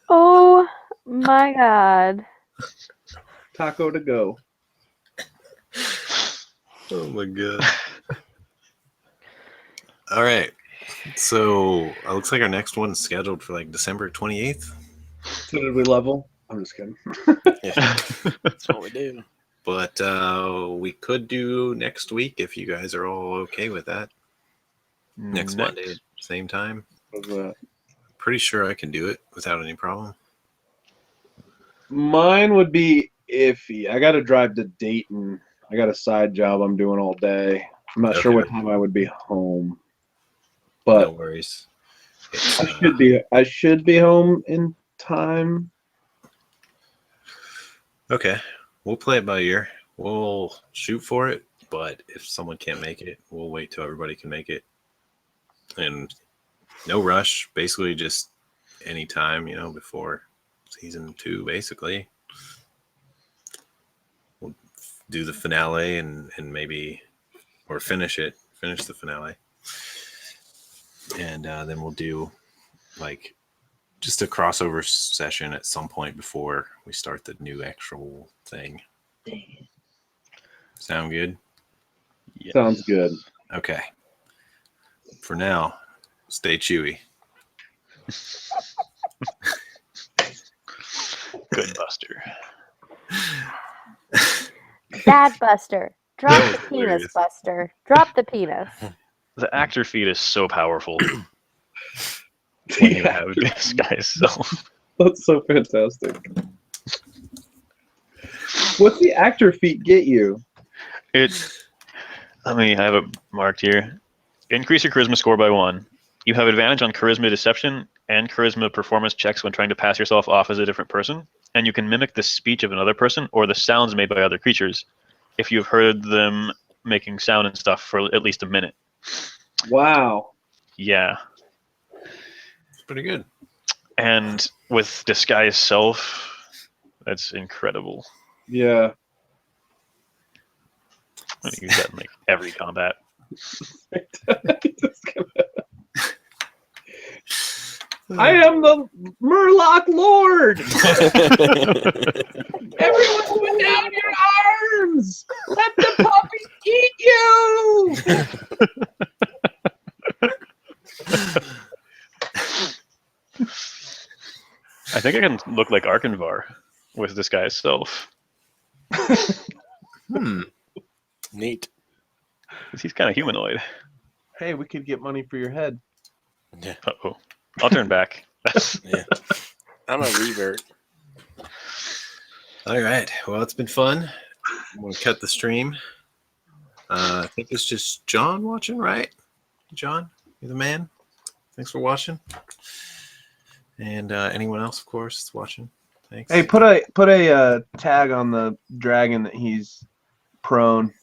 Oh my god. Taco to go. Oh my god. All right. So it looks like our next one's scheduled for like December 28th. So did we level? I'm just kidding. Yeah, that's what we do. But we could do next week if you guys are all okay with that. Next Monday, same time. How's that? Pretty sure I can do it without any problem. Mine would be iffy. I got to drive to Dayton. I got a side job I'm doing all day. I'm not sure Okay. what time I would be home, No but worries. It's, I should be home in time. okay. We'll play it by ear. We'll shoot for it, but if someone can't make it, we'll wait till everybody can make it. And no rush. Basically, just any time, before season 2, basically. We'll do the finale and maybe or finish the finale. And then we'll do like just a crossover session at some point before we start the new actual thing. Sound good? Yes. Sounds good. Okay. For now, stay chewy. Good Buster. Bad Buster. Drop That the was penis, hilarious. Buster. Drop the penis. The actor feed is so powerful when you have this guy's self. That's so fantastic. What's the actor feat get you? I have it marked here. Increase your charisma score by 1. You have advantage on charisma deception and charisma performance checks when trying to pass yourself off as a different person. And you can mimic the speech of another person or the sounds made by other creatures if you've heard them making sound and stuff for at least a minute. Wow. Yeah. It's pretty good. And with disguise self, that's incredible. Yeah. I'm going to use that in like every combat. I am the Murloc Lord. Everyone put down your arms. Let the puppy eat you. I think I can look like Arkenvar with disguise self. Neat. 'Cause he's kind of humanoid. Hey, we could get money for your head. Uh-oh. I'll turn back. Yeah. I'm a revert. All right. Well, it's been fun. I'm going to cut the stream. I think it's just John watching, right? John, you're the man. Thanks for watching. And anyone else, of course, is watching. Thanks. Hey, put a tag on the dragon that he's prone.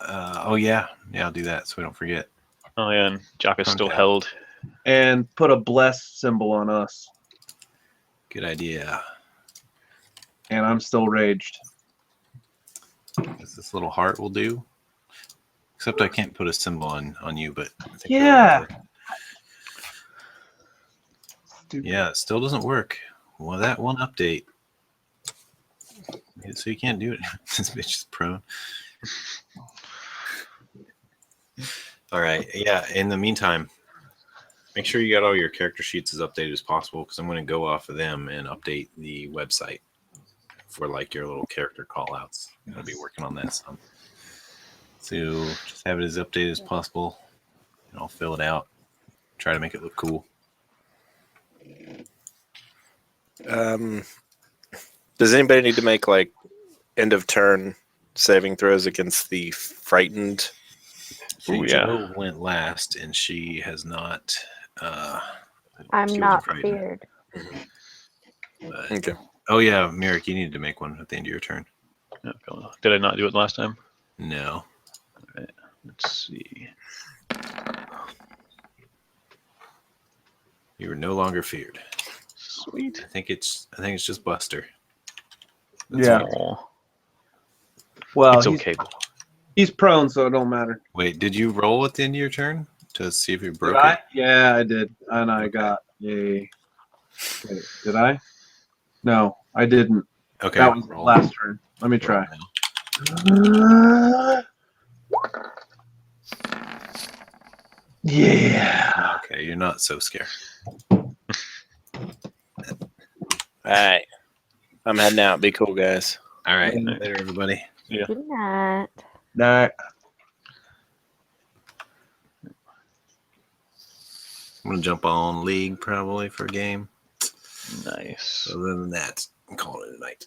Oh, yeah. Yeah, I'll do that so we don't forget. Oh, yeah, and Jock is still Okay. held. And put a blessed symbol on us. Good idea. And I'm still raged. This little heart will do. Except I can't put a symbol on you, but I think Yeah. Yeah, it still doesn't work. Well, that one update. So you can't do it. This bitch is prone. All right. Yeah. In the meantime, make sure you got all your character sheets as updated as possible because I'm going to go off of them and update the website for like your little character call outs. I'm going to be working on that some. So just have it as updated as possible and I'll fill it out. Try to make it look cool. Does anybody need to make like end of turn saving throws against the frightened? So Ooh, yeah. Joe went last and she has not. I'm she not wasn't frightened. feared. But, Okay. oh yeah, Merrick, you needed to make one at the end of your turn. Did I not do it last time? No. Let's see. You are no longer feared. Sweet. I think it's just Buster. Yeah. Aw. Well, It's okay. he's prone, so it don't matter. Wait, did you roll at the end of your turn to see if you broke Did I? it? Yeah, I did. And I Okay. got a. Wait, did I? No, I didn't. Okay. That was roll. last turn. Let me Roll try. now. Yeah. Okay, you're not so scared. All right. I'm heading out. Be cool, guys. All right, later, everybody. Yeah. Good night. Nah. I'm gonna jump on League probably for a game. Nice. Other than that, I'm calling it a night.